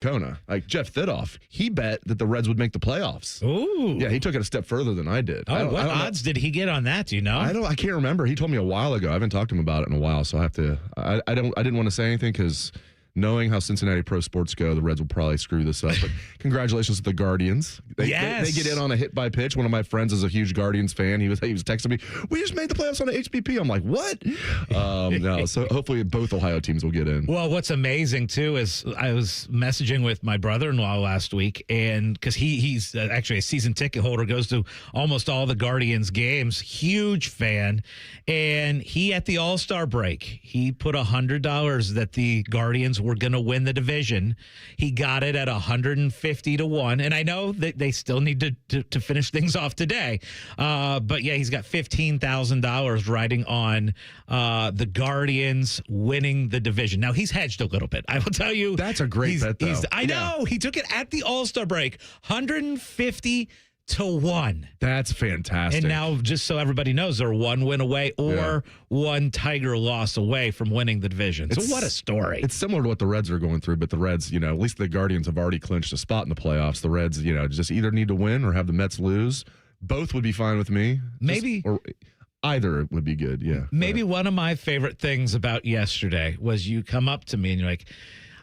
Kona, like Jeff Thidoff, he bet that the Reds would make the playoffs. Ooh. Yeah, he took it a step further than I did. Oh, what odds did he get on that? Do you know? I can't remember. He told me a while ago. I haven't talked to him about it in a while, so I have to. I didn't want to say anything because knowing how Cincinnati pro sports go, the Reds will probably screw this up. But congratulations to the Guardians. They get in on a hit by pitch. One of my friends is a huge Guardians fan. He was texting me, "We just made the playoffs on an HBP." I'm like, "What?" No. So hopefully both Ohio teams will get in. Well, what's amazing too is I was messaging with my brother-in-law last week, and because he's actually a season ticket holder, goes to almost all the Guardians games, huge fan, and he at the All-Star break he put $100 that the Guardians were going to win the division. He got it at 150 to 1. And I know that they still need to finish things off today. But yeah, he's got $15,000 riding on the Guardians winning the division. Now, he's hedged a little bit. I will tell you. That's a great bet, though. I know. He took it at the All-Star break. 150 to 1. That's fantastic. And now, just so everybody knows, they're one win away or one Tiger loss away from winning the division. So what a story. It's similar to what the Reds are going through, but the Reds, at least the Guardians have already clinched a spot in the playoffs. The Reds, just either need to win or have the Mets lose. Both would be fine with me. Or either would be good, yeah. Maybe one of my favorite things about yesterday was you come up to me and you're like,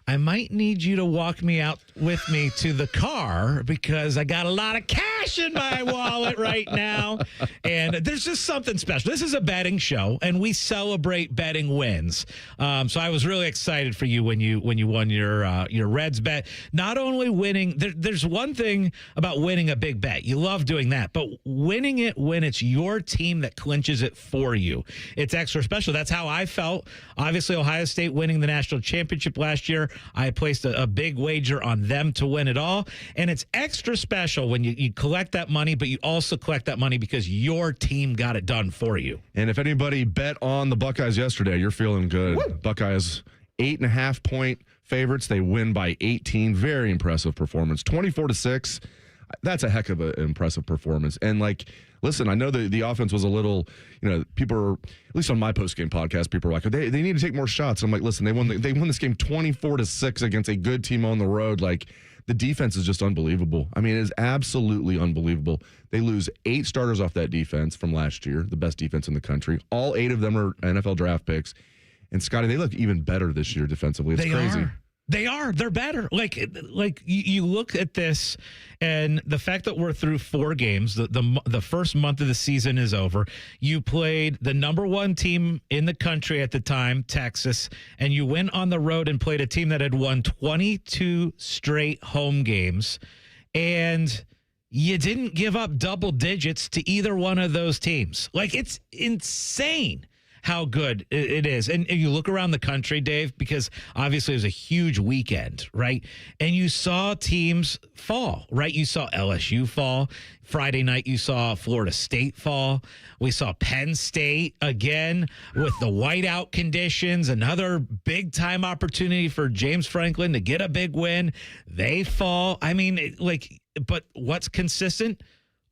I might need you to walk me out with me to the car because I got a lot of cash in my wallet right now. And there's just something special. This is a betting show, and we celebrate betting wins. So I was really excited for you when you won your Reds bet. Not only winning, there's one thing about winning a big bet. You love doing that, but winning it when it's your team that clinches it for you, it's extra special. That's how I felt. Obviously, Ohio State winning the national championship last year. I placed a big wager on them to win it all. And it's extra special when you collect that money, but you also collect that money because your team got it done for you. And if anybody bet on the Buckeyes yesterday, you're feeling good. Woo! Buckeyes, 8.5-point favorites. They win by 18. Very impressive performance. 24-6. That's a heck of an impressive performance. And listen, I know the offense was a little, people are, at least on my post-game podcast, people are like, they need to take more shots. I'm like, listen, they won this game 24-6 against a good team on the road. The defense is just unbelievable. I mean, it is absolutely unbelievable. They lose 8 starters off that defense from last year, the best defense in the country. All 8 of them are NFL draft picks. And Scotty, they look even better this year defensively. It's crazy. They are. They're better. You look at this, and the fact that we're through 4 games, the first month of the season is over. You played the number 1 team in the country at the time, Texas, and you went on the road and played a team that had won 22 straight home games, and you didn't give up double digits to either one of those teams. It's insane how good it is. And you look around the country, Dave, because obviously it was a huge weekend, right? And you saw teams fall, right? You saw LSU fall. Friday night, you saw Florida State fall. We saw Penn State again with the whiteout conditions, another big-time opportunity for James Franklin to get a big win. They fall. I mean, but what's consistent?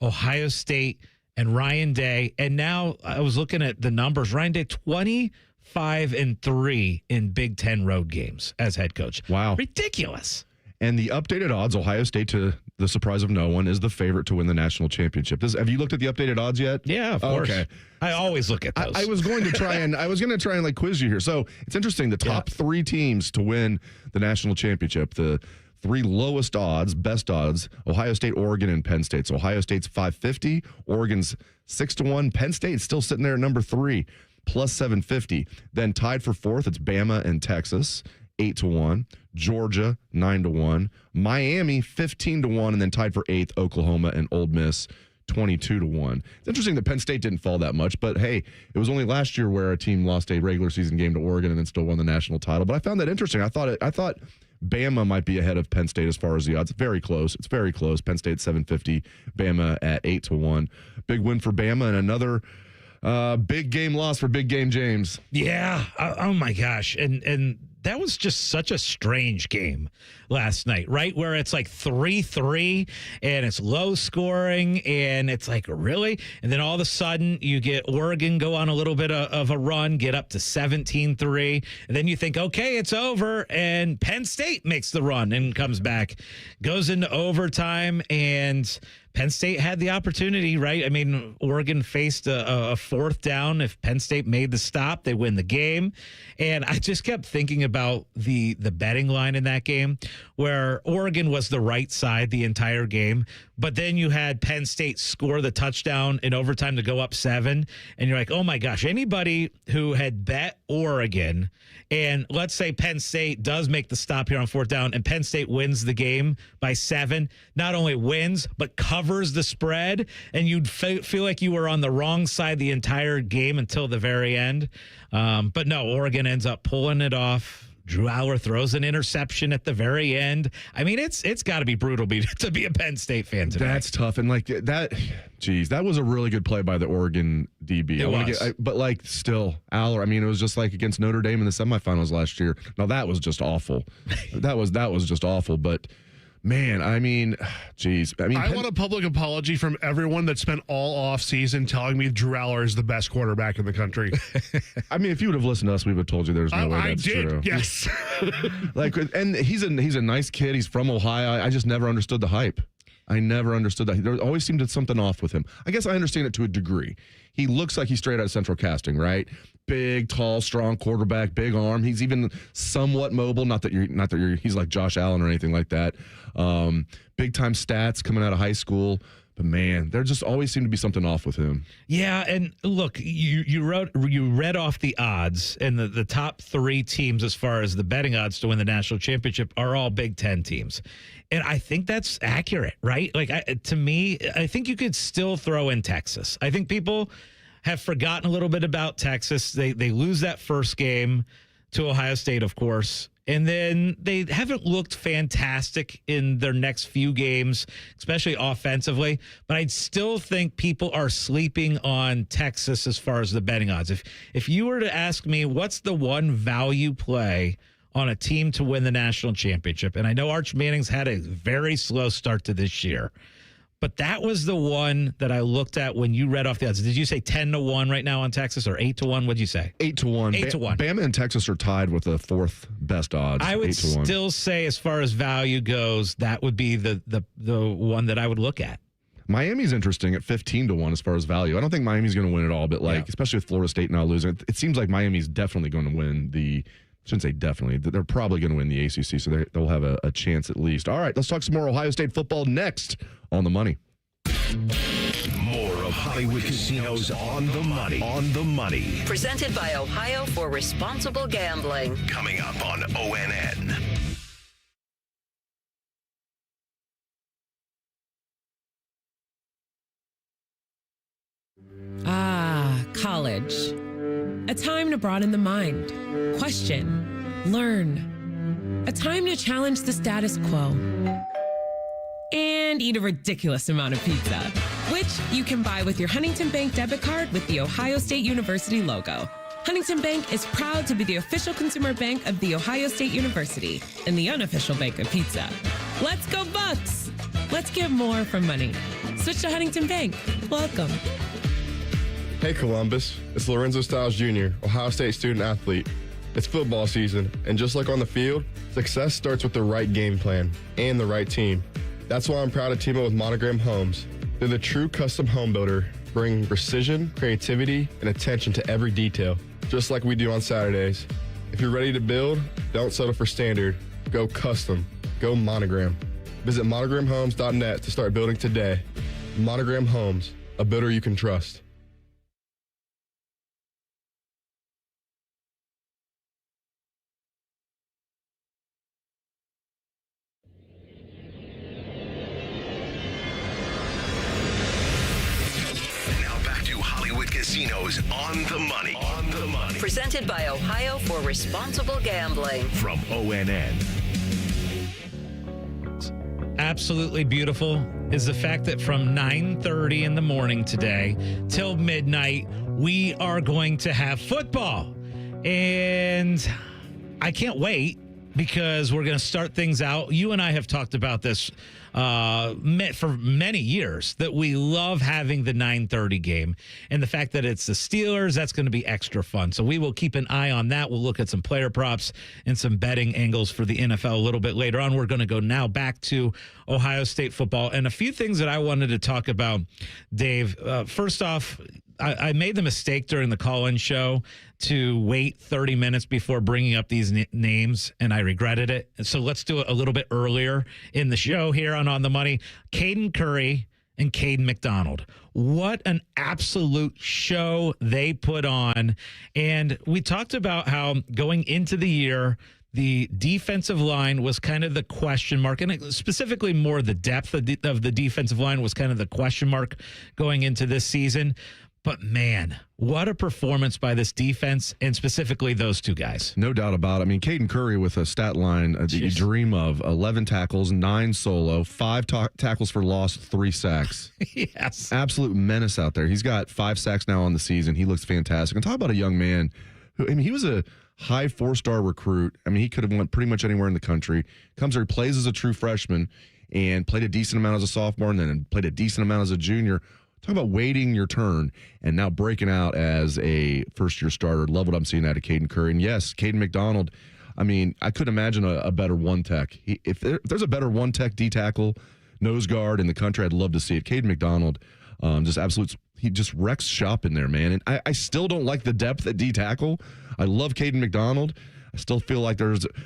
Ohio State and Ryan Day. And now I was looking at the numbers. Ryan Day, 25-3 in Big Ten road games as head coach. Wow. Ridiculous. And the updated odds, Ohio State, to the surprise of no one, is the favorite to win the national championship. Have you looked at the updated odds yet? Yeah, of course. Okay. I always look at those. I was going to try and quiz you here. So it's interesting. The top 3 teams to win the national championship, the 3 lowest odds, best odds, Ohio State, Oregon, and Penn State. So Ohio State's 550, Oregon's 6-1. Penn State's still sitting there at number 3, plus 750. Then tied for 4th, it's Bama and Texas, 8-1. Georgia, 9-1. Miami, 15-1. And then tied for 8th, Oklahoma and Ole Miss, 22-1. It's interesting that Penn State didn't fall that much, but hey, it was only last year where a team lost a regular season game to Oregon and then still won the national title. But I found that interesting. I thought Bama might be ahead of Penn State as far as the odds. Very close. It's very close. Penn State 750, Bama at 8-1. Big win for Bama and another big game loss for Big Game James. Yeah. Oh my gosh. And that was just such a strange game last night, right? Where it's like 3-3 and it's low scoring and it's like, really? And then all of a sudden you get Oregon go on a little bit of a run, get up to 17-3. And then you think, okay, it's over. And Penn State makes the run and comes back, goes into overtime, and Penn State had the opportunity, right? I mean, Oregon faced a fourth down. If Penn State made the stop, they win the game. And I just kept thinking about the betting line in that game, where Oregon was the right side the entire game. But then you had Penn State score the touchdown in overtime to go up 7. And you're like, oh my gosh, anybody who had bet Oregon, and let's say Penn State does make the stop here on fourth down and Penn State wins the game by 7, not only wins, but covers the spread. And you'd feel like you were on the wrong side the entire game until the very end. But no, Oregon ends up pulling it off. Drew Aller throws an interception at the very end. I mean, it's got to be brutal to be a Penn State fan today. That's tough. And like that, geez, that was a really good play by the Oregon DB. It was. But like still, Aller, I mean, it was just like against Notre Dame in the semifinals last year. Now that was just awful. that was just awful. But man, I mean, geez. I mean, I want a public apology from everyone that spent all off season telling me Drew Aller is the best quarterback in the country. I mean, if you would have listened to us, we would have told you there's no way that's true. Yes. Like, and he's a nice kid. He's from Ohio. I just never understood the hype. I never understood that. There always seemed something off with him. I guess I understand it to a degree. He looks like he's straight out of Central Casting, right? Big, tall, strong quarterback, big arm. He's even somewhat mobile. Not that he's like Josh Allen or anything like that. Big time stats coming out of high school. But man, there just always seemed to be something off with him. Yeah, and look, you read off the odds, and the top 3 teams as far as the betting odds to win the national championship are all Big Ten teams. And I think that's accurate, right? Like, to me, I think you could still throw in Texas. I think people have forgotten a little bit about Texas. They lose that first game to Ohio State, of course. And then they haven't looked fantastic in their next few games, especially offensively. But I'd still think people are sleeping on Texas as far as the betting odds. If you were to ask me, what's the one value play on a team to win the national championship? And I know Arch Manning's had a very slow start to this year, but that was the one that I looked at when you read off the odds. Did you say 10-1 right now on Texas, or 8-1? What'd you say? 8-1. 8-1. Bama and Texas are tied with the 4th best odds. I would still say, as far as value goes, that would be the one that I would look at. Miami's interesting at 15-1 as far as value. I don't think Miami's going to win it all, but especially with Florida State now losing, it seems like Miami's definitely going to win the. I shouldn't say definitely. They're probably going to win the ACC, so they'll have a chance at least. All right, let's talk some more Ohio State football next on The Money. More of Hollywood Casinos on the money. On the money. Presented by Ohio for Responsible Gambling. Coming up on ONN. College. A time to broaden the mind, question, learn. A time to challenge the status quo. And eat a ridiculous amount of pizza, which you can buy with your Huntington Bank debit card with the Ohio State University logo. Huntington Bank is proud to be the official consumer bank of The Ohio State University and the unofficial bank of pizza. Let's go Bucks! Let's get more from money. Switch to Huntington Bank. Welcome. Hey Columbus, it's Lorenzo Stiles Jr., Ohio State student athlete. It's football season, and just like on the field, success starts with the right game plan and the right team. That's why I'm proud to team up with Monogram Homes. They're the true custom home builder, bringing precision, creativity, and attention to every detail, just like we do on Saturdays. If you're ready to build, don't settle for standard. Go custom. Go Monogram. Visit monogramhomes.net to start building today. Monogram Homes, a builder you can trust. Casinos on the money. On the money. Presented by Ohio for Responsible Gambling. From ONN. Absolutely beautiful is the fact that from 9:30 in the morning today till midnight, we are going to have football. And I can't wait because we're going to start things out. You and I have talked about this for many years, that we love having the 9:30 game, and the fact that it's the Steelers, that's going to be extra fun. So we will keep an eye on that. We'll look at some player props and some betting angles for the NFL a little bit later on. We're going to go now back to Ohio State football and a few things that I wanted to talk about, Dave. First off, I made the mistake during the call-in show to wait 30 minutes before bringing up these names, and I regretted it. So let's do it a little bit earlier in the show here on the Money. Caden Curry and Caden McDonald. What an absolute show they put on. And we talked about how going into the year, the defensive line was kind of the question mark, and specifically more the depth of the defensive line was kind of the question mark going into this season. But, man, what a performance by this defense, and specifically those two guys. No doubt about it. I mean, Caden Curry with a stat line that you dream of: 11 tackles, 9 solo, 5 tackles for loss, 3 sacks. Yes. Absolute menace out there. He's got 5 sacks now on the season. He looks fantastic. And talk about a young man who, I mean, he was a high 4-star recruit. I mean, he could have went pretty much anywhere in the country. Comes here, plays as a true freshman, and played a decent amount as a sophomore, and then played a decent amount as a junior. Talk about waiting your turn and now breaking out as a first-year starter. Love what I'm seeing out of Caden Curry. And, yes, Caden McDonald, I mean, I couldn't imagine a better one-tech. If there's a better one-tech D-tackle, nose guard in the country, I'd love to see it. Caden McDonald, he just wrecks shop in there, man. And I still don't like the depth at D-tackle. I love Caden McDonald. I still feel like there's –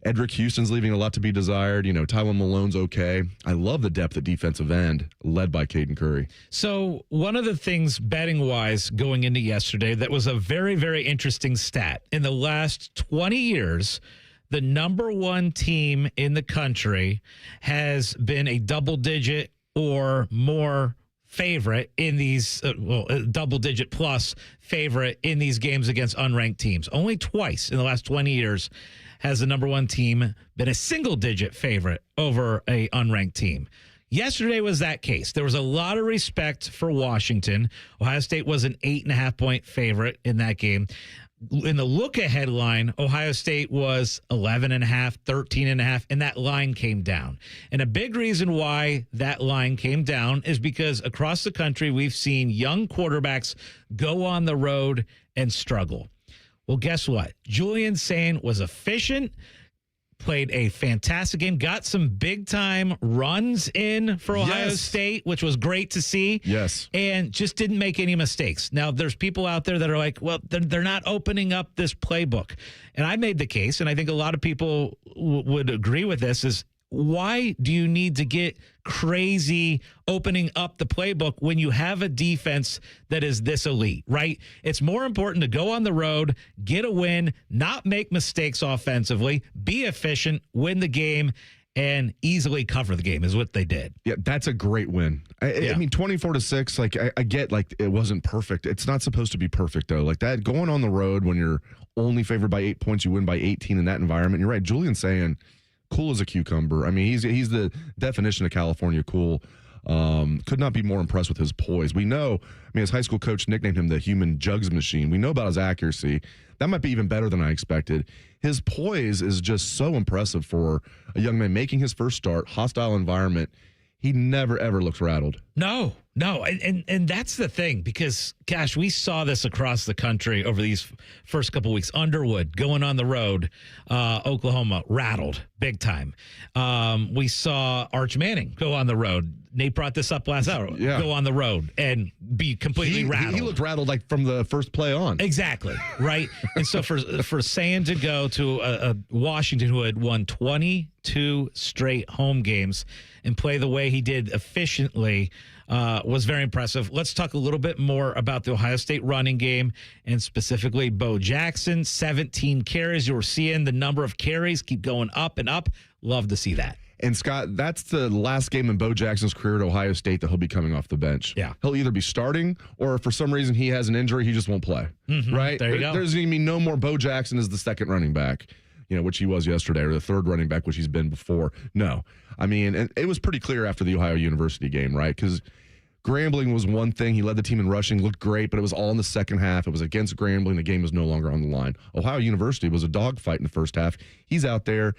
Edric Houston's leaving a lot to be desired. You know, Tywin Malone's okay. I love the depth at defensive end, led by Caden Curry. So one of the things betting-wise going into yesterday that was a very, very interesting stat. In the last 20 years, the number one team in the country has been a double-digit or more favorite in these, double-digit plus favorite in these games against unranked teams. Only twice in the last 20 years has the number one team been a single-digit favorite over a unranked team. Yesterday was that case. There was a lot of respect for Washington. Ohio State was an 8.5-point favorite in that game. In the look-ahead line, Ohio State was 11.5, 13.5, and that line came down. And a big reason why that line came down is because across the country, we've seen young quarterbacks go on the road and struggle. Well, guess what? Julian Sayin was efficient, played a fantastic game, got some big-time runs in for Ohio State, which was great to see. Yes. And just didn't make any mistakes. Now, there's people out there that are like, well, they're not opening up this playbook. And I made the case, and I think a lot of people would agree with this, is why do you need to get crazy opening up the playbook when you have a defense that is this elite, right? It's more important to go on the road, get a win, not make mistakes offensively, be efficient, win the game, and easily cover the game is what they did. Yeah, that's a great win. I mean, 24-6, like I get like it wasn't perfect. It's not supposed to be perfect, though. Like that, going on the road when you're only favored by 8 points, you win by 18 in that environment. You're right. Julian Sayin, cool as a cucumber. I mean, he's the definition of California cool. Could not be more impressed with his poise. We know, I mean, his high school coach nicknamed him the human jugs machine. We know about his accuracy. That might be even better than I expected. His poise is just so impressive for a young man making his first start, hostile environment. He never, ever looks rattled. No. And that's the thing, because, gosh, we saw this across the country over these first couple weeks. Underwood going on the road, Oklahoma, rattled big time. We saw Arch Manning go on the road. Nate brought this up last hour. Yeah. Go on the road and be completely rattled. He looked rattled like from the first play on. Exactly, right? And so for Sayin to go to a Washington who had won 22 straight home games and play the way he did efficiently was very impressive. Let's talk a little bit more about the Ohio State running game, and specifically Bo Jackson, 17 carries. You were seeing the number of carries keep going up and up. Love to see that. And, Scott, that's the last game in Bo Jackson's career at Ohio State that he'll be coming off the bench. Yeah. He'll either be starting, or if for some reason he has an injury, he just won't play. Mm-hmm. Right? There you go. There's going to be no more Bo Jackson as the second running back, which he was yesterday, or the third running back, which he's been before. No. I mean, it was pretty clear after the Ohio University game, right? Because Grambling was one thing. He led the team in rushing, looked great, but it was all in the second half. It was against Grambling. The game was no longer on the line. Ohio University was a dogfight in the first half. He's out there,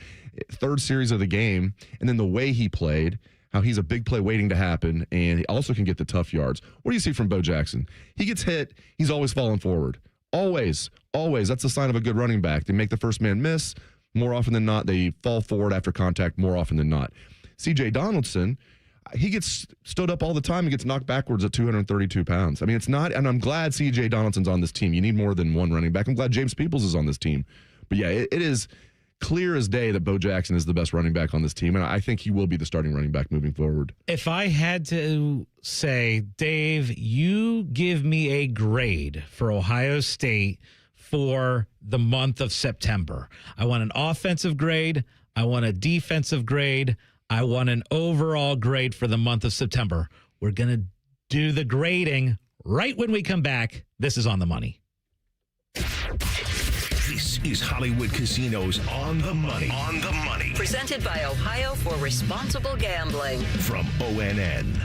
third series of the game, and then the way he played, how he's a big play waiting to happen, and he also can get the tough yards. What do you see from Bo Jackson? He gets hit. He's always falling forward. Always. That's a sign of a good running back. They make the first man miss. More often than not, they fall forward after contact more often than not. C.J. Donaldson, he gets stood up all the time and gets knocked backwards at 232 pounds. I mean, it's not, and I'm glad C.J. Donaldson's on this team. You need more than one running back. I'm glad James Peoples is on this team. But yeah, it is clear as day that Bo Jackson is the best running back on this team, and I think he will be the starting running back moving forward. If I had to say, Dave, you give me a grade for Ohio State for the month of September. I want an offensive grade. I want a defensive grade. I want an overall grade for the month of September. We're going to do the grading right when we come back. This is On the Money. This is Hollywood Casinos On the Money. On the Money. Presented by Ohio for Responsible Gambling. From ONN.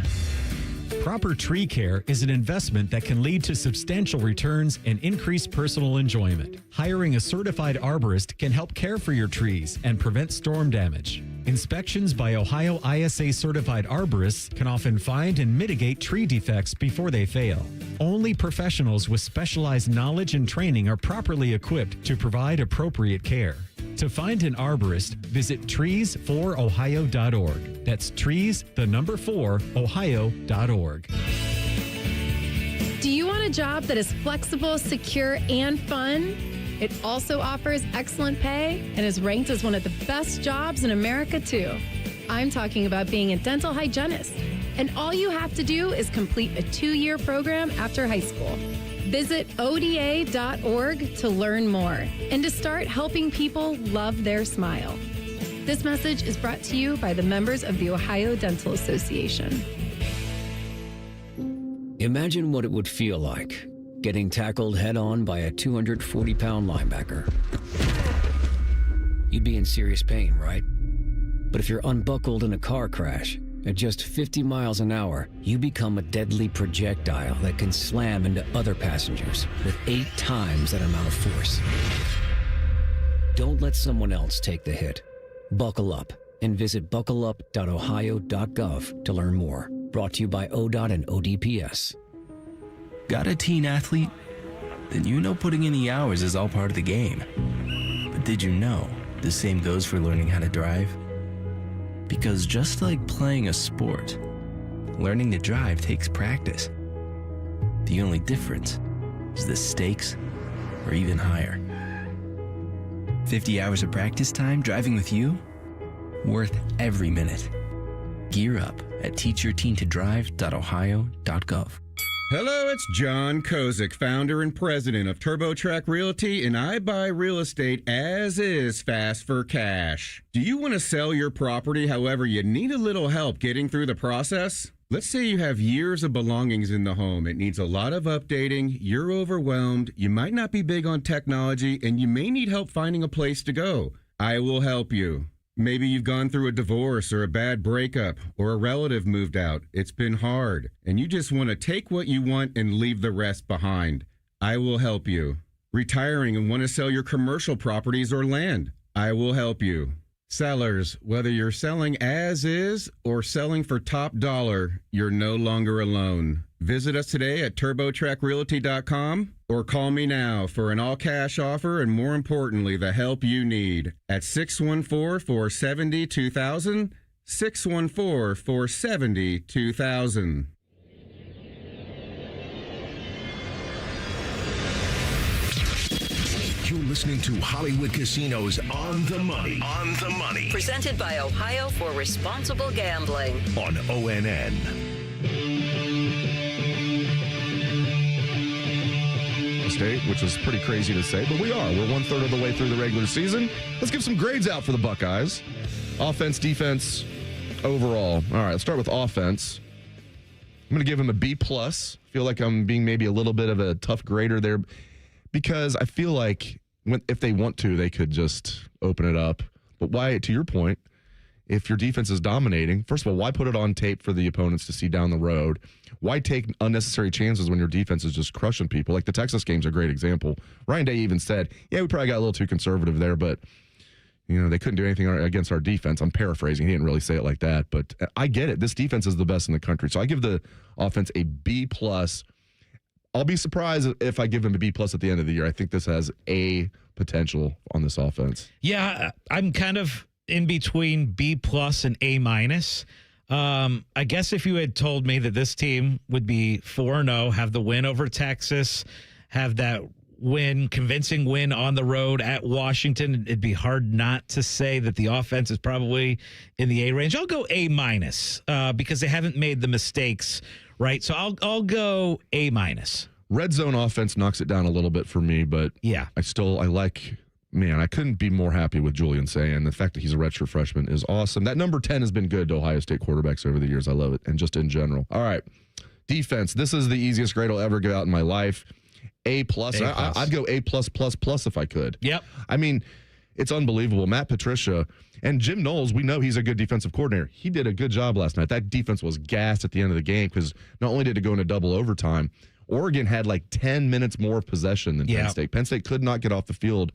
Proper tree care is an investment that can lead to substantial returns and increased personal enjoyment. Hiring a certified arborist can help care for your trees and prevent storm damage. Inspections by Ohio ISA certified arborists can often find and mitigate tree defects before they fail. Only professionals with specialized knowledge and training are properly equipped to provide appropriate care. To find an arborist, visit trees4ohio.org. That's trees, the number 4, ohio.org. Do you want a job that is flexible, secure, and fun? It also offers excellent pay and is ranked as one of the best jobs in America, too. I'm talking about being a dental hygienist. And all you have to do is complete a 2-year program after high school. Visit ODA.org to learn more and to start helping people love their smile. This message is brought to you by the members of the Ohio Dental Association. Imagine what it would feel like getting tackled head-on by a 240-pound linebacker. You'd be in serious pain, right? But if you're unbuckled in a car crash, at just 50 miles an hour, you become a deadly projectile that can slam into other passengers with 8 times that amount of force. Don't let someone else take the hit. Buckle up and visit buckleup.ohio.gov to learn more. Brought to you by ODOT and ODPS. Got a teen athlete? Then you know putting in the hours is all part of the game. But did you know the same goes for learning how to drive? Because just like playing a sport, learning to drive takes practice. The only difference is the stakes are even higher. 50 hours of practice time driving with you? Worth every minute. Gear up at teachyourteentodrive.ohio.gov. Hello, it's John Kozik, founder and president of TurboTrack Realty, and I buy real estate as is, fast for cash. Do you want to sell your property, however, you need a little help getting through the process? Let's say you have years of belongings in the home. It needs a lot of updating, you're overwhelmed, you might not be big on technology, and you may need help finding a place to go. I will help you. Maybe you've gone through a divorce or a bad breakup or a relative moved out. It's been hard, and you just want to take what you want and leave the rest behind. I will help you. Retiring and want to sell your commercial properties or land. I will help you. Sellers, whether you're selling as is or selling for top dollar, you're no longer alone. Visit us today at TurboTrackRealty.com or call me now for an all-cash offer and, more importantly, the help you need at 614-470-2000, 614-470-2000. You're listening to Hollywood Casinos On the Money. On the Money. Presented by Ohio for Responsible Gambling. On ONN. State, which is pretty crazy to say, but we are. We're 1/3 of the way through the regular season. Let's give some grades out for the Buckeyes. Offense, defense, overall. All right, let's start with offense. I'm going to give him a B+. Feel like I'm being maybe a little bit of a tough grader there because I feel like if they want to, they could just open it up. But why, to your point, if your defense is dominating, first of all, why put it on tape for the opponents to see down the road? Why take unnecessary chances when your defense is just crushing people? Like the Texas game's a great example. Ryan Day even said, yeah, we probably got a little too conservative there, but they couldn't do anything against our defense. I'm paraphrasing. He didn't really say it like that, but I get it. This defense is the best in the country. So I give the offense a B+. I'll be surprised if I give him a B+ at the end of the year. I think this has A potential on this offense. Yeah, I'm kind of in between B+ and A-. I guess if you had told me that this team would be 4-0, have the win over Texas, have that convincing win on the road at Washington, it'd be hard not to say that the offense is probably in the A range. I'll go A- because they haven't made the mistakes, right? So I'll go A-. Red zone offense knocks it down a little bit for me, but yeah, I couldn't be more happy with Julian Sayin. The fact that he's a redshirt freshman is awesome. That number 10 has been good to Ohio State quarterbacks over the years. I love it, and just in general. All right, defense. This is the easiest grade I'll ever give out in my life. A+. I'd go A+++ if I could. Yep. I mean, it's unbelievable. Matt Patricia and Jim Knowles, we know he's a good defensive coordinator. He did a good job last night. That defense was gassed at the end of the game because not only did it go into double overtime, Oregon had like 10 minutes more of possession than Penn State. Penn State could not get off the field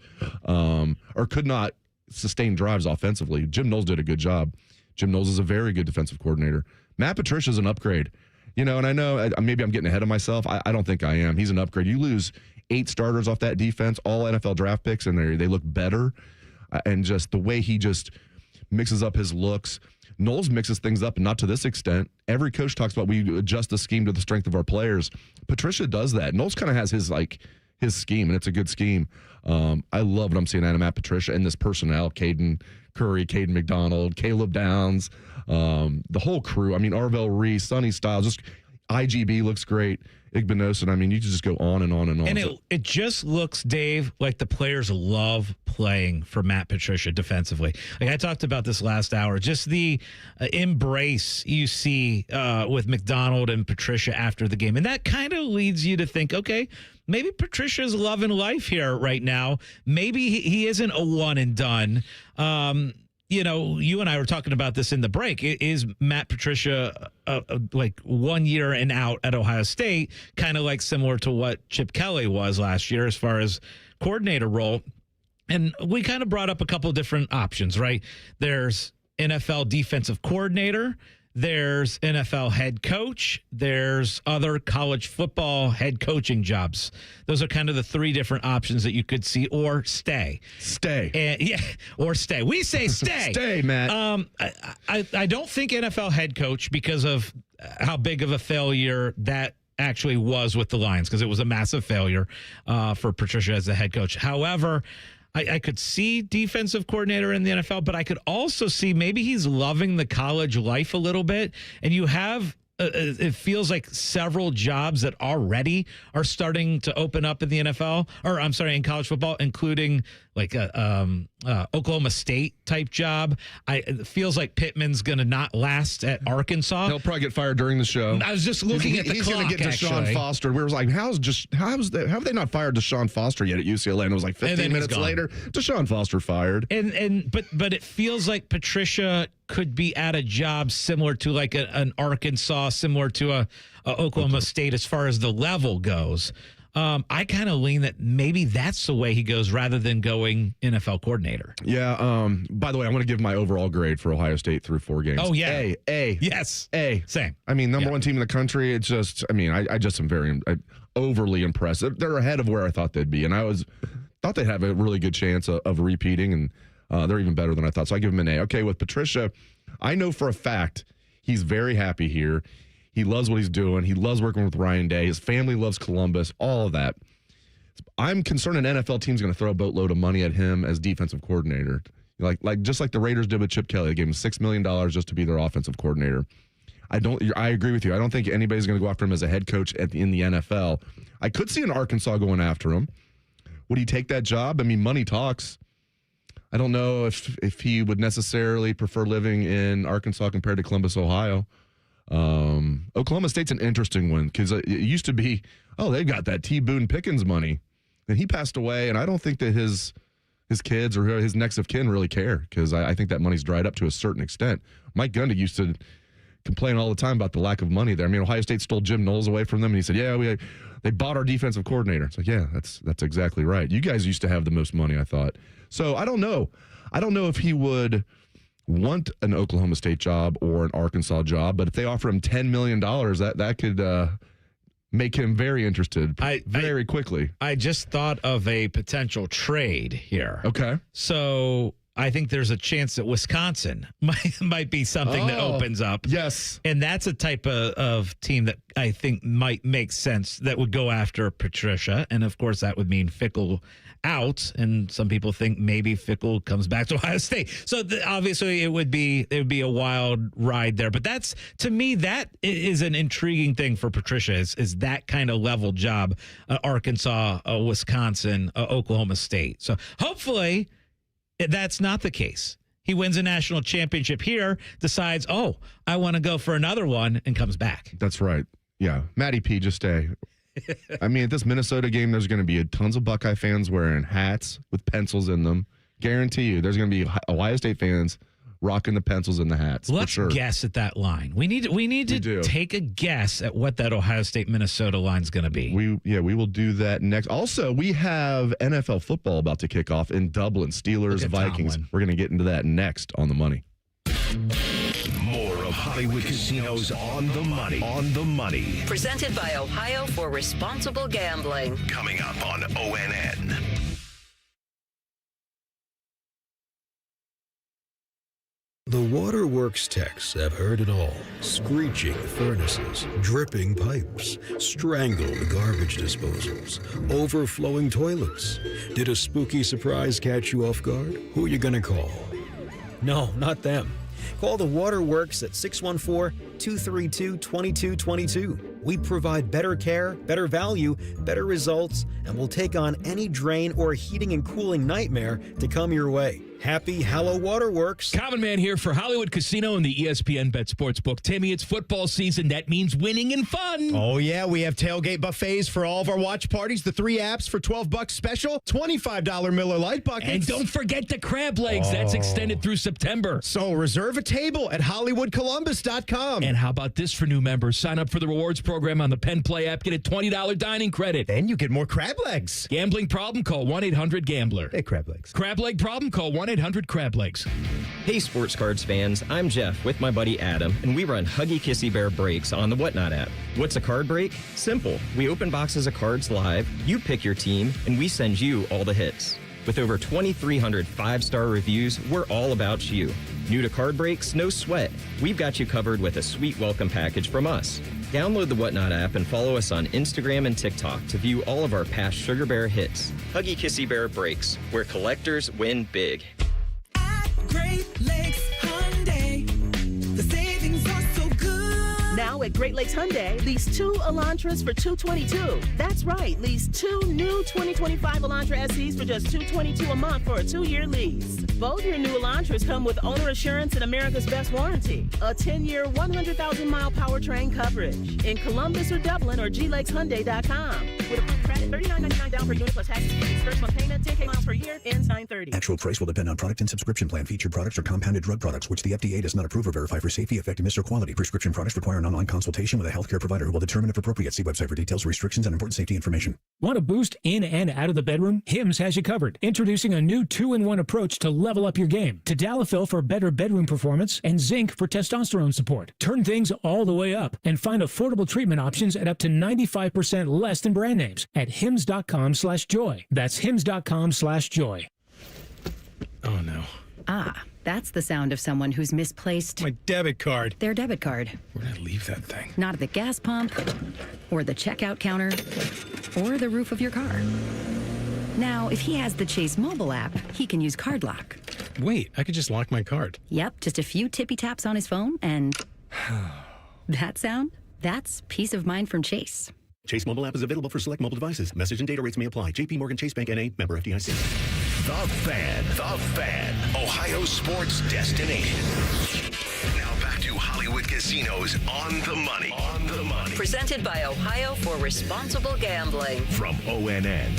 or could not sustain drives offensively. Jim Knowles did a good job. Jim Knowles is a very good defensive coordinator. Matt Patricia is an upgrade. And I know maybe I'm getting ahead of myself. I don't think I am. He's an upgrade. You lose 8 starters off that defense, all NFL draft picks, and they look better. And just the way he just mixes up his looks. Knowles mixes things up, and not to this extent. Every coach talks about we adjust the scheme to the strength of our players. Patricia does that. Knowles kind of has his scheme, and it's a good scheme. I love what I'm seeing out of Matt Patricia and this personnel, Caden Curry, Caden McDonald, Caleb Downs, the whole crew. I mean, Arvell Reese, Sonny Styles, just IGB looks great. Igbenogson, I mean, you just go on and on and on. And it just looks, Dave, like the players love playing for Matt Patricia defensively. Like I talked about this last hour, just the embrace you see with McDonald and Patricia after the game. And that kind of leads you to think, okay, maybe Patricia's loving life here right now. Maybe he isn't a one and done. You and I were talking about this in the break. Is Matt Patricia like 1 year and out at Ohio State, kind of like similar to what Chip Kelly was last year as far as coordinator role? And we kind of brought up a couple of different options, right? There's NFL defensive coordinator. There's NFL head coach. There's other college football head coaching jobs. Those are kind of the 3 different options that you could see, or stay. Or stay. We say stay. Stay, Matt. I don't think NFL head coach, because of how big of a failure that actually was with the Lions, because it was a massive failure for Patricia as the head coach. However, I could see defensive coordinator in the NFL, but I could also see maybe he's loving the college life a little bit. And you have, it feels like several jobs that already are starting to open up in the NFL, or I'm sorry, in college football, including like a Oklahoma State type job. It feels like Pittman's going to not last at Arkansas. He'll probably get fired during the show. I was just looking at the clock. He's going to get Deshaun Foster. We were like, how have they not fired Deshaun Foster yet at UCLA? And it was like 15 minutes later, Deshaun Foster fired. But it feels like Patricia could be at a job similar to like an Arkansas, similar to a Oklahoma State as far as the level goes. I kind of lean that maybe that's the way he goes rather than going NFL coordinator. Yeah. By the way, I want to give my overall grade for Ohio State through 4 games. Oh, yeah. A. Yes. A. Same. I mean, number 1 team in the country. It's just, I just am very overly impressed. They're ahead of where I thought they'd be. And I thought they'd have a really good chance of repeating. And they're even better than I thought. So I give them an A. Okay. With Patricia, I know for a fact he's very happy here. He loves what he's doing. He loves working with Ryan Day. His family loves Columbus, all of that. I'm concerned an NFL team's going to throw a boatload of money at him as defensive coordinator. Just like the Raiders did with Chip Kelly. They gave him $6 million just to be their offensive coordinator. I agree with you. I don't think anybody's going to go after him as a head coach in the NFL. I could see an Arkansas going after him. Would he take that job? I mean, money talks. I don't know if he would necessarily prefer living in Arkansas compared to Columbus, Ohio. Oklahoma State's an interesting one because it used to be, they've got that T. Boone Pickens money. And he passed away, and I don't think that his his kids or his next of kin really care, because I think that money's dried up to a certain extent. Mike Gundy used to complain all the time about the lack of money there. I mean, Ohio State stole Jim Knowles away from them, and he said, they bought our defensive coordinator. It's like, yeah, that's exactly right. You guys used to have the most money, I thought. So I don't know. I don't know if he would want an Oklahoma State job or an Arkansas job, but if they offer him $10 million, that could make him very interested very quickly. I just thought of a potential trade here. Okay. So I think there's a chance that Wisconsin might be something that opens up. Yes. And that's a type of team that I think might make sense that would go after Patricia. And, of course, that would mean Fickell out. And some people think maybe Fickell comes back to Ohio State. So obviously it would be a wild ride there. But that's, to me, that is an intriguing thing for Patricia is that kind of level job, Arkansas, Wisconsin, Oklahoma State. So hopefully that's not the case. He wins a national championship here, decides, I want to go for another one, and comes back. That's right. Yeah. Matty P, just stay. I mean, at this Minnesota game, there's going to be tons of Buckeye fans wearing hats with pencils in them. Guarantee you, there's going to be Ohio State fans rocking the pencils and the hats. Let's for sure. guess at that line. We need to take a guess at what that Ohio State Minnesota line is going to be. We will do that next. Also, we have NFL football about to kick off in Dublin. Steelers, Vikings. Tomlin. We're going to get into that next on the money. More of Hollywood Casinos on the money. On the money. Presented by Ohio for Responsible Gambling. Coming up on ONN. The waterworks techs have heard it all. Screeching furnaces, dripping pipes, strangled garbage disposals, overflowing toilets. Did a spooky surprise catch you off guard? Who are you gonna call? No, not them. Call the Waterworks at 614-232-2222. We provide better care, better value, better results, and we'll take on any drain or heating and cooling nightmare to come your way. Happy Hallow Waterworks. Common Man here for Hollywood Casino and the ESPN Bet Sportsbook. Timmy, it's football season. That means winning and fun. Oh, yeah. We have tailgate buffets for all of our watch parties. The 3 apps for $12 special. $25 Miller Lite buckets. And don't forget the crab legs. That's extended through September. So reserve a table at HollywoodColumbus.com. And how about this for new members? Sign up for the rewards program on the Penn Play app. Get a $20 dining credit. Then you get more crab legs. Gambling problem? Call 1-800-GAMBLER. Hey, crab legs. Crab leg problem? Call 1-800-CRAB LEGS. Hey, sports cards fans. I'm Jeff with my buddy Adam, and we run Huggy Kissy Bear breaks on the Whatnot app. What's a card break? Simple. We open boxes of cards live, you pick your team, and we send you all the hits. With over 2,300 5-star reviews, we're all about you. New to card breaks? No sweat. We've got you covered with a sweet welcome package from us. Download the Whatnot app and follow us on Instagram and TikTok to view all of our past Sugar Bear hits. Huggy Kissy Bear breaks, where collectors win big. Great Lakes Hyundai. The savings are so good. Now at Great Lakes Hyundai, lease 2 Elantras for $222. That's right, lease 2 new 2025 Elantra SEs for just $222 a month for a 2-year lease. Both your new Elantras come with owner assurance and America's Best Warranty. A 10-year, 100,000-mile powertrain coverage. In Columbus or Dublin or GLakesHyundai.com. With approved credit, $39.99 down per unit plus taxes fees. First month payment, 10K miles per year, ends 9/30. Actual price will depend on product and subscription plan. Featured products are compounded drug products, which the FDA does not approve or verify for safety, effectiveness, or quality. Prescription products require an online consultation with a healthcare provider who will determine if appropriate. See website for details, restrictions, and important safety information. Want to boost in and out of the bedroom? Hims has you covered. Introducing a new 2-in-1 approach to level up your game. Tadalafil for better bedroom performance and zinc for testosterone support. Turn things all the way up and find affordable treatment options at up to 95% less than brand names at hims.com/joy. That's hims.com/joy. Oh, no. Ah, that's the sound of someone who's misplaced My debit card. their debit card. Where'd I leave that thing? Not at the gas pump, or the checkout counter, or the roof of your car. Now, if he has the Chase mobile app, he can use Card Lock. Wait, I could just lock my card. Yep, just a few tippy taps on his phone, and that sound? That's peace of mind from Chase. Chase mobile app is available for select mobile devices. Message and data rates may apply. JP Morgan Chase Bank N.A. member FDIC. The Fan, Ohio sports destination. Now back to Hollywood Casinos on the money. On the money. Presented by Ohio for Responsible Gambling. From ONN.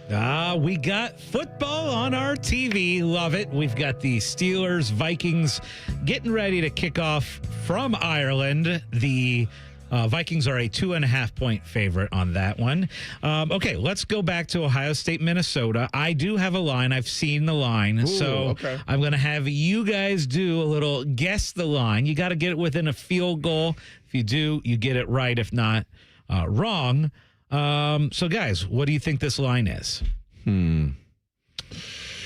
We got football on our TV. Love it. We've got the Steelers, Vikings getting ready to kick off from Ireland. The Vikings are a 2.5-point favorite on that one. Okay, let's go back to Ohio State, Minnesota. I do have a line. I've seen the line. Okay. I'm going to have you guys do a little guess the line. You got to get it within a field goal. If you do, you get it right. If not, wrong. So, guys, what do you think this line is?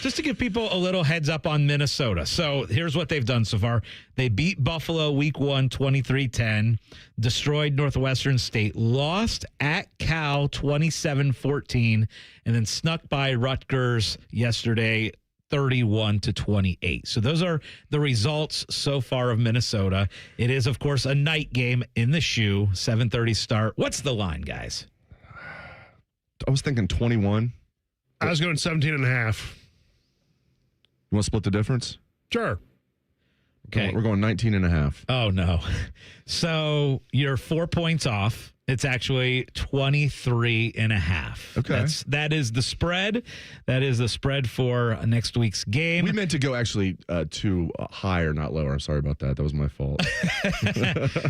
Just to give people a little heads up on Minnesota. So here's what they've done so far. They beat Buffalo week 1, 23-10, destroyed Northwestern State, lost at Cal 27-14, and then snuck by Rutgers yesterday 31-28. So those are the results so far of Minnesota. It is, of course, a night game in the shoe, 7:30 start. What's the line, guys? I was thinking 21. I was going 17.5. You want to split the difference? Sure. Okay. We're going 19.5. Oh, no. So you're 4 points off. It's actually 23.5. Okay. That is the spread. That is the spread for next week's game. We meant to go actually to higher, not lower. I'm sorry about that. That was my fault.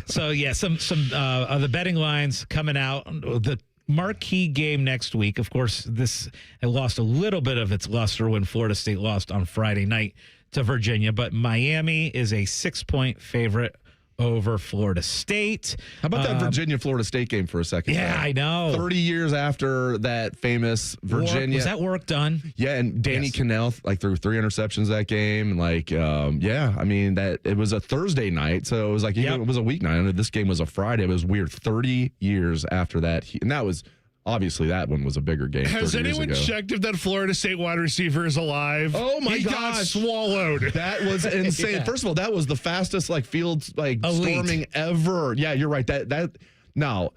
So, yeah, some of the betting lines coming out. The marquee game next week. Of course, it lost a little bit of its luster when Florida State lost on Friday night to Virginia, but Miami is a 6-point favorite over Florida State. How about that Virginia-Florida State game for a second? Yeah, I know. 30 years after that famous Virginia. Was that work done? Yeah, and Danny Cannell threw 3 interceptions that game. And it was a Thursday night, so it was like it was a weeknight. I know this game was a Friday. It was weird. 30 years after that, and that was obviously that one was a bigger game. Has anyone checked if that Florida State wide receiver is alive? Oh my gosh, got swallowed. That was insane. Yeah. First of all, that was the fastest field storming ever. Yeah, you're right. That now.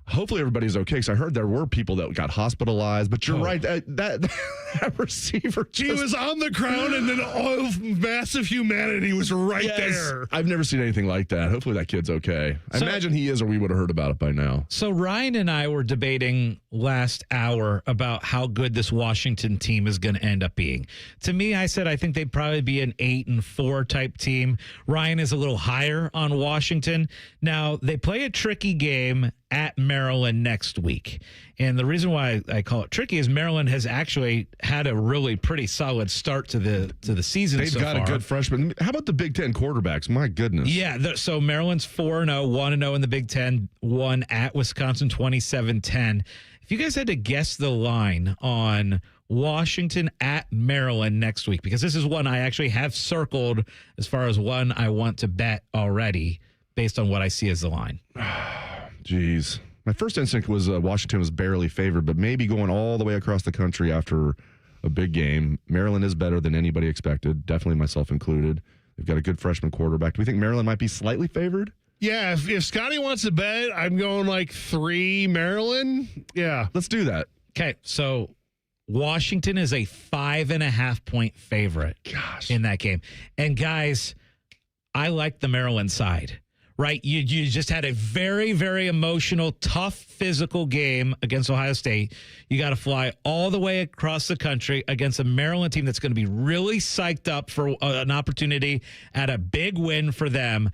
Hopefully everybody's okay, because I heard there were people that got hospitalized. But you're right, that receiver he was on the ground, and then all of massive humanity was right there. I've never seen anything like that. Hopefully that kid's okay. I imagine he is, or we would have heard about it by now. So Ryan and I were debating last hour about how good this Washington team is going to end up being. To me, I said I think they'd probably be an 8-4 type team. Ryan is a little higher on Washington. Now, they play a tricky game at Maryland next week. And the reason why I call it tricky is Maryland has actually had a really pretty solid start to the season. They've got a good freshman. How about the Big Ten quarterbacks? My goodness. Yeah, so Maryland's 4-0, 1-0 in the Big Ten, won at Wisconsin 27-10. If you guys had to guess the line on Washington at Maryland next week, because this is one I actually have circled as far as one I want to bet already based on what I see as the line. Jeez. My first instinct was Washington was barely favored, but maybe going all the way across the country after a big game. Maryland is better than anybody expected, definitely myself included. They've got a good freshman quarterback. Do we think Maryland might be slightly favored? Yeah, if Scotty wants to bet, I'm going 3 Maryland. Yeah. Let's do that. Okay, so Washington is a 5.5-point favorite in that game. And guys, I like the Maryland side. Right, you just had a very, very emotional, tough, physical game against Ohio State. You got to fly all the way across the country against a Maryland team that's going to be really psyched up for an opportunity at a big win for them.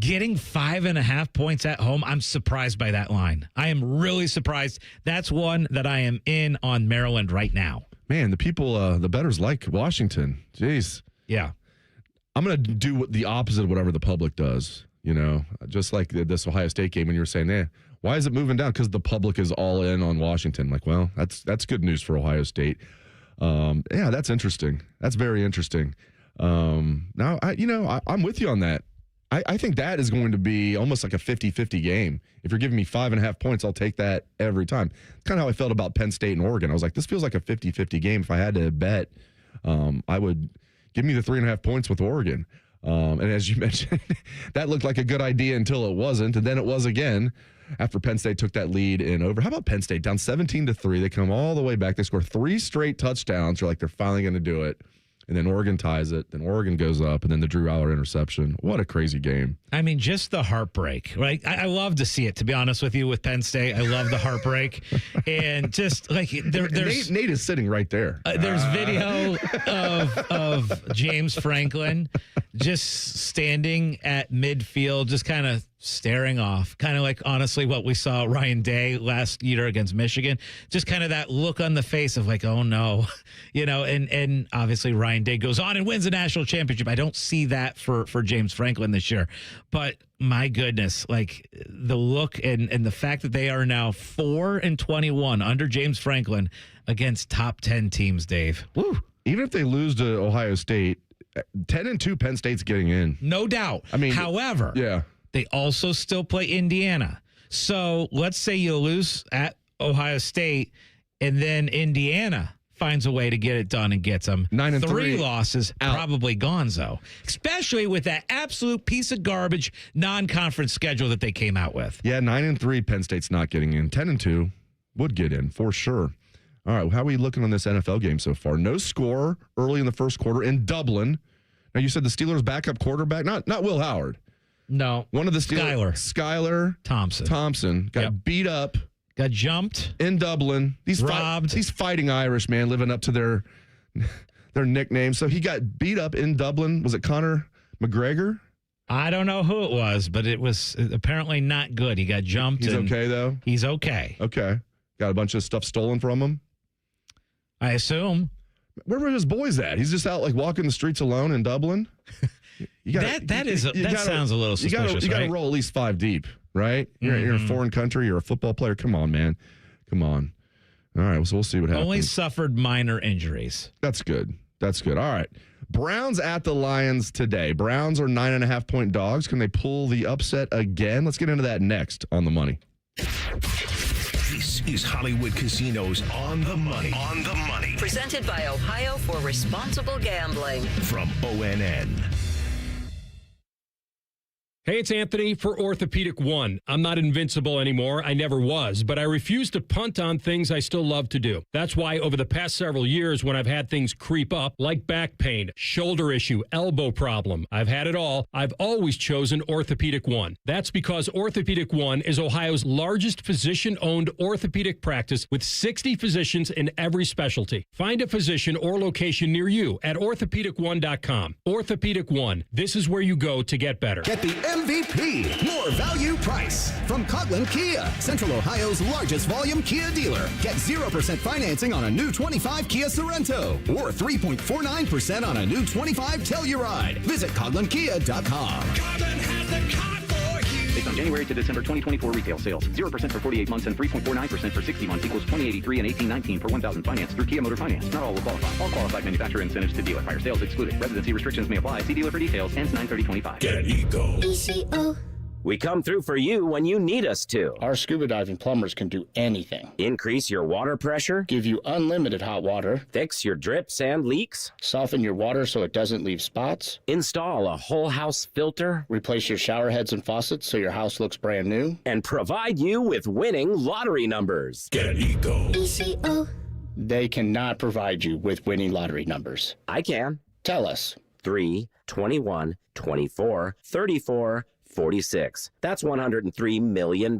Getting 5.5 points at home, I'm surprised by that line. I am really surprised. That's one that I am in on Maryland right now. Man, the people, the bettors like Washington. Jeez. Yeah. I'm going to do the opposite of whatever the public does. Just like this Ohio State game when you were saying, why is it moving down? Because the public is all in on Washington. Well, that's good news for Ohio State. That's interesting. That's very interesting. Now, I'm with you on that. I think that is going to be almost like a 50-50 game. If you're giving me 5.5 points, I'll take that every time. Kind of how I felt about Penn State and Oregon. I was like, this feels like a 50-50 game. If I had to bet, I would give me the 3.5 points with Oregon. And as you mentioned, that looked like a good idea until it wasn't. And then it was again after Penn State took that lead in over. How about Penn State down 17-3? They come all the way back. They score 3 straight touchdowns. They're finally going to do it. And then Oregon ties it. Then Oregon goes up, and then the Drew Aller interception. What a crazy game. I mean, just the heartbreak, right? I love to see it, to be honest with you, with Penn State. I love the heartbreak. And just like there's Nate is sitting right there. There's video of James Franklin just standing at midfield, just kind of staring off, kind of like honestly what we saw Ryan Day last year against Michigan. Just kind of that look on the face of like, oh no, and obviously Ryan Day goes on and wins the national championship. I don't see that for James Franklin this year, but my goodness, like the look and the fact that they are now 4-21 under James Franklin against top 10 teams, Dave. Woo. Even if they lose to Ohio State, 10-2 Penn State's getting in. No doubt. I mean, however, yeah. They also still play Indiana. So let's say you lose at Ohio State and then Indiana finds a way to get it done and gets them. 9-3. 3 losses, out. probably gonzo. Especially with that absolute piece of garbage non-conference schedule that they came out with. Yeah, 9-3 Penn State's not getting in. 10-2 would get in for sure. All right, how are we looking on this NFL game so far? No score early in the first quarter in Dublin. Now, you said the Steelers' backup quarterback, not Will Howard. No. One of the Steelers. Skylar Thompson got beat up. Got jumped. In Dublin. Robbed. These fighting Irish, man, living up to their nickname. So he got beat up in Dublin. Was it Conor McGregor? I don't know who it was, but it was apparently not good. He got jumped. He's okay, though? He's okay. Okay. Got a bunch of stuff stolen from him? I assume. Where were his boys at? He's just out like walking the streets alone in Dublin? That sounds a little suspicious. You got to roll at least 5 deep, right? You're in a foreign country. You're a football player. Come on, man. Come on. All right, so we'll see what happens. Only suffered minor injuries. That's good. All right. Browns at the Lions today. Browns are 9.5-point dogs. Can they pull the upset again? Let's get into that next on the money. This is Hollywood Casinos On the Money. On the Money. Presented by Ohio for Responsible Gambling. From ONN. Hey, it's Anthony for Orthopedic One. I'm not invincible anymore. I never was, but I refuse to punt on things I still love to do. That's why over the past several years, when I've had things creep up, like back pain, shoulder issue, elbow problem, I've had it all, I've always chosen Orthopedic One. That's because Orthopedic One is Ohio's largest physician-owned orthopedic practice with 60 physicians in every specialty. Find a physician or location near you at orthopedic1.com. Orthopedic One. This is where you go to get better. Get the MVP, more value price. From Coughlin Kia, Central Ohio's largest volume Kia dealer. Get 0% financing on a new 25 Kia Sorento or 3.49% on a new 25 Telluride. Visit CoughlinKia.com. Coughlin has the car for you. Based on January to December 2024 retail sales, 0% for 48 months and 3.49% for 60 months equals $20.83 and $18.19 per 1,000 finance through Kia Motor Finance. Not all will qualify. All qualified manufacturer incentives to dealer. Prior sales excluded. Residency restrictions may apply. See dealer for details. Ends 9/30/25. Get Eco. ECO. We come through for you when you need us to. Our scuba diving plumbers can do anything. Increase your water pressure. Give you unlimited hot water. Fix your drips and leaks. Soften your water so it doesn't leave spots. Install a whole house filter. Replace your shower heads and faucets so your house looks brand new. And provide you with winning lottery numbers. Get Eco. ECO. They cannot provide you with winning lottery numbers. I can. Tell us. 3, 21, 24, 34, 46. That's $103 million.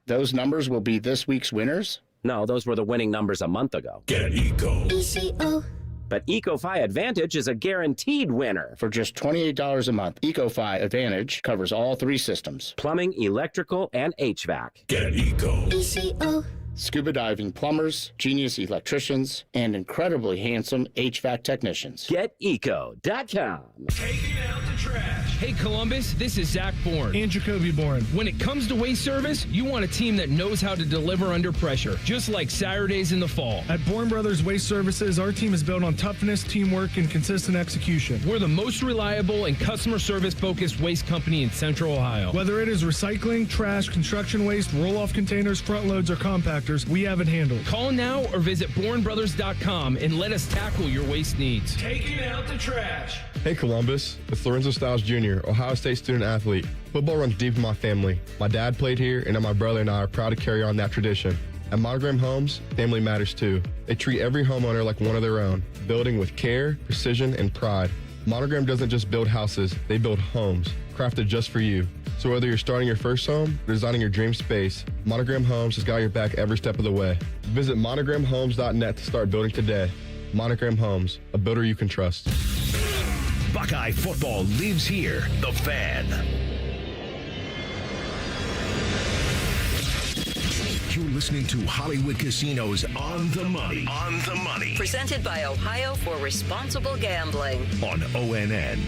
Those numbers will be this week's winners? No, those were the winning numbers a month ago. Get Eco. ECO. But EcoFi Advantage is a guaranteed winner. For just $28 a month, EcoFi Advantage covers all 3 systems. Plumbing, electrical, and HVAC. Get Eco. ECO. Scuba diving plumbers, genius electricians, and incredibly handsome HVAC technicians. GetEco.com. Taking out the trash. Hey, Columbus, this is Zach Bourne. And Jacoby Bourne. When it comes to waste service, you want a team that knows how to deliver under pressure, just like Saturdays in the fall. At Bourne Brothers Waste Services, our team is built on toughness, teamwork, and consistent execution. We're the most reliable and customer service-focused waste company in Central Ohio. Whether it is recycling, trash, construction waste, roll-off containers, front loads, or compactors, we have it handled. Call now or visit BourneBrothers.com and let us tackle your waste needs. Taking out the trash. Hey Columbus, it's Lorenzo Stiles Jr., Ohio State student athlete. Football runs deep in my family. My dad played here, and my brother and I are proud to carry on that tradition. At Monogram Homes, family matters too. They treat every homeowner like one of their own, building with care, precision, and pride. Monogram doesn't just build houses, they build homes, crafted just for you. So whether you're starting your first home or designing your dream space, Monogram Homes has got your back every step of the way. Visit monogramhomes.net to start building today. Monogram Homes, a builder you can trust. Buckeye football lives here. The Fan. You're listening to Hollywood Casinos On the Money. On the Money. Presented by Ohio for Responsible Gambling. On ONN.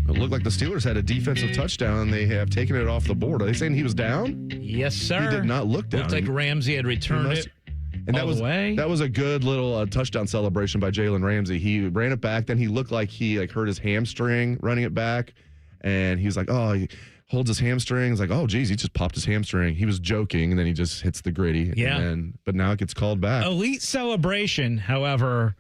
It looked like the Steelers had a defensive touchdown, and they have taken it off the board. Are they saying he was down? Yes, sir. He did not look down. Looked like Ramsey had returned it. And that was a good little touchdown celebration by Jalen Ramsey. He ran it back, then he looked like he hurt his hamstring running it back, and he was like, oh, he holds his hamstring. It's like, oh, geez, he just popped his hamstring. He was joking, and then he just hits the gritty. Yeah. But now it gets called back. Elite celebration, however,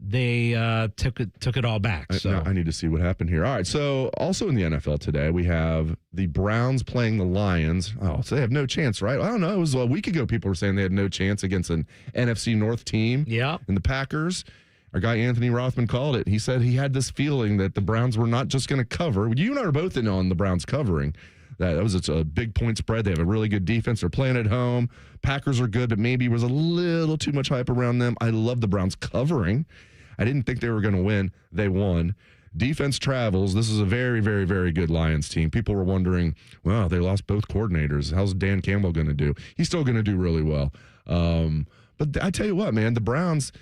they took it all back. So I need to see what happened here. All right, so also in the NFL today, we have the Browns playing the Lions. Oh, so they have no chance, right? I don't know. It was a week ago people were saying they had no chance against an NFC North team. Yeah. And the Packers. Our guy Anthony Rothman called it. He said he had this feeling that the Browns were not just going to cover. You and I are both in on the Browns covering. That was a big point spread. They have a really good defense. They're playing at home. Packers are good, but maybe was a little too much hype around them. I love the Browns covering. I didn't think they were going to win. They won. Defense travels. This is a very, very, very good Lions team. People were wondering, well, they lost both coordinators. How's Dan Campbell going to do? He's still going to do really well. But I tell you what, man, the Browns,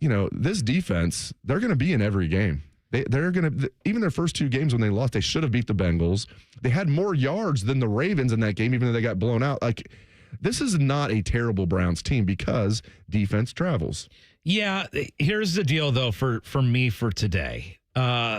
this defense, they're going to be in every game. They're going to, even their first two games when they lost, they should have beat the Bengals. They had more yards than the Ravens in that game, even though they got blown out. This is not a terrible Browns team because defense travels. Yeah, here's the deal, though, for me for today.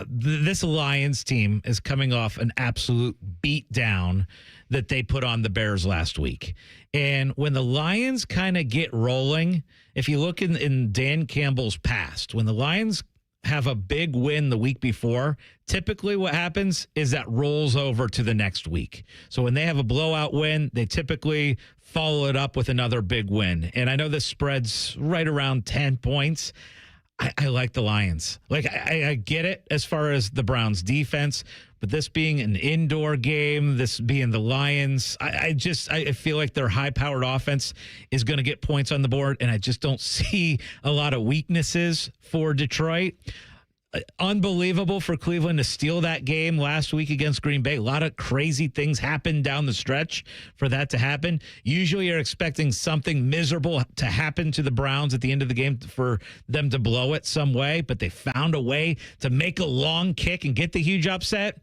This Lions team is coming off an absolute beatdown that they put on the Bears last week. And when the Lions kind of get rolling, if you look in Dan Campbell's past, when the Lions have a big win the week before, typically what happens is that rolls over to the next week. So when they have a blowout win, they typically follow it up with another big win. And I know this spread's right around 10 points. I like the Lions. I get it as far as the Browns defense, but this being an indoor game, this being the Lions, I feel like their high-powered offense is going to get points on the board, and I just don't see a lot of weaknesses for Detroit. Unbelievable for Cleveland to steal that game last week against Green Bay. A lot of crazy things happened down the stretch for that to happen. Usually you're expecting something miserable to happen to the Browns at the end of the game for them to blow it some way, but they found a way to make a long kick and get the huge upset.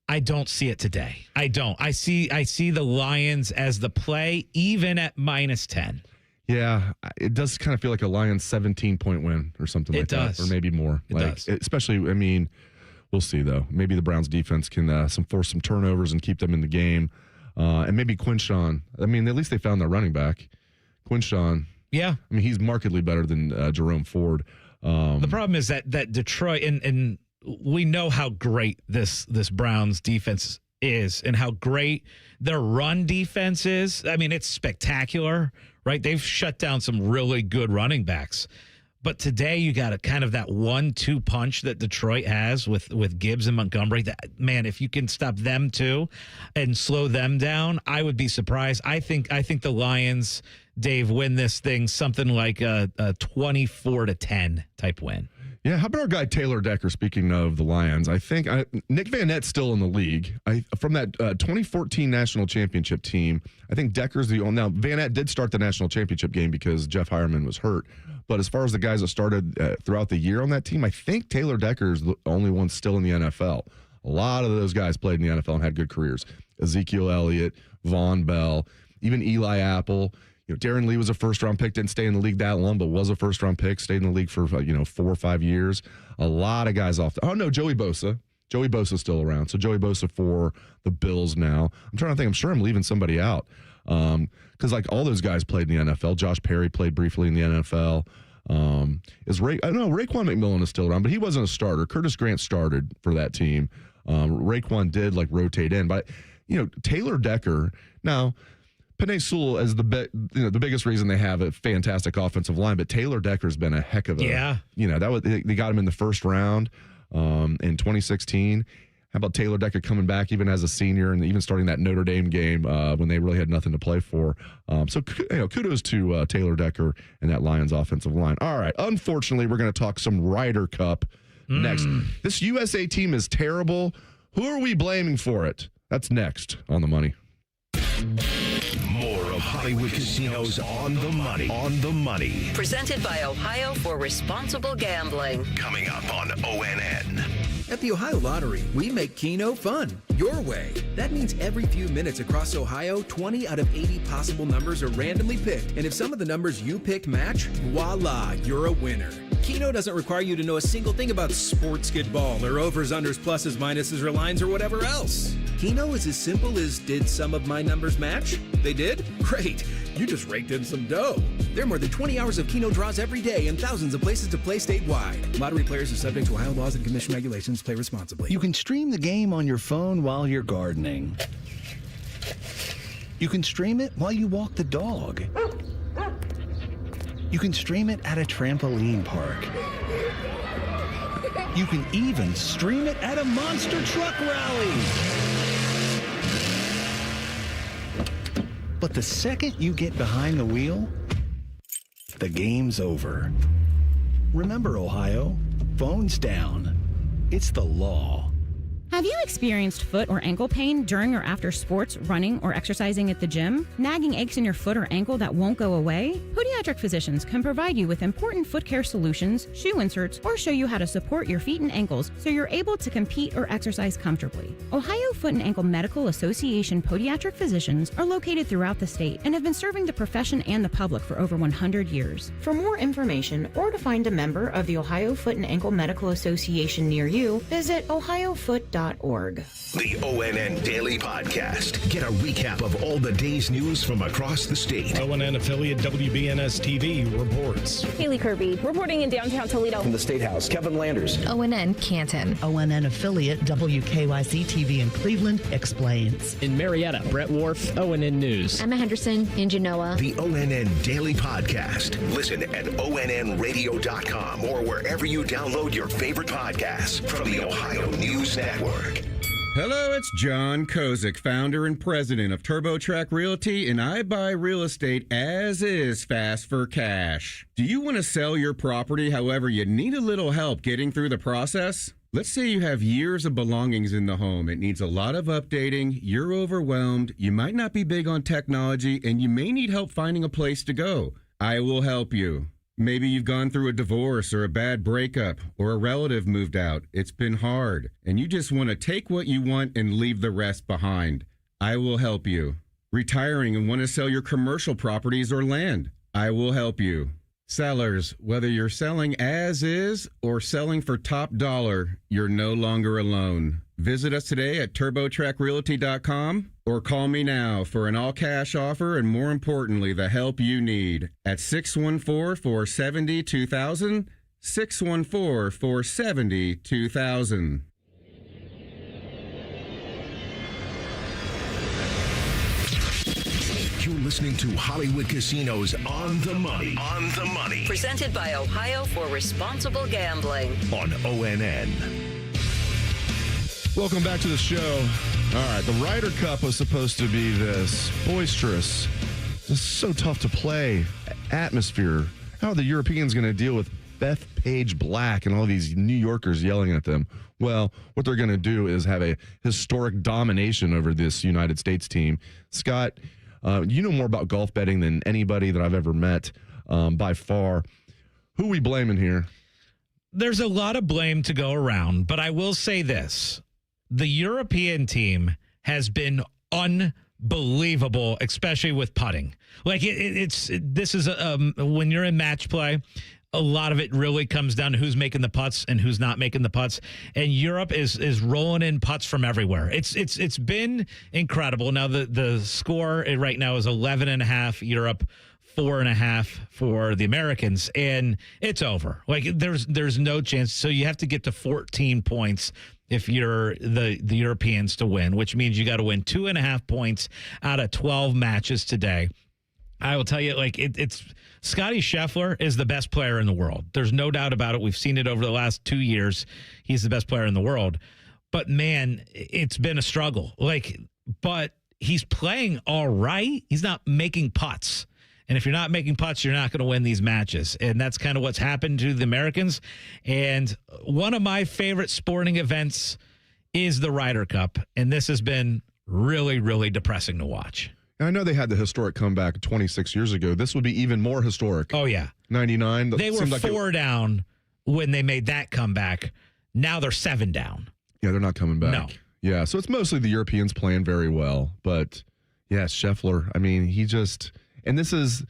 I don't see it today. I don't. I see the Lions as the play, even at -10. Yeah, it does kind of feel like a Lions 17-point win or something like that, or maybe more. It does. Especially, we'll see, though. Maybe the Browns defense can force some turnovers and keep them in the game. And maybe Quinshawn. At least they found their running back. Quinshawn. Yeah. He's markedly better than Jerome Ford. The problem is that Detroit, and we know how great this Browns defense is and how great their run defense is. It's spectacular. Right, they've shut down some really good running backs, but today you got a kind of that 1-2 punch that Detroit has with Gibbs and Montgomery. That, man, if you can stop them too and slow them down, I would be surprised. I think the Lions, Dave, win this thing something like a 24-10 type win. Yeah, how about our guy Taylor Decker? Speaking of the Lions, I think Nick Van Nette's still in the league. From that 2014 national championship team, I think Decker's the only. Now, Van Nette did start the national championship game because Jeff Hireman was hurt. But as far as the guys that started throughout the year on that team, I think Taylor Decker's the only one still in the NFL. A lot of those guys played in the NFL and had good careers. Ezekiel Elliott, Von Bell, even Eli Apple. Darren Lee was a first-round pick, didn't stay in the league that long, but was a first-round pick, stayed in the league for 4 or 5 years. A lot of guys off. Joey Bosa. Joey Bosa's still around. So Joey Bosa for the Bills now. I'm trying to think. I'm sure I'm leaving somebody out because all those guys played in the NFL. Josh Perry played briefly in the NFL. Raekwon McMillan is still around, but he wasn't a starter. Curtis Grant started for that team. Raekwon did rotate in, but Taylor Decker now. Penei Sewell is the biggest reason they have a fantastic offensive line, but Taylor Decker's been a heck of a they got him in the first round in 2016. How about Taylor Decker coming back even as a senior and even starting that Notre Dame game when they really had nothing to play for? So kudos to Taylor Decker and that Lions offensive line. All right. Unfortunately, we're going to talk some Ryder Cup next. This USA team is terrible. Who are we blaming for it? That's next on The Money. More of Hollywood Casinos on the money. On the money. Presented by Ohio for Responsible Gambling. Coming up on ONN. At the Ohio Lottery, we make Keno fun, your way. That means every few minutes across Ohio, 20 out of 80 possible numbers are randomly picked. And if some of the numbers you picked match, voila, you're a winner. Keno doesn't require you to know a single thing about sports skidball or overs, unders, pluses, minuses, or lines, or whatever else. Keno is as simple as, did some of my numbers match? They did? Great. You just raked in some dough. There are more than 20 hours of Keno draws every day and thousands of places to play statewide. Lottery players are subject to Ohio laws and commission regulations. Play responsibly. You can stream the game on your phone while you're gardening. You can stream it while you walk the dog. You can stream it at a trampoline park. You can even stream it at a monster truck rally. But the second you get behind the wheel, the game's over. Remember, Ohio, phones down. It's the law. Have you experienced foot or ankle pain during or after sports, running, or exercising at the gym? Nagging aches in your foot or ankle that won't go away? Podiatric physicians can provide you with important foot care solutions, shoe inserts, or show you how to support your feet and ankles so you're able to compete or exercise comfortably. Ohio Foot and Ankle Medical Association podiatric physicians are located throughout the state and have been serving the profession and the public for over 100 years. For more information or to find a member of the Ohio Foot and Ankle Medical Association near you, visit ohiofoot.org. The ONN Daily Podcast. Get a recap of all the day's news from across the state. ONN affiliate WBNS TV reports. Haley Kirby reporting in downtown Toledo. From the State House, Kevin Landers. ONN Canton. ONN affiliate WKYC TV in Cleveland explains. In Marietta, Brett Wharf, ONN News. Emma Henderson in Genoa. The ONN Daily Podcast. Listen at ONNradio.com or wherever you download your favorite podcasts from the Ohio News Network. Hello, it's John Kozik, founder and president of TurboTrack Realty, and I buy real estate as is, fast for cash. Do you want to sell your property, however, you need a little help getting through the process? Let's say you have years of belongings in the home. It needs a lot of updating, you're overwhelmed, you might not be big on technology, and you may need help finding a place to go. I will help you. Maybe you've gone through a divorce or a bad breakup or a relative moved out. It's been hard, and you just want to take what you want and leave the rest behind. I will help you. Retiring and want to sell your commercial properties or land. I will help you. Sellers, whether you're selling as is or selling for top dollar, you're no longer alone. Visit us today at TurboTrackRealty.com or call me now for an all-cash offer and, more importantly, the help you need at 614-470-2000, 614-470-2000. You're listening to Hollywood Casinos On the Money. On the Money. Presented by Ohio for Responsible Gambling. On ONN. Welcome back to the show. All right, the Ryder Cup was supposed to be this boisterous, this is so tough to play atmosphere. How are the Europeans going to deal with Bethpage Black and all these New Yorkers yelling at them? Well, what they're going to do is have a historic domination over this United States team. Scott, you know more about golf betting than anybody that I've ever met by far. Who are we blaming here? There's a lot of blame to go around, but I will say this. The European team has been unbelievable, especially with putting. Like this is when you're in match play, a lot of it really comes down to who's making the putts and who's not making the putts. And Europe is rolling in putts from everywhere. It's been incredible. Now the score right now is 11.5 Europe, 4.5 for the Americans, and it's over. Like there's no chance. So you have to get to 14 points if you're the Europeans to win, which means you got to win 2.5 points out of 12 matches today. I will tell you, like, it's Scottie Scheffler is the best player in the world. There's no doubt about it. We've seen it over the last 2 years. He's the best player in the world. But, man, it's been a struggle. But he's playing all right. He's not making putts. And if you're not making putts, you're not going to win these matches. And that's kind of what's happened to the Americans. And one of my favorite sporting events is the Ryder Cup. And this has been really, really depressing to watch. I know they had the historic comeback 26 years ago. This would be even more historic. Oh, yeah. 99. They were 4 down when they made that comeback. Now they're 7 down. Yeah, they're not coming back. No. Yeah, so it's mostly the Europeans playing very well. But, yeah, Scheffler, I mean, he just – and this is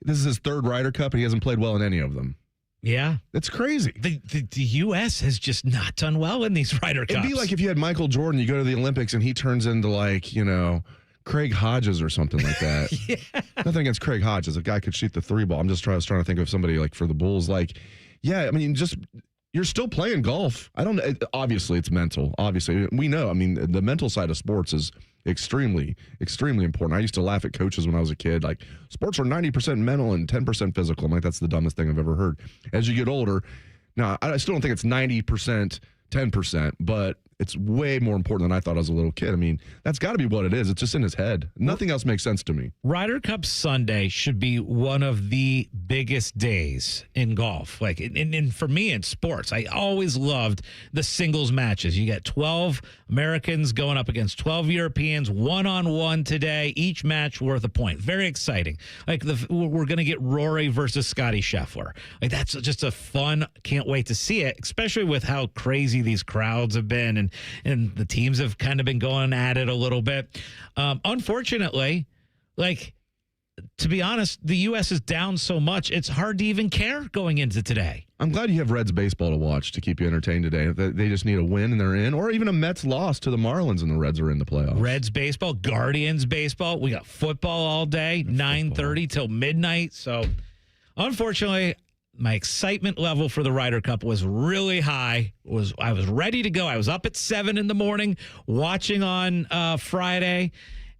his third Ryder Cup, and he hasn't played well in any of them. Yeah. It's crazy. The U.S. has just not done well in these Ryder Cups. It'd be like if you had Michael Jordan, you go to the Olympics, and he turns into, like, you know – Craig Hodges or something like that. Yeah. Nothing against Craig Hodges. A guy could shoot the 3 ball. I'm just trying to think of somebody like for the Bulls. Like, yeah, I mean, just you're still playing golf. I don't know. Obviously, it's mental. Obviously, we know. I mean, the mental side of sports is extremely, extremely important. I used to laugh at coaches when I was a kid. Like, sports are 90% mental and 10% physical. I'm like, that's the dumbest thing I've ever heard. As you get older, now I still don't think it's 90%, 10%, but it's way more important than I thought as a little kid. I mean, that's got to be what it is. It's just in his head. Nothing else makes sense to me. Ryder Cup Sunday should be one of the biggest days in golf. Like, and for me in sports, I always loved the singles matches. You got 12 Americans going up against 12 Europeans, 1-on-1 today, each match worth a point. Very exciting. Like, we're going to get Rory versus Scottie Scheffler. Like, that's just a fun, can't wait to see it, especially with how crazy these crowds have been. And the teams have kind of been going at it a little bit. Unfortunately, like, to be honest, the U.S. is down so much, it's hard to even care going into today. I'm glad you have Reds baseball to watch to keep you entertained today. They just need a win and they're in, or even a Mets loss to the Marlins and the Reds are in the playoffs. Reds baseball, Guardians baseball. We got football all day, 9:30 till midnight. So, unfortunately, my excitement level for the Ryder Cup was really high. I was ready to go. I was up at 7 in the morning watching on Friday,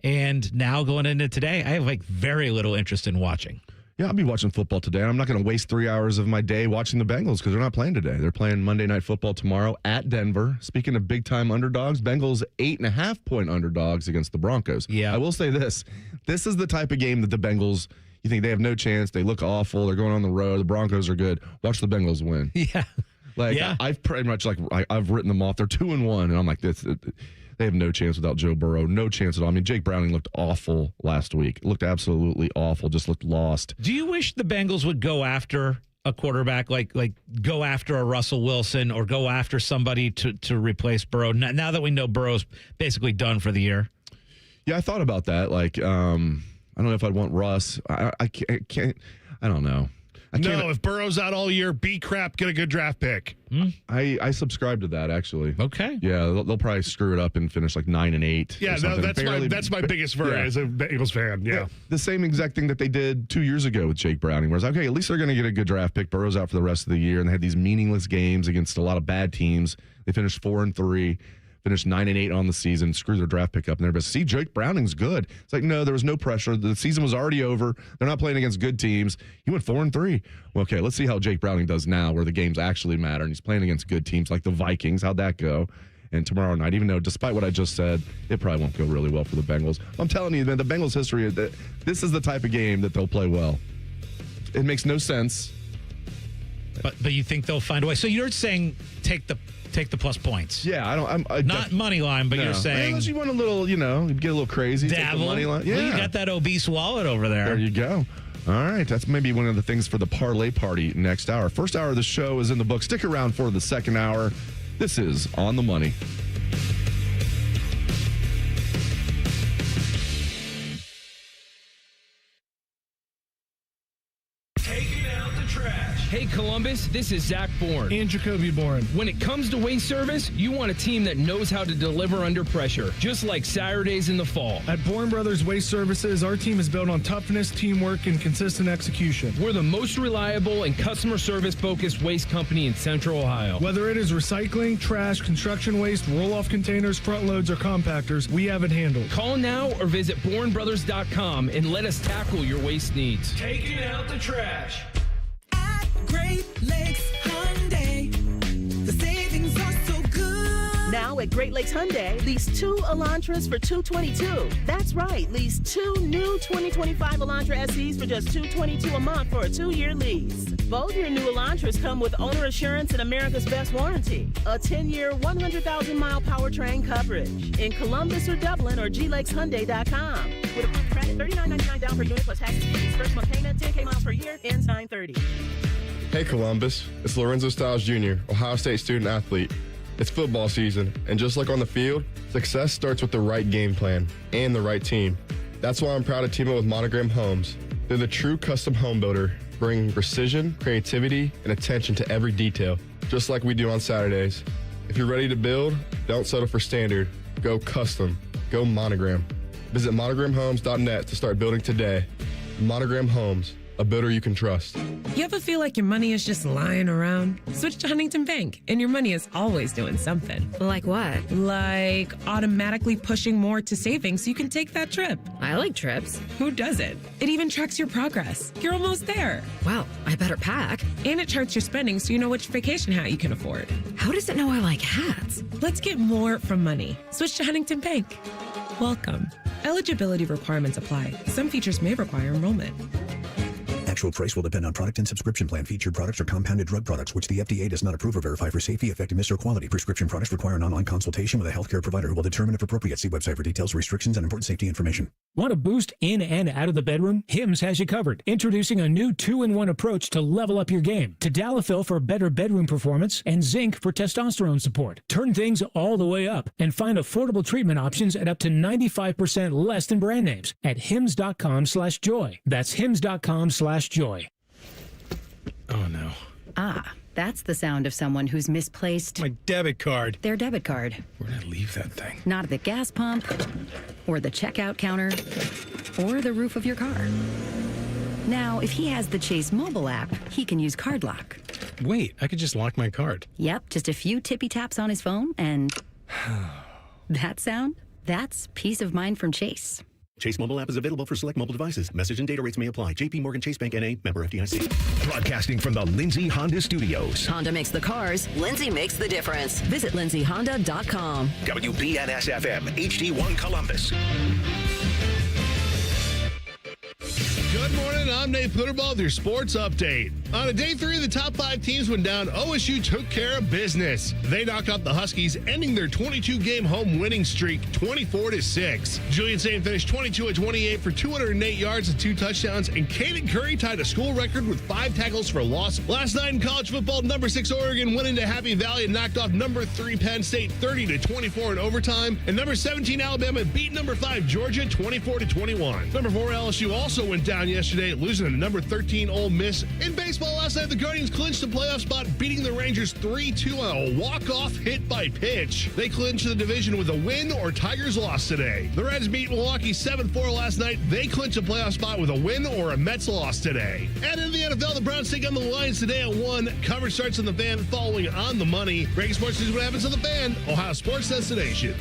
and now going into today, I have like very little interest in watching. Yeah, I'll be watching football today. I'm not going to waste 3 hours of my day watching the Bengals because they're not playing today. They're playing Monday Night Football tomorrow at Denver. Speaking of big-time underdogs, Bengals 8.5-point underdogs against the Broncos. Yeah. I will say this. This is the type of game that the Bengals, you think they have no chance. They look awful. They're going on the road. The Broncos are good. Watch the Bengals win. Yeah. Like, yeah. I've pretty much, like, I've written them off. They're 2-1, and I'm like, they have no chance without Joe Burrow. No chance at all. I mean, Jake Browning looked awful last week. Looked absolutely awful. Just looked lost. Do you wish the Bengals would go after a quarterback, like go after a Russell Wilson or go after somebody to replace Burrow? Now that we know Burrow's basically done for the year. Yeah, I thought about that. Like, I don't know if I'd want Russ. I can't. I don't know. No, if Burrow's out all year, be crap, get a good draft pick. I subscribe to that, actually. Okay. Yeah, they'll probably screw it up and finish like 9-8. Yeah, that's my biggest worry as a Bengals fan. Yeah. The same exact thing that they did 2 years ago with Jake Browning, where it's okay, at least they're going to get a good draft pick. Burrow's out for the rest of the year, and they had these meaningless games against a lot of bad teams. They finished 4-3. Finished 9-8 on the season, screw their draft pick up, and everybody, see, Jake Browning's good. It's like, no, there was no pressure. The season was already over. They're not playing against good teams. He went 4-3. Well, okay, let's see how Jake Browning does now, where the games actually matter, and he's playing against good teams like the Vikings. How'd that go? And tomorrow night, even though, despite what I just said, it probably won't go really well for the Bengals. I'm telling you, man, the Bengals' history, this is the type of game that they'll play well. It makes no sense. But you think they'll find a way? So you're saying take the plus points. Yeah, I'm not money line, but you're saying unless you want a little, get a little crazy, dabble. Take the money line. Yeah, well, you got that obese wallet over there. There you go. All right, that's maybe one of the things for the parlay party next hour. First hour of the show is in the book. Stick around for the second hour. This is On the Money. Taking out the trash. Hey, Columbus, this is Zach Bourne. And Jacoby Bourne. When it comes to waste service, you want a team that knows how to deliver under pressure, just like Saturdays in the fall. At Bourne Brothers Waste Services, our team is built on toughness, teamwork, and consistent execution. We're the most reliable and customer service-focused waste company in Central Ohio. Whether it is recycling, trash, construction waste, roll-off containers, front loads, or compactors, we have it handled. Call now or visit BourneBrothers.com and let us tackle your waste needs. Taking out the trash. Great Lakes Hyundai. The savings are so good. Now at Great Lakes Hyundai, lease 2 Elantras for $222. That's right, lease 2 new 2025 Elantra SEs for just $222 a month for a 2-year lease. Both your new Elantras come with owner assurance and America's Best warranty. A 10-year, 100,000-mile powertrain coverage. In Columbus or Dublin or glakeshyundai.com. With approved credit, $39.99 down per unit plus taxes and fees. First month payment, 10K miles per year, ends 9/30. Hey Columbus, it's Lorenzo Stiles Jr., Ohio State student athlete. It's football season, and just like on the field, success starts with the right game plan and the right team. That's why I'm proud to team up with Monogram Homes. They're the true custom home builder, bringing precision, creativity, and attention to every detail, just like we do on Saturdays. If you're ready to build, don't settle for standard. Go custom. Go Monogram. Visit monogramhomes.net to start building today. Monogram Homes, a builder you can trust. You ever feel like your money is just lying around? Switch to Huntington Bank, and your money is always doing something. Like what? Like automatically pushing more to savings so you can take that trip. I like trips. Who doesn't? It even tracks your progress. You're almost there. Well, I better pack. And it charts your spending so you know which vacation hat you can afford. How does it know I like hats? Let's get more from money. Switch to Huntington Bank. Welcome. Eligibility requirements apply. Some features may require enrollment. Actual price will depend on product and subscription plan. Featured products are compounded drug products, which the FDA does not approve or verify for safety, effectiveness, or quality. Prescription products require an online consultation with a healthcare provider who will determine if appropriate. See website for details, restrictions, and important safety information. Want to boost in and out of the bedroom? Hims has you covered. Introducing a new 2-in-1 approach to level up your game. Tadalafil for better bedroom performance and zinc for testosterone support. Turn things all the way up and find affordable treatment options at up to 95% less than brand names at hims.com/joy. That's hims.com/joy. Oh, no. Ah, that's the sound of someone who's misplaced my debit card. Their debit card. Where did I leave that thing? Not at the gas pump, or the checkout counter, or the roof of your car. Now, if he has the Chase mobile app, he can use Card Lock. Wait, I could just lock my card. Yep, just a few tippy taps on his phone, and that sound? That's peace of mind from Chase. Chase mobile app is available for select mobile devices. Message and data rates may apply. JP Morgan Chase Bank N.A. member FDIC. Broadcasting from the Lindsay Honda Studios. Honda makes the cars. Lindsay makes the difference. Visit lindsayhonda.com. WBNS-FM, HD1 Columbus. Good morning. I'm Nate Putterball with your sports update. On a day 3, the top 5 teams went down. OSU took care of business. They knocked out the Huskies, ending their 22-game home winning streak 24-6. Julian Sain finished 22 of 28 for 208 yards and 2 touchdowns, and Caden Curry tied a school record with 5 tackles for loss. Last night in college football, number 6 Oregon went into Happy Valley and knocked off number 3 Penn State 30-24 in overtime, and number 17 Alabama beat number 5 Georgia 24-21. Number 4 LSU also went down yesterday, losing to number 13 Ole Miss. In baseball last night, the Guardians clinched the playoff spot, beating the Rangers 3-2 on a walk-off hit by pitch. They clinched the division with a win or Tigers loss today. The Reds beat Milwaukee 7-4 last night. They clinched a playoff spot with a win or a Mets loss today. And in the NFL, the Browns take on the Lions today at 1. Coverage starts on the Fan following On the Money. Breaking sports news, what happens on the Fan, Ohio Sports Destination.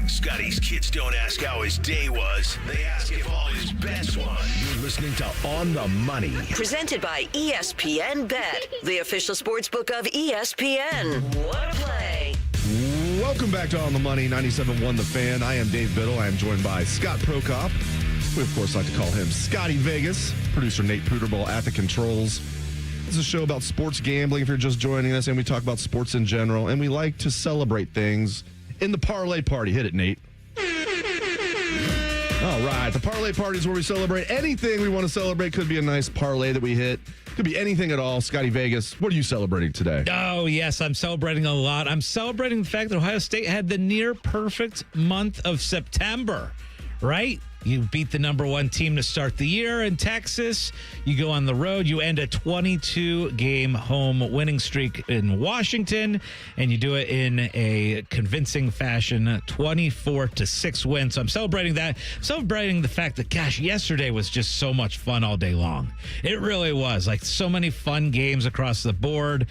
Scotty's kids don't ask how his day was. They ask if all his bets won. You're listening to On the Money. Presented by ESPN Bet, the official sports book of ESPN. What a play. Welcome back to On the Money, 97.1 The Fan. I am Dave Biddle. I am joined by Scott Prokop. We, of course, like to call him Scottie Vegas. Producer Nate Putterball at the controls. This is a show about sports gambling if you're just joining us, and we talk about sports in general, and we like to celebrate things in the parlay party. Hit it, Nate. All right. The parlay party is where we celebrate anything we want to celebrate. Could be a nice parlay that we hit. Could be anything at all. Scottie Vegas, what are you celebrating today? Oh, yes. I'm celebrating a lot. I'm celebrating the fact that Ohio State had the near perfect month of September, right? You beat the number one team to start the year in Texas. You go on the road. You end a 22-game home winning streak in Washington, and you do it in a convincing fashion, 24-6 win. So I'm celebrating that. Celebrating the fact that, gosh, yesterday was just so much fun all day long. It really was. Like, so many fun games across the board.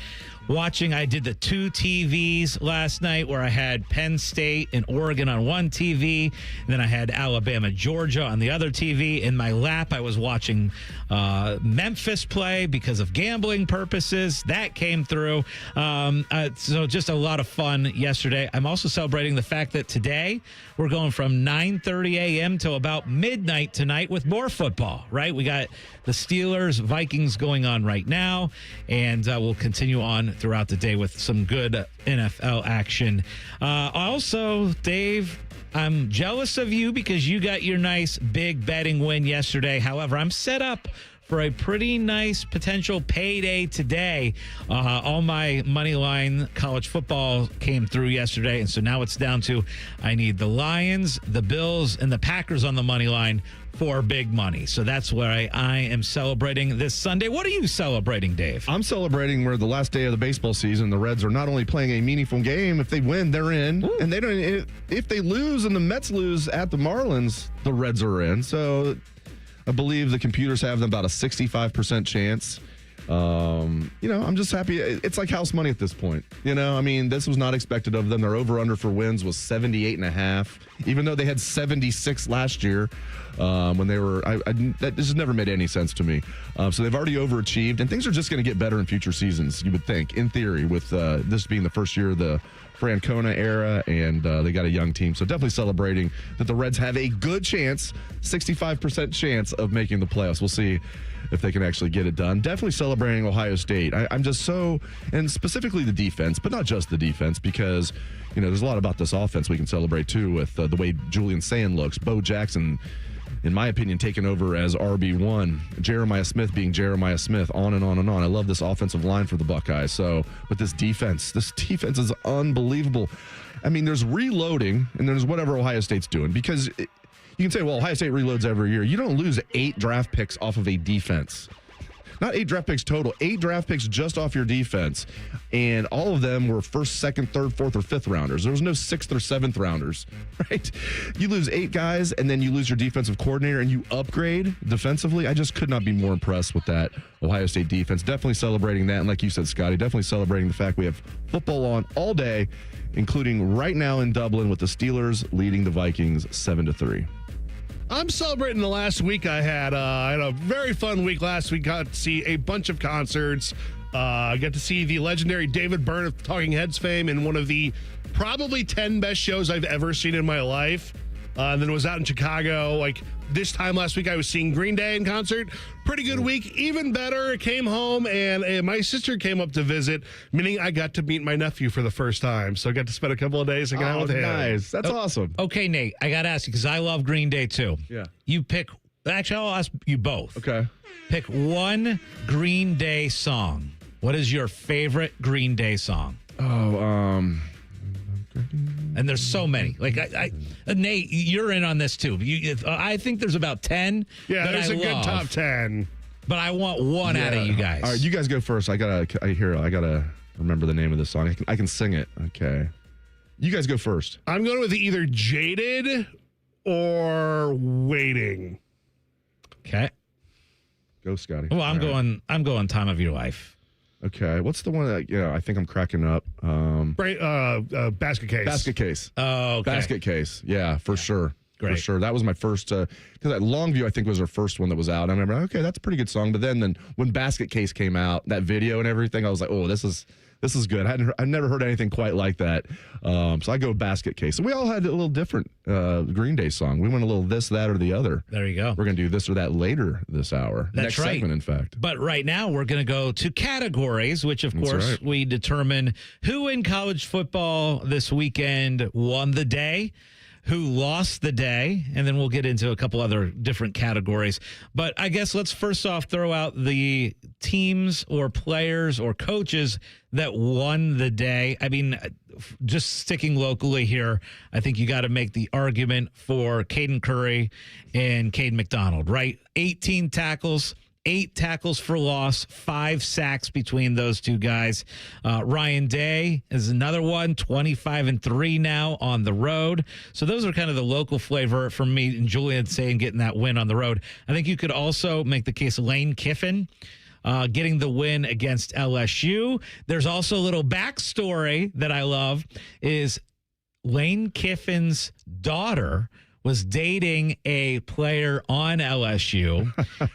I did the 2 TVs last night where I had Penn State and Oregon on one TV. And then I had Alabama, Georgia on the other TV. In my lap, I was watching Memphis play because of gambling purposes. That came through. So just a lot of fun yesterday. I'm also celebrating the fact that today we're going from 9:30 a.m. till about midnight tonight with more football, right? We got the Steelers, Vikings going on right now, and we'll continue on throughout the day with some good NFL action. Also, Dave, I'm jealous of you because you got your nice big betting win yesterday. However, I'm set up for a pretty nice potential payday today. All my money line college football came through yesterday, and so now it's down to I need the Lions, the Bills, and the Packers on the money line for big money. So that's where I am celebrating this Sunday. What are you celebrating, Dave? I'm celebrating where the last day of the baseball season, the Reds are not only playing a meaningful game, if they win, they're in. Ooh. And they don't. If they lose and the Mets lose at the Marlins, the Reds are in. So I believe the computers have them about a 65% chance. I'm just happy. It's like house money at this point. This was not expected of them. Their over-under for wins was 78.5, even though they had 76 last year when they were. That just never made any sense to me. So they've already overachieved, and things are just going to get better in future seasons, you would think, in theory, with this being the first year of the Francona era, and they got a young team. So definitely celebrating that the Reds have a good chance, 65% chance of making the playoffs. We'll see if they can actually get it done. Definitely celebrating Ohio State. I'm just so, and specifically the defense, but not just the defense, because, there's a lot about this offense we can celebrate too with the way Julian Sand looks. Bo Jackson, in my opinion, taken over as RB1. Jeremiah Smith being Jeremiah Smith, on and on and on. I love this offensive line for the Buckeyes. So, but this defense is unbelievable. There's reloading, and there's whatever Ohio State's doing, because you can say, well, Ohio State reloads every year. You don't lose 8 draft picks off of a defense. Not 8 draft picks total, 8 draft picks just off your defense. And all of them were first, second, third, fourth, or fifth rounders. There was no 6th or 7th rounders, right? You lose 8 guys, and then you lose your defensive coordinator, and you upgrade defensively. I just could not be more impressed with that Ohio State defense. Definitely celebrating that. And like you said, Scotty, definitely celebrating the fact we have football on all day, including right now in Dublin with the Steelers leading the Vikings 7-3. I'm celebrating the last week I had. I had a very fun week last week. Got to see a bunch of concerts. I got to see the legendary David Byrne of Talking Heads fame in one of the probably 10 best shows I've ever seen in my life. And then was out in Chicago. Like this time last week, I was seeing Green Day in concert. Pretty good week. Even better, came home and my sister came up to visit, meaning I got to meet my nephew for the first time. So I got to spend a couple of days hanging out with him. Nice. That's awesome. Okay, Nate, I got to ask you because I love Green Day too. Yeah. You pick. Actually, I'll ask you both. Okay. Pick one Green Day song. What is your favorite Green Day song? And there's so many. Like, Nate, you're in on this too. I think there's about 10. Yeah, that there's I a good top 10. But I want one out of you guys. All right, you guys go first. I gotta remember the name of this song. I can sing it. Okay. You guys go first. I'm going with either Jaded or Waiting. Okay. Go, Scotty. Well, I'm going Time of Your Life. Okay. What's the one that I think I'm cracking up? Basket Case. Basket Case. Oh, okay. Basket Case. Yeah, for sure. Great. For sure. That was my first, because Longview, I think, was our first one that was out. I remember, okay, that's a pretty good song. But then when Basket Case came out, that video and everything, I was like, oh, this is good. I've never heard anything quite like that. So I go Basket Case. And we all had a little different Green Day song. We went a little this, that, or the other. There you go. We're going to do this or that later this hour. That's Next right. segment, in fact. But right now, we're going to go to categories, which, of course, we determine who in college football this weekend won the day, who lost the day, and then we'll get into a couple other different categories. But I guess let's first off throw out the teams or players or coaches that won the day. I mean, just sticking locally here, I think you got to make the argument for Caden Curry and Caden McDonald, right? 18 tackles. 8 tackles for loss, 5 sacks between those two guys. Ryan Day is another one, 25-3 now on the road. So those are kind of the local flavor for me and Julian saying getting that win on the road. I think you could also make the case of Lane Kiffin getting the win against LSU. There's also a little backstory that I love is Lane Kiffin's daughter was dating a player on LSU,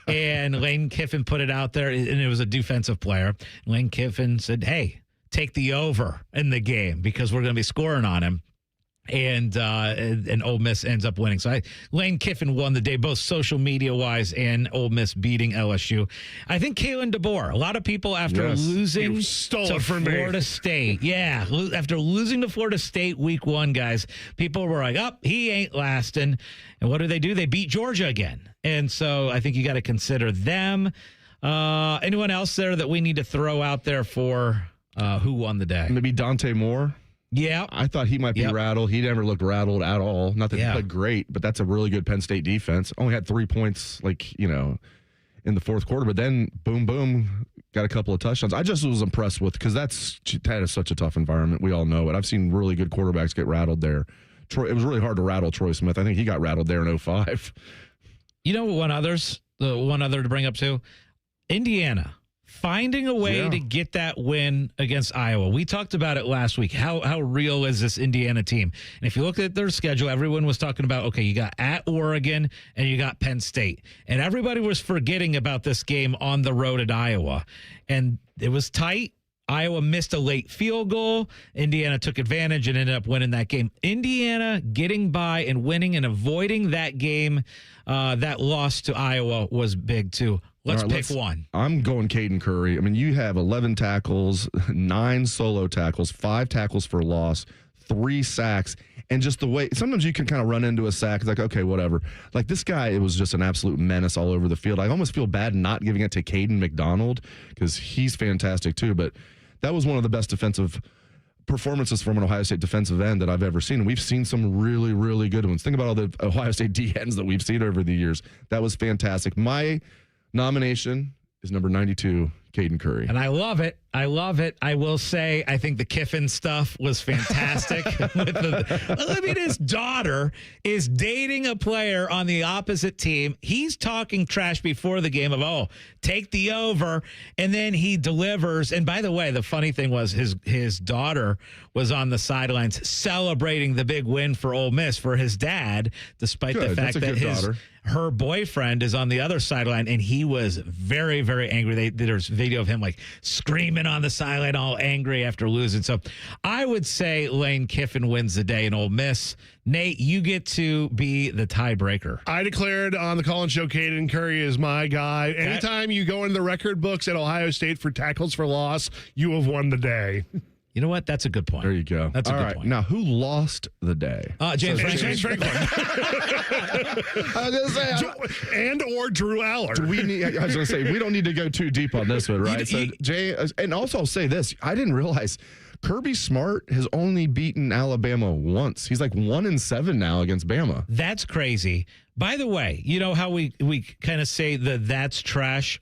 and Lane Kiffin put it out there, and it was a defensive player. Lane Kiffin said, hey, take the over in the game because we're going to be scoring on him. And Ole Miss ends up winning. So Lane Kiffin won the day, both social media-wise and Ole Miss beating LSU. I think Kalen DeBoer, a lot of people after losing to Florida State. Yeah, after losing to Florida State week 1, guys, people were like, he ain't lasting. And what do? They beat Georgia again. And so I think you got to consider them. Anyone else there that we need to throw out there for who won the day? Maybe Dante Moore. Yeah. I thought he might be rattled. He never looked rattled at all. Not that he played great, but that's a really good Penn State defense. Only had 3 points, in the fourth quarter, but then boom, boom, got a couple of touchdowns. I just was impressed with, because that is such a tough environment. We all know it. I've seen really good quarterbacks get rattled there. It was really hard to rattle Troy Smith. I think he got rattled there in 05. You know, one other to bring up too, Indiana. Finding a way to get that win against Iowa. We talked about it last week. How real is this Indiana team? And if you look at their schedule, everyone was talking about, okay, you got at Oregon and you got Penn State. And everybody was forgetting about this game on the road at Iowa. And it was tight. Iowa missed a late field goal. Indiana took advantage and ended up winning that game. Indiana getting by and winning and avoiding that game, that loss to Iowa was big too. Let's pick one. I'm going Caden Curry. I mean, you have 11 tackles, 9 solo tackles, 5 tackles for loss, 3 sacks, and just the way sometimes you can kind of run into a sack. It's like, okay, whatever. Like this guy, it was just an absolute menace all over the field. I almost feel bad not giving it to Caden McDonald because he's fantastic too. But that was one of the best defensive performances from an Ohio State defensive end that I've ever seen. And we've seen some really, really good ones. Think about all the Ohio State D-ends that we've seen over the years. That was fantastic. My nomination is number 92, Caden Curry. And I love it. I love it. I will say, I think the Kiffin stuff was fantastic. His daughter is dating a player on the opposite team. He's talking trash before the game of, take the over. And then he delivers. And by the way, the funny thing was his daughter was on the sidelines celebrating the big win for Ole Miss for his dad, despite the fact that her boyfriend is on the other sideline, and he was very, very angry. There's video of him like screaming on the sideline, all angry after losing. So I would say Lane Kiffin wins the day in Ole Miss. Nate, you get to be the tiebreaker. I declared on the Collins Show, Caden Curry is my guy. Anytime you go into the record books at Ohio State for tackles for loss, you have won the day. You know what? That's a good point. There you go. That's a good point. Now, who lost the day? James Franklin. I was going to say, and or Drew Aller. I was going to say, we don't need to go too deep on this one, right? Jay, and also I'll say this. I didn't realize Kirby Smart has only beaten Alabama once. He's like 1-7 now against Bama. That's crazy. By the way, you know how we kind of say the That's Trash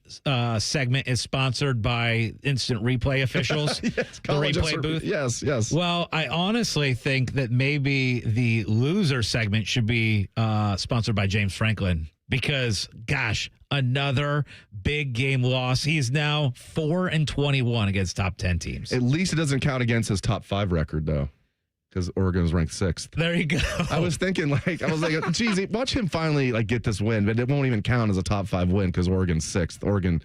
segment is sponsored by instant replay officials? Yes, the replay booth? Yes. Well, I honestly think that maybe the loser segment should be sponsored by James Franklin because, gosh, another big game loss. He's now 4-21 against top 10 teams. At least it doesn't count against his top 5 record, though. Because Oregon's ranked 6th. There you go. I was thinking, geez, watch him finally get this win, but it won't even count as a top 5 win because Oregon's 6th. Oregon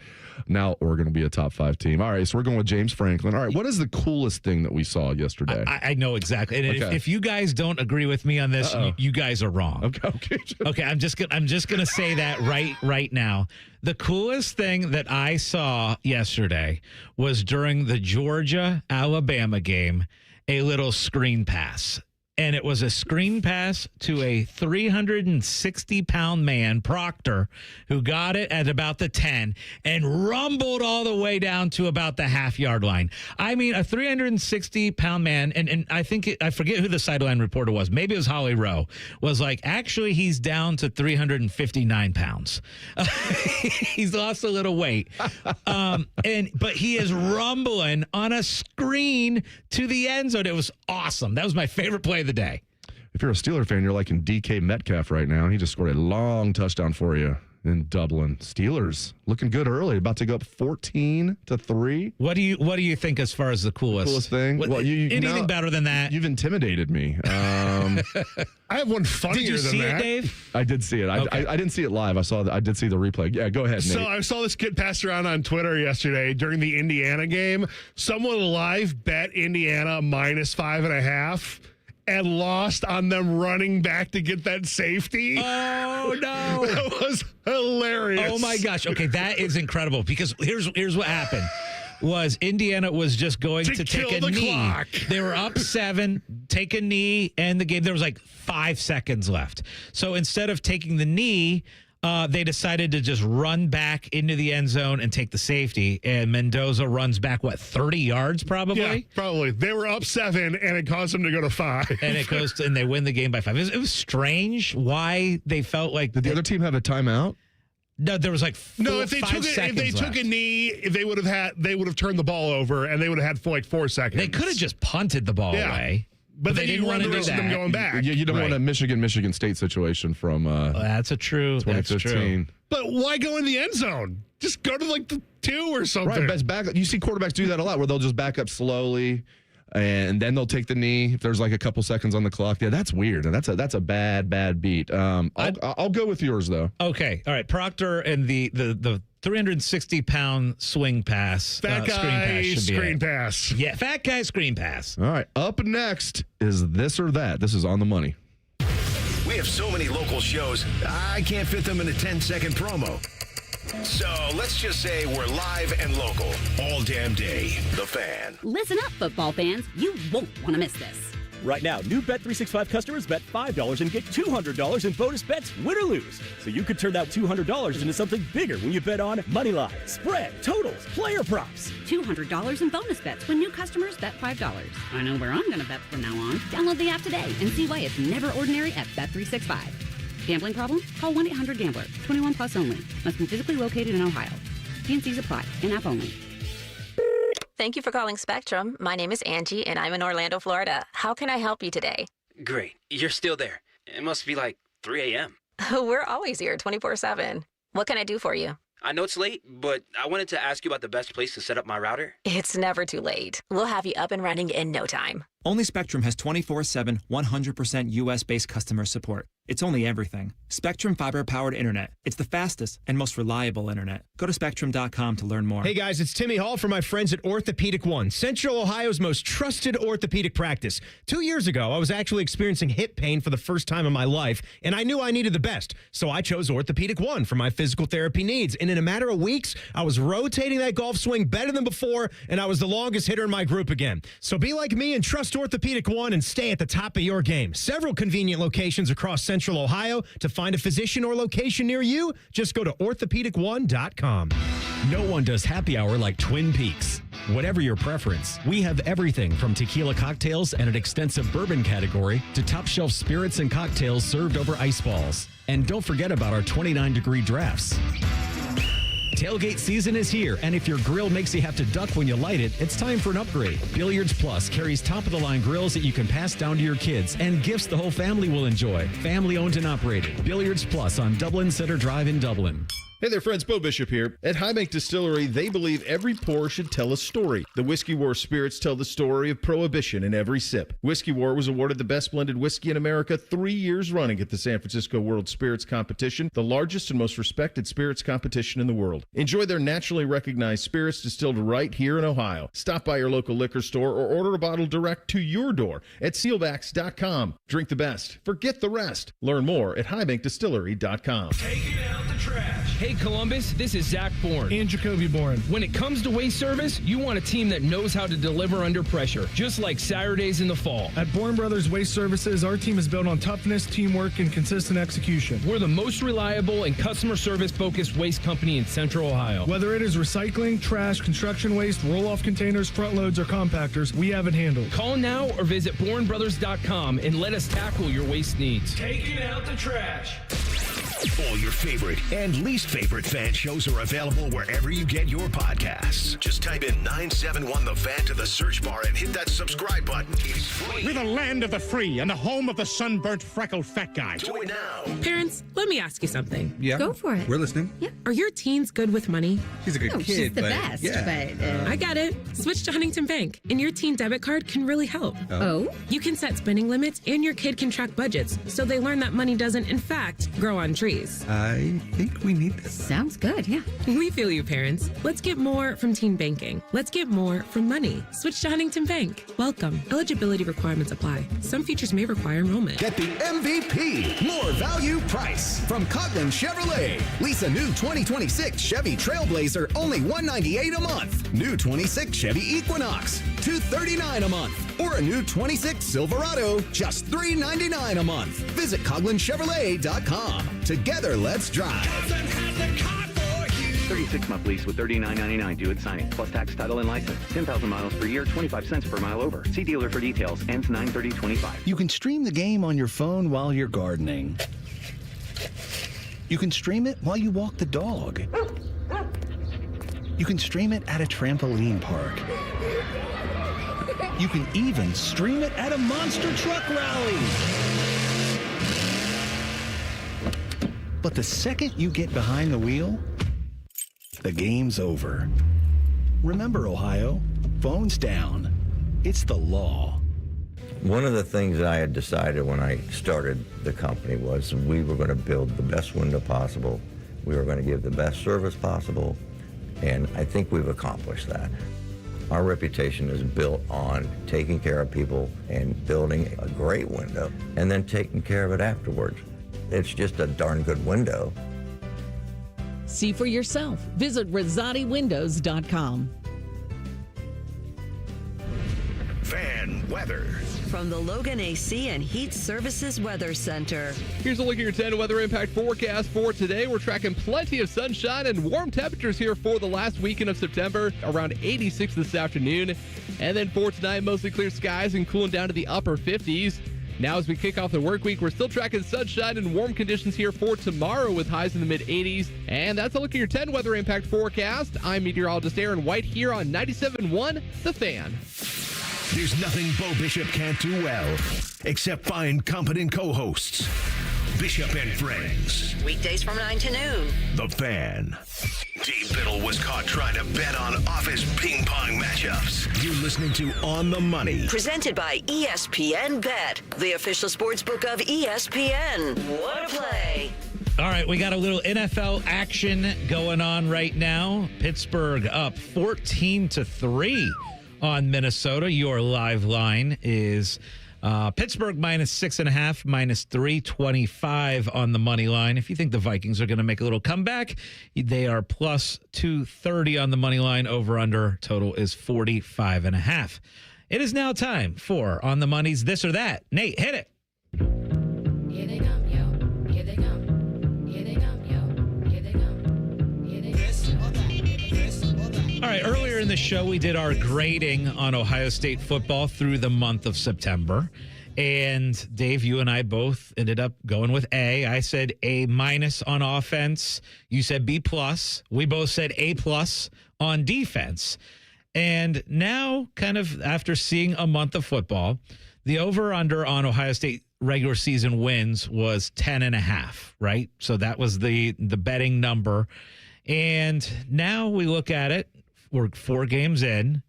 will be a top 5 team. All right, so we're going with James Franklin. All right, what is the coolest thing that we saw yesterday? I know exactly. And if you guys don't agree with me on this, you guys are wrong. Okay. I'm just gonna say that right now. The coolest thing that I saw yesterday was during the Georgia-Alabama game. A little screen pass. and it was a screen pass to a 360-pound man, Proctor, who got it at about the 10 and rumbled all the way down to about the half-yard line. I mean, a 360-pound man, and I forget who the sideline reporter was. Maybe it was Holly Rowe, was like, actually, he's down to 359 pounds. He's lost a little weight. But he is rumbling on a screen to the end zone. It was awesome. That was my favorite play of the day. If you're a Steeler fan, you're liking DK Metcalf right now. He just scored a long touchdown for you in Dublin. Steelers looking good early, about to go up 14-3. What do you think as far as the coolest thing? Anything better than that? You've intimidated me. I have one funnier Did you than see that. it, Dave? I did see it. Okay. I didn't see it live. I did see the replay. Yeah, go ahead, Nate. So I saw this get passed around on Twitter yesterday during the Indiana game. Someone live bet Indiana -5.5 and lost on them running back to get that safety. Oh, no. That was hilarious. Oh, my gosh. Okay, that is incredible because here's what happened. Was Indiana was just going to take a knee. Clock. They were up 7, take a knee, and the game, there was like 5 seconds left. So instead of taking the knee, they decided to just run back into the end zone and take the safety. And Mendoza runs back, 30 yards probably? Yeah, probably. They were up 7, and it caused them to go to 5. And they win the game by 5. It was strange why they felt like... Did the other team have a timeout? No, there was like if they took a knee, they would have turned the ball over, and they would have had 4 seconds. They could have just punted the ball away. But they didn't want to do that. Them going back. You don't want a Michigan State situation from that's a true 2015. But why go in the end zone? Just go to like the 2 or something. Right, best back. You see quarterbacks do that a lot, where they'll just back up slowly, and then they'll take the knee if there's like a couple seconds on the clock. Yeah, that's weird. That's a bad beat. I'll go with yours though. Okay, all right. Proctor and the 360-pound swing pass. Fat guy screen pass. Yeah, fat guy screen pass. All right, up next is This or That. This is On the Money. We have so many local shows, I can't fit them in a 10-second promo. So let's just say we're live and local all damn day. The Fan. Listen up, football fans. You won't want to miss this. Right now, new Bet365 customers bet $5 and get $200 in bonus bets, win or lose. So you could turn that $200 into something bigger when you bet on money line, spread, totals, player props. $200 in bonus bets when new customers bet $5. I know where I'm going to bet from now on. Download the app today and see why it's never ordinary at Bet365. Gambling problem? Call 1-800-GAMBLER. 21 plus only. Must be physically located in Ohio. T&Cs apply. In-app only. Thank you for calling Spectrum. My name is Angie, and I'm in Orlando, Florida. How can I help you today? Great. You're still there. It must be like 3 a.m. We're always here 24/7. What can I do for you? I know it's late, but I wanted to ask you about the best place to set up my router. It's never too late. We'll have you up and running in no time. Only Spectrum has 24/7, 100% U.S.-based customer support. It's only everything. Spectrum fiber-powered internet. It's the fastest and most reliable internet. Go to Spectrum.com to learn more. Hey guys, it's Timmy Hall from my friends at Orthopedic One, Central Ohio's most trusted orthopedic practice. 2 years ago, I was actually experiencing hip pain for the first time in my life, and I knew I needed the best. So I chose Orthopedic One for my physical therapy needs. And in a matter of weeks, I was rotating that golf swing better than before, and I was the longest hitter in my group again. So be like me and trust Orthopedic One and stay at the top of your game. Several convenient locations across Central Ohio. To find a physician or location near you, just go to orthopedic1.com. No one does happy hour like Twin Peaks. Whatever your preference, we have everything from tequila cocktails and an extensive bourbon category to top shelf spirits and cocktails served over ice balls. And don't forget about our 29-degree drafts. Tailgate season is here, and if your grill makes you have to duck when you light it, it's time for an upgrade. Billiards Plus carries top-of-the-line grills that you can pass down to your kids and gifts the whole family will enjoy. Family-owned and operated. Billiards Plus on Dublin Center Drive in Dublin. Hey there, friends. Bo Bishop here. At High Bank Distillery, they believe every pour should tell a story. The Whiskey War spirits tell the story of prohibition in every sip. Whiskey War was awarded the best blended whiskey in America 3 years running at the San Francisco World Spirits Competition, the largest and most respected spirits competition in the world. Enjoy their naturally recognized spirits distilled right here in Ohio. Stop by your local liquor store or order a bottle direct to your door at sealbacks.com. Drink the best. Forget the rest. Learn more at highbankdistillery.com. Taking out the trash. Hey, Columbus, this is Zach Bourne. And Jacoby Bourne. When it comes to waste service, you want a team that knows how to deliver under pressure, just like Saturdays in the fall. At Bourne Brothers Waste Services, our team is built on toughness, teamwork, and consistent execution. We're the most reliable and customer service-focused waste company in Central Ohio. Whether it is recycling, trash, construction waste, roll-off containers, front loads, or compactors, we have it handled. Call now or visit bournebrothers.com and let us tackle your waste needs. Taking out the trash. All your favorite and least favorite fan shows are available wherever you get your podcasts. Just type in 971 The Fan to the search bar and hit that subscribe button. It's free. We're the land of the free and the home of the sunburnt, freckled fat guy. Do it now. Parents, let me ask you something. Yeah? Go for it. We're listening. Yeah. Are your teens good with money? She's a good kid, she's the but best, yeah. but I got it. Switch to Huntington Bank, and your teen debit card can really help. Oh? You can set spending limits, and your kid can track budgets, so they learn that money doesn't, in fact, grow on trees. I think we need this. Sounds good, yeah. We feel you, parents. Let's get more from teen banking. Let's get more from money. Switch to Huntington Bank. Welcome. Eligibility requirements apply. Some features may require enrollment. Get the MVP, more value price from Coughlin Chevrolet. Lease a new 2026 Chevy Trailblazer, only $198 a month. New 26 Chevy Equinox, $239 a month. Or a new 26 Silverado, just $399 a month. Visit CoughlinChevrolet.com. Together, let's drive. 36-month lease with $39.99 due at signing, plus tax, title, and license. 10,000 miles per year, 25 cents per mile over. See dealer for details. Ends 9/30/25. You can stream the game on your phone while you're gardening. You can stream it while you walk the dog. You can stream it at a trampoline park. You can even stream it at a monster truck rally. But the second you get behind the wheel, the game's over. Remember, Ohio, phones down. It's the law. One of the things I had decided when I started the company was we were going to build the best window possible. We were going to give the best service possible. And I think we've accomplished that. Our reputation is built on taking care of people and building a great window and then taking care of it afterwards. It's just a darn good window. See for yourself. Visit RossatiWindows.com. Fan weather. From the Logan AC and Heat Services Weather Center. Here's a look at your 10 weather impact forecast for today. We're tracking plenty of sunshine and warm temperatures here for the last weekend of September, around 86 this afternoon. And then for tonight, mostly clear skies and cooling down to the upper 50s. Now, as we kick off the work week, we're still tracking sunshine and warm conditions here for tomorrow with highs in the mid-80s. And that's a look at your 10 weather impact forecast. I'm meteorologist Aaron White here on 97.1 The Fan. There's nothing Bo Bishop can't do well, except find competent co-hosts. Bishop and Friends. Weekdays from 9 to noon. The Fan. Dave Biddle was caught trying to bet on office ping pong matchups. You're listening to On the Money. Presented by ESPN Bet, the official sports book of ESPN. What a play. All right, we got a little NFL action going on right now. Pittsburgh up 14-3 on Minnesota. Your live line is Pittsburgh -6.5, -325 on the money line. If you think the Vikings are going to make a little comeback, they are +230 on the money line. Over under total is 45.5. It is now time for On the Money's This or That. Nate, hit it. Here they come, yo. Here they come. Here they come, yo. Here they come. Here they come. This or that. This or that. All right, earlier in the show, we did our grading on Ohio State football through the month of September. And Dave, you and I both ended up going with A. I said A- on offense. You said B+. We both said A+ on defense. And now, kind of after seeing a month of football, the over-under on Ohio State regular season wins was 10.5, right? So that was the betting number. And now we look at it. We're 4 games in.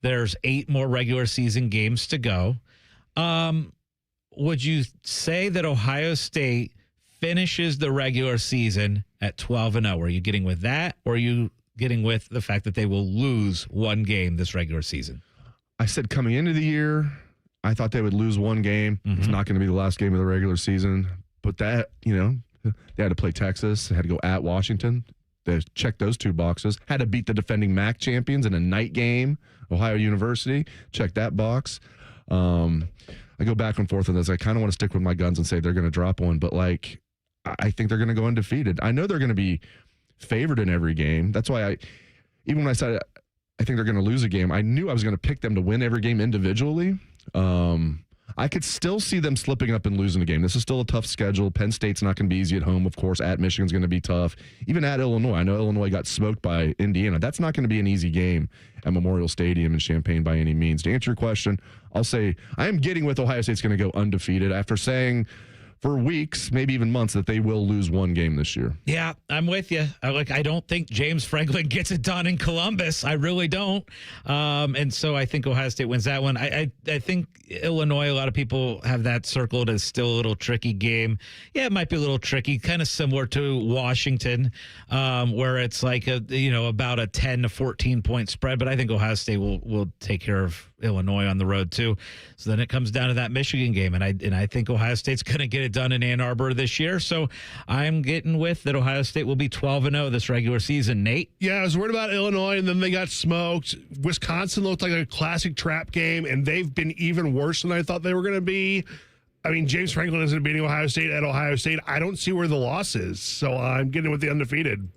There's 8 more regular season games to go. Would you say that Ohio State finishes the regular season at 12-0? Are you getting with that, or are you getting with the fact that they will lose 1 game this regular season? I said coming into the year, I thought they would lose 1 game. It's not going to be the last game of the regular season. But that, They had to play Texas. They had to go at Washington. They checked those 2 boxes. Had to beat the defending MAC champions in a night game, Ohio University. Check that box. I go back and forth on this. I kind of want to stick with my guns and say they're going to drop one, but like I think they're going to go undefeated. I know they're going to be favored in every game. That's why even when I said I think they're going to lose a game, I knew I was going to pick them to win every game individually. I could still see them slipping up and losing a game. This is still a tough schedule. Penn State's not going to be easy at home, of course. At Michigan's going to be tough. Even at Illinois. I know Illinois got smoked by Indiana. That's not going to be an easy game at Memorial Stadium in Champaign by any means. To answer your question, I'll say I am getting with Ohio State's going to go undefeated after saying for weeks, maybe even months, that they will lose one game this year. Yeah, I'm with you. I don't think James Franklin gets it done in Columbus. I really don't. And so I think Ohio State wins that one. I think Illinois, a lot of people have that circled as still a little tricky game. Yeah, it might be a little tricky, kind of similar to Washington, where it's like about a 10 to 14 point spread. But I think Ohio State will take care of Illinois on the road too. So then it comes down to that Michigan game, and I think Ohio State's going to get it done in Ann Arbor this year. So I'm getting with that Ohio State will be 12-0 this regular season. Nate? Yeah, I was worried about Illinois, and then they got smoked. Wisconsin looked like a classic trap game, and they've been even worse than I thought they were going to be. I mean, James Franklin isn't beating Ohio State at Ohio State. I don't see where the loss is, so I'm getting with the undefeated.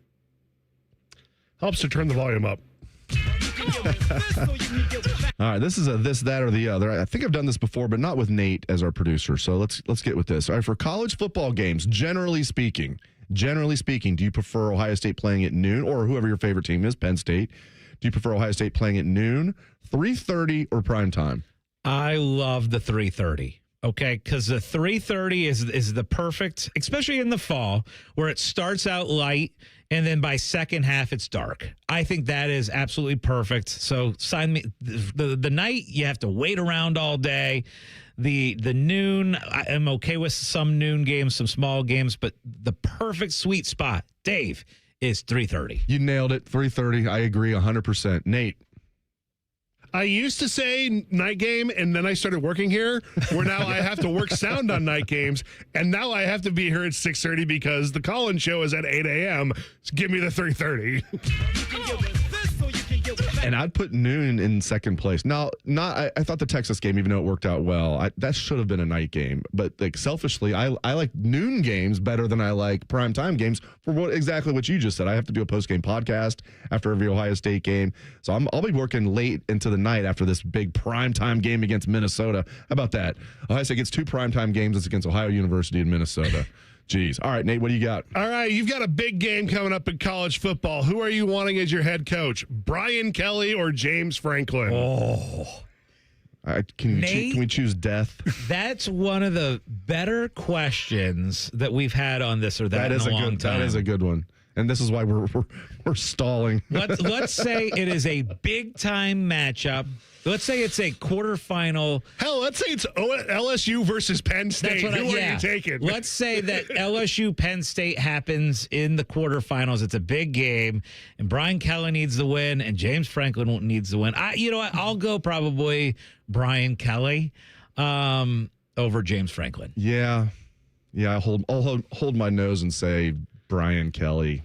Helps to turn the volume up. All right, this is a this, that, or the other. I think I've done this before, but not with Nate as our producer. So let's get with this. All right, for college football games, generally speaking, do you prefer Ohio State playing at noon, or whoever your favorite team is, Penn State? Do you prefer Ohio State playing at noon, 3:30, or prime time? I love the 3:30. Okay, because the 3:30 is the perfect, especially in the fall, where it starts out light and then by second half it's dark. I think that is absolutely perfect. So sign me. The night you have to wait around all day. The noon, I am okay with some noon games, some small games, but the perfect sweet spot, Dave, is 3:30. You nailed it. 3:30. I agree 100%. Nate. I used to say night game, and then I started working here, where now I have to work sound on night games, and now I have to be here at 6:30 because the call-in show is at 8 a.m. So give me the 3:30. And I'd put noon in second place. Now, I thought the Texas game, even though it worked out well, that should have been a night game. But like selfishly, I like noon games better than I like primetime games for exactly what you just said. I have to do a post-game podcast after every Ohio State game. So I'll be working late into the night after this big primetime game against Minnesota. How about that? Ohio State gets 2 primetime games. It's against Ohio University and Minnesota. Jeez. All right, Nate, what do you got? All right, you've got a big game coming up in college football. Who are you wanting as your head coach? Brian Kelly or James Franklin? Oh. Can we choose death? That's one of the better questions that we've had on this or that in a long time. That is a good one. And this is why we're stalling. Let's say it is a big-time matchup. Let's say it's a quarterfinal. Hell, let's say it's LSU versus Penn State. Who are you taking? Let's say that LSU Penn State happens in the quarterfinals. It's a big game, and Brian Kelly needs the win, and James Franklin needs the win. You know what? I'll go probably Brian Kelly over James Franklin. Yeah. I'll hold my nose and say Brian Kelly.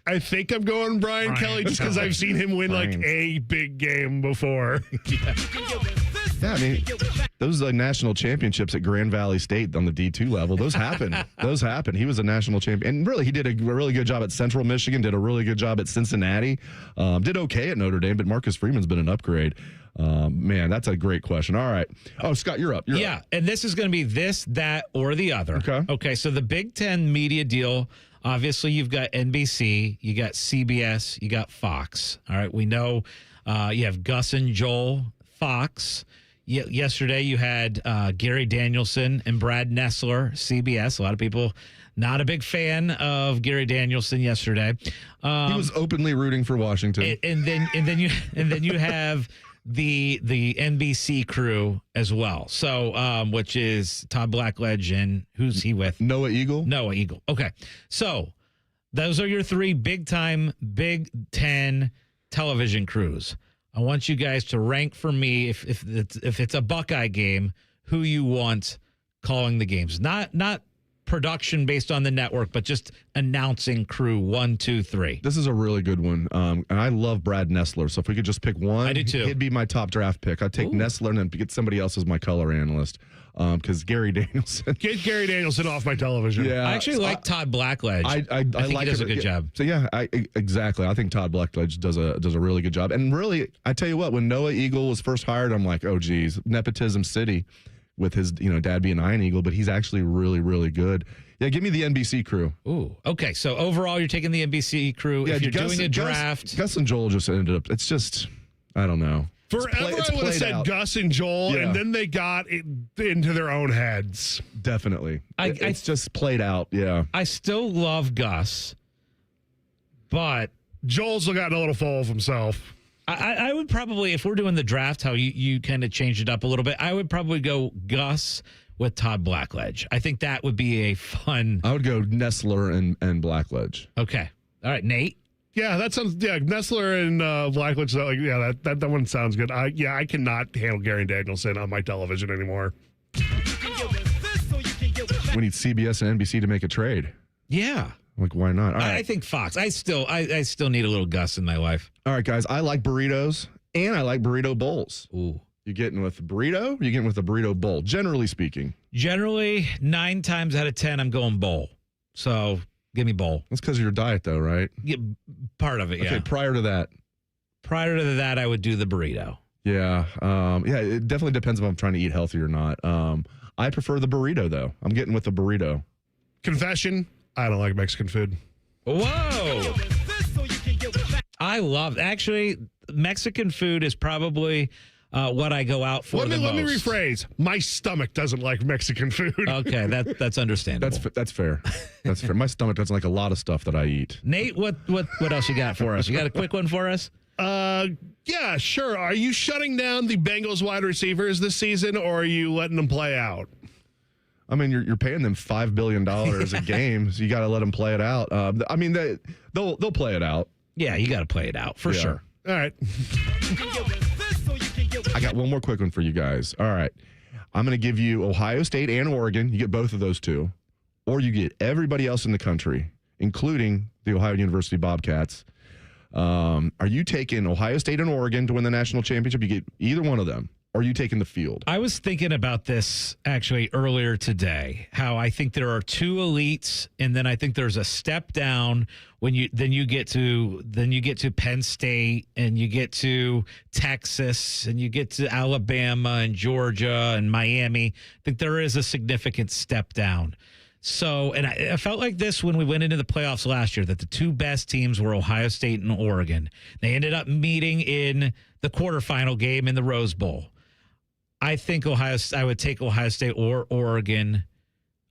I think I'm going Brian Kelly just because I've seen him win like a big game before. Yeah, I mean, those national championships at Grand Valley State on the D2 level, those happen. He was a national champion. And really, he did a really good job at Central Michigan, did a really good job at Cincinnati, did okay at Notre Dame, but Marcus Freeman's been an upgrade. Man, that's a great question. All right. Oh, Scott, you're up. You're up. And this is going to be this, that, or the other. Okay, so the Big Ten media deal. Obviously, you've got NBC, you got CBS, you got Fox. All right, we know you have Gus and Joel, Fox. Yesterday, you had Gary Danielson and Brad Nessler, CBS. A lot of people not a big fan of Gary Danielson yesterday. He was openly rooting for Washington. And then you have the NBC crew as well. So, which is Todd Blackledge and who's he with? Noah Eagle. Okay. So those are your 3 big time Big Ten television crews. I want you guys to rank for me if it's a Buckeye game, who you want calling the games. Not production based on the network, but just announcing crew 1, 2, 3. This is a really good one. And I love Brad Nessler. So if we could just pick one, I do too. He'd be my top draft pick. I'd take Nessler and then get somebody else as my color analyst. Because Gary Danielson. Get Gary Danielson off my television. Yeah, I actually like Todd Blackledge. I think like he does a good job. So yeah, exactly. I think Todd Blackledge does a really good job. And really, I tell you what, when Noah Eagle was first hired, I'm like, oh geez, nepotism city, with his dad being Iron Eagle, but he's actually really, really good. Yeah, give me the NBC crew. Ooh, okay. So overall, you're taking the NBC crew. Yeah, if you're doing a draft, Gus and Joel just ended up. It's just, I don't know. Forever I would have said Gus and Joel, and then they got it into their own heads. Definitely. It's just played out, yeah. I still love Gus, but Joel's gotten a little full of himself. I would probably, if we're doing the draft, how you kind of changed it up a little bit, I would probably go Gus with Todd Blackledge. I think that would be a fun. I would go Nessler and Blackledge. Okay. All right, Nate. Yeah, that sounds. Yeah, Nessler and Blackledge. That one sounds good. I cannot handle Gary Danielson on my television anymore. We need CBS and NBC to make a trade. Yeah. Like, why not? All right. I think Fox. I still need a little Gus in my life. All right, guys. I like burritos and I like burrito bowls. Ooh. You getting with a burrito? You getting with a burrito bowl? Generally speaking. Generally, 9 times out of 10, I'm going bowl. So. Give me bowl. That's because of your diet, though, right? Yeah, part of it, yeah. Okay, prior to that, I would do the burrito. Yeah. It definitely depends if I'm trying to eat healthy or not. I prefer the burrito, though. I'm getting with the burrito. Confession, I don't like Mexican food. Whoa. Actually, Mexican food is probably what I go out for the most. Let me rephrase. My stomach doesn't like Mexican food. Okay, that's understandable. That's fair. That's fair. My stomach doesn't like a lot of stuff that I eat. Nate, what else you got for us? You got a quick one for us? Yeah, sure. Are you shutting down the Bengals wide receivers this season, or are you letting them play out? I mean, you're paying them $5 billion a game, so you got to let them play it out. I mean, they'll play it out. Yeah, you got to play it out for sure. All right. I got one more quick one for you guys. All right. I'm going to give you Ohio State and Oregon. You get both of those two. Or you get everybody else in the country, including the Ohio University Bobcats. Are you taking Ohio State and Oregon to win the national championship? You get either one of them. Or are you taking the field? I was thinking about this actually earlier today, how I think there are 2 elites, and then I think there's a step down when you get to Penn State, and you get to Texas, and you get to Alabama and Georgia and Miami. I think there is a significant step down. So, and I felt like this when we went into the playoffs last year, that the 2 best teams were Ohio State and Oregon. They ended up meeting in the quarterfinal game in the Rose Bowl. I think I would take Ohio State or Oregon,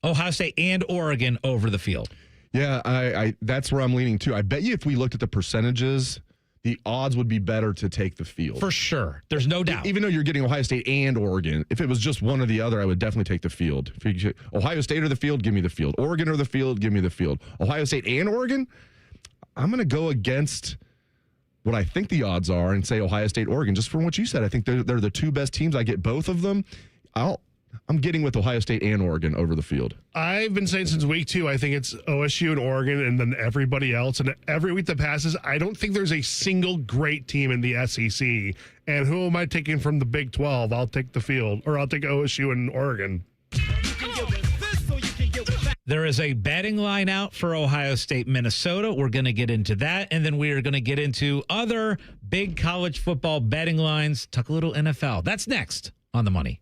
Ohio State and Oregon over the field. Yeah, I that's where I'm leaning too. I bet you if we looked at the percentages, the odds would be better to take the field. For sure. There's no doubt. Even though you're getting Ohio State and Oregon, if it was just one or the other, I would definitely take the field. If you, Ohio State or the field, give me the field. Oregon or the field, give me the field. Ohio State and Oregon, I'm going to go against what I think the odds are and say Ohio State, Oregon, just from what you said. I think they're the 2 best teams. I get both of them. I'm getting with Ohio State and Oregon over the field. I've been saying since week 2, I think it's OSU and Oregon and then everybody else. And every week that passes, I don't think there's a single great team in the SEC. And who am I taking from the Big 12? I'll take the field, or I'll take OSU and Oregon. There is a betting line out for Ohio State, Minnesota. We're going to get into that. And then we are going to get into other big college football betting lines. Talk a little NFL. That's next on The Money.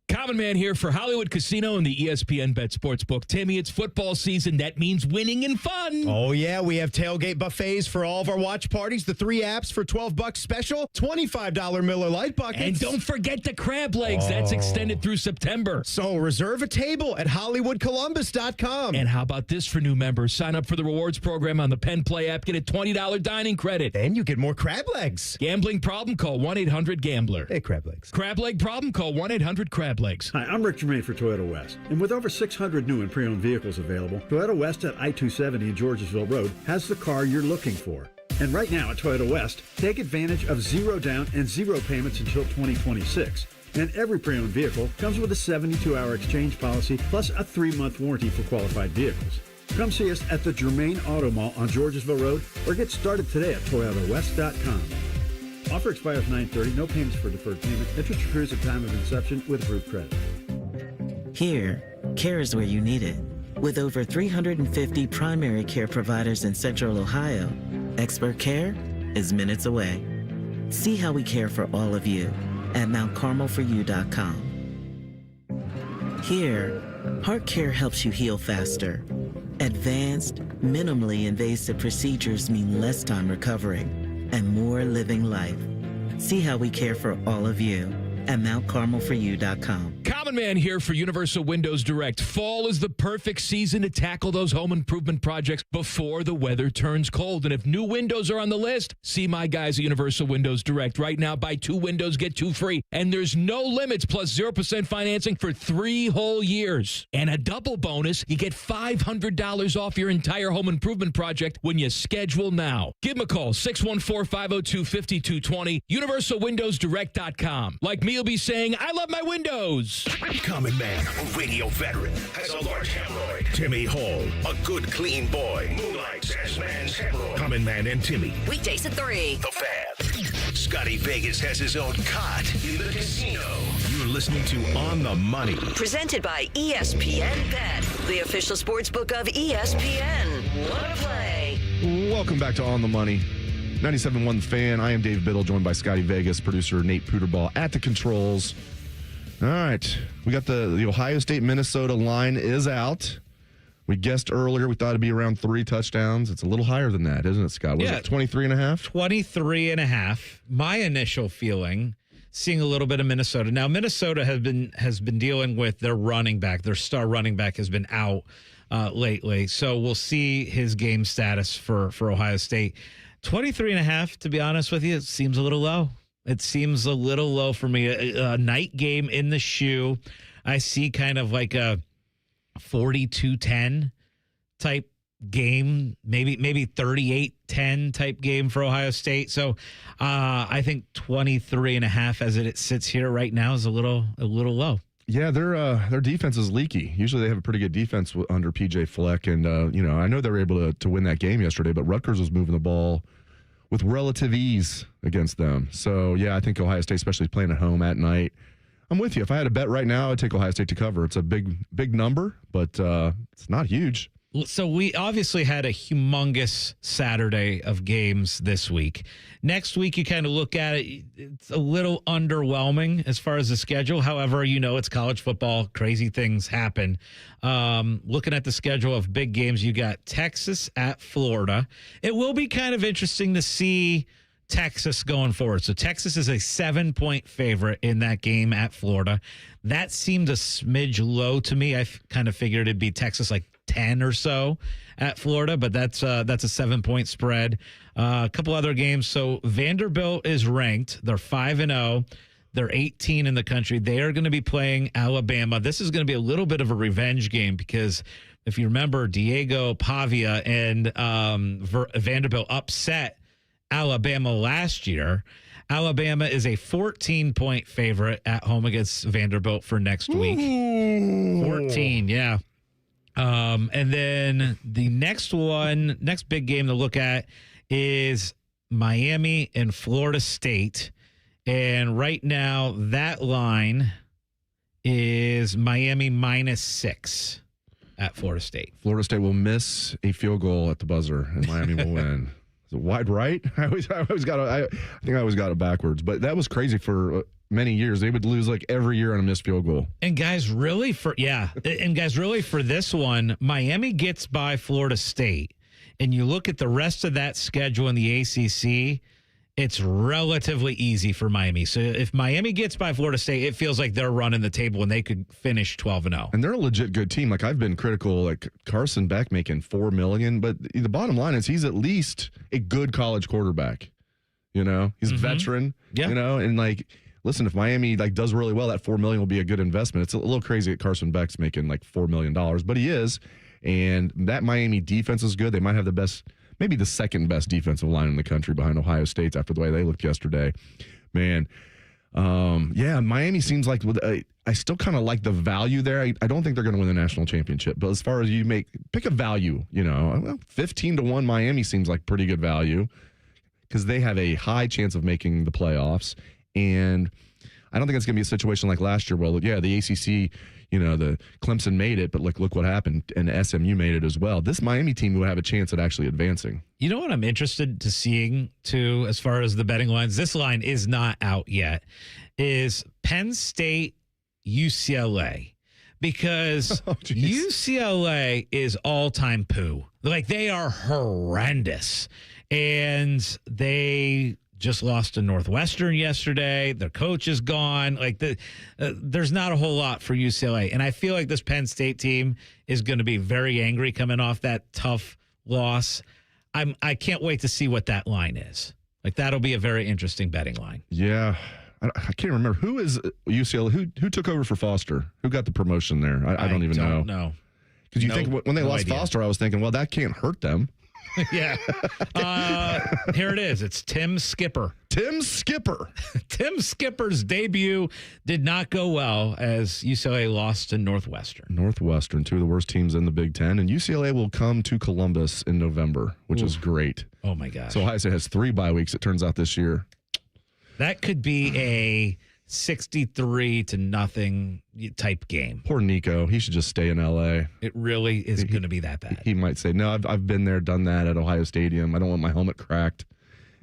Common Man here for Hollywood Casino and the ESPN Bet Sportsbook. Timmy, it's football season. That means winning and fun. Oh, yeah. We have tailgate buffets for all of our watch parties. The 3 apps for $12 special. $25 Miller Lite buckets. And don't forget the crab legs. That's extended through September. So reserve a table at HollywoodColumbus.com. And how about this for new members? Sign up for the rewards program on the Penn Play app. Get a $20 dining credit. And you get more crab legs. Gambling problem? Call 1-800-GAMBLER. Hey, crab legs. Crab leg problem? Call 1-800-CRAB legs. Hi, I'm Rick Germain for Toyota West. And with over 600 new and pre-owned vehicles available, Toyota West at I-270 and Georgesville Road has the car you're looking for. And right now at Toyota West, take advantage of 0 down and 0 payments until 2026. And every pre-owned vehicle comes with a 72-hour exchange policy plus a 3-month warranty for qualified vehicles. Come see us at the Germain Auto Mall on Georgesville Road or get started today at ToyotaWest.com. Offer expires 9/30. No payments for deferred payment. Interest accrues at time of inception with approved credit. Here, care is where you need it. With over 350 primary care providers in Central Ohio, expert care is minutes away. See how we care for all of you at MountCarmelForYou.com. Here, heart care helps you heal faster. Advanced, minimally invasive procedures mean less time recovering and more living life. See how we care for all of you at MountCarmelForYou.com. Common Man here for Universal Windows Direct. Fall is the perfect season to tackle those home improvement projects before the weather turns cold. And if new windows are on the list, see my guys at Universal Windows Direct. Right now, buy 2 windows, get 2 free. And there's no limits, plus 0% financing for 3 whole years. And a double bonus, you get $500 off your entire home improvement project when you schedule now. Give them a call, 614-502-5220, UniversalWindowsDirect.com. Like me, you'll be saying, I love my windows. Common Man, a radio veteran, has a large hemorrhoid. Timmy Hall, a good, clean boy, moonlights as man's hemorrhoid. Common Man and Timmy. Weekdays at 3. The Fan. Scottie Vegas has his own cot in the casino. You're listening to On the Money. Presented by ESPN Bet, the official sports book of ESPN. Wanna play? Welcome back to On the Money. 97.1 The Fan. I am Dave Biddle, joined by Scottie Vegas, producer Nate Puderball at the controls. All right. We got the Ohio State-Minnesota line is out. We guessed earlier we thought it'd be around 3 touchdowns. It's a little higher than that, isn't it, Scott? Was it 23.5? 23.5. My initial feeling, seeing a little bit of Minnesota. Now, Minnesota has been dealing with their running back. Their star running back has been out lately. So we'll see his game status for Ohio State. 23.5, to be honest with you, it seems a little low. It seems a little low for me. A night game in the shoe. I see kind of like a 42-10 type game, maybe 38-10 type game for Ohio State. So I think 23.5 as it sits here right now is a little low. Yeah, their defense is leaky. Usually they have a pretty good defense under PJ Fleck, and I know they were able to win that game yesterday, but Rutgers was moving the ball with relative ease against them. So yeah, I think Ohio State, especially playing at home at night. I'm with you. If I had a bet right now, I'd take Ohio State to cover. It's a big number, but it's not huge. So we obviously had a humongous Saturday of games this week. Next week, you kind of look at it, it's a little underwhelming as far as the schedule. However, it's college football. Crazy things happen. Looking at the schedule of big games, you got Texas at Florida. It will be kind of interesting to see Texas going forward. So Texas is a 7-point favorite in that game at Florida. That seemed a smidge low to me. I kind of figured it'd be Texas like 10 or so at Florida, but that's a 7-point spread. A couple other games. So Vanderbilt is ranked. They're 5-0. They're 18 in the country. They are going to be playing Alabama. This is going to be a little bit of a revenge game because if you remember, Diego Pavia and Vanderbilt upset Alabama last year. Alabama is a 14-point favorite at home against Vanderbilt for next week. 14, yeah. And then the next big game to look at is Miami and Florida State. And right now that line is Miami -6 at Florida State. Florida State will miss a field goal at the buzzer and Miami will win. Is it wide right? I think I always got it backwards, but that was crazy for many years. They would lose like every year on a missed field goal. And guys, really for this one, Miami gets by Florida State, and you look at the rest of that schedule in the ACC, it's relatively easy for Miami. So if Miami gets by Florida State, it feels like they're running the table and they could finish 12-0. And they're a legit good team. Like I've been critical, like Carson Beck making $4 million, but the bottom line is he's at least a good college quarterback. He's a veteran. Yeah. And like, listen, if Miami does really well, that $4 million will be a good investment. It's a little crazy that Carson Beck's making like $4 million, but he is. And that Miami defense is good. They might have the best, maybe the second best defensive line in the country behind Ohio State's after the way they looked yesterday. Man, Yeah, Miami seems like I still kind of like the value there. I don't think they're going to win the national championship, but as far as pick a value, 15-1 Miami seems like pretty good value because they have a high chance of making the playoffs. And I don't think it's going to be a situation like last year. Well, yeah, the ACC, the Clemson made it, but look what happened, and SMU made it as well. This Miami team would have a chance at actually advancing. You know what I'm interested to seeing, too, as far as the betting lines? This line is not out yet, is Penn State UCLA. Because UCLA is all-time poo. Like, they are horrendous. And they just lost to Northwestern yesterday. Their coach is gone. Like, there's not a whole lot for UCLA. And I feel like this Penn State team is going to be very angry coming off that tough loss. I can't wait to see what that line is. Like, that'll be a very interesting betting line. Yeah. I can't remember. Who is UCLA? Who took over for Foster? Who got the promotion there? I don't even know. Because you think when they lost Foster, I was thinking, well, that can't hurt them. Yeah. Here it is. It's Tim Skipper. Tim Skipper. Tim Skipper's debut did not go well as UCLA lost to Northwestern. Northwestern, two of the worst teams in the Big Ten. And UCLA will come to Columbus in November, which is great. Oh, my gosh. So Ohio State has 3 bye weeks, it turns out, this year. That could be a 63-0 type game. Poor Nico. He should just stay in L.A. It really is going to be that bad. He might say, no, I've been there, done that at Ohio Stadium. I don't want my helmet cracked.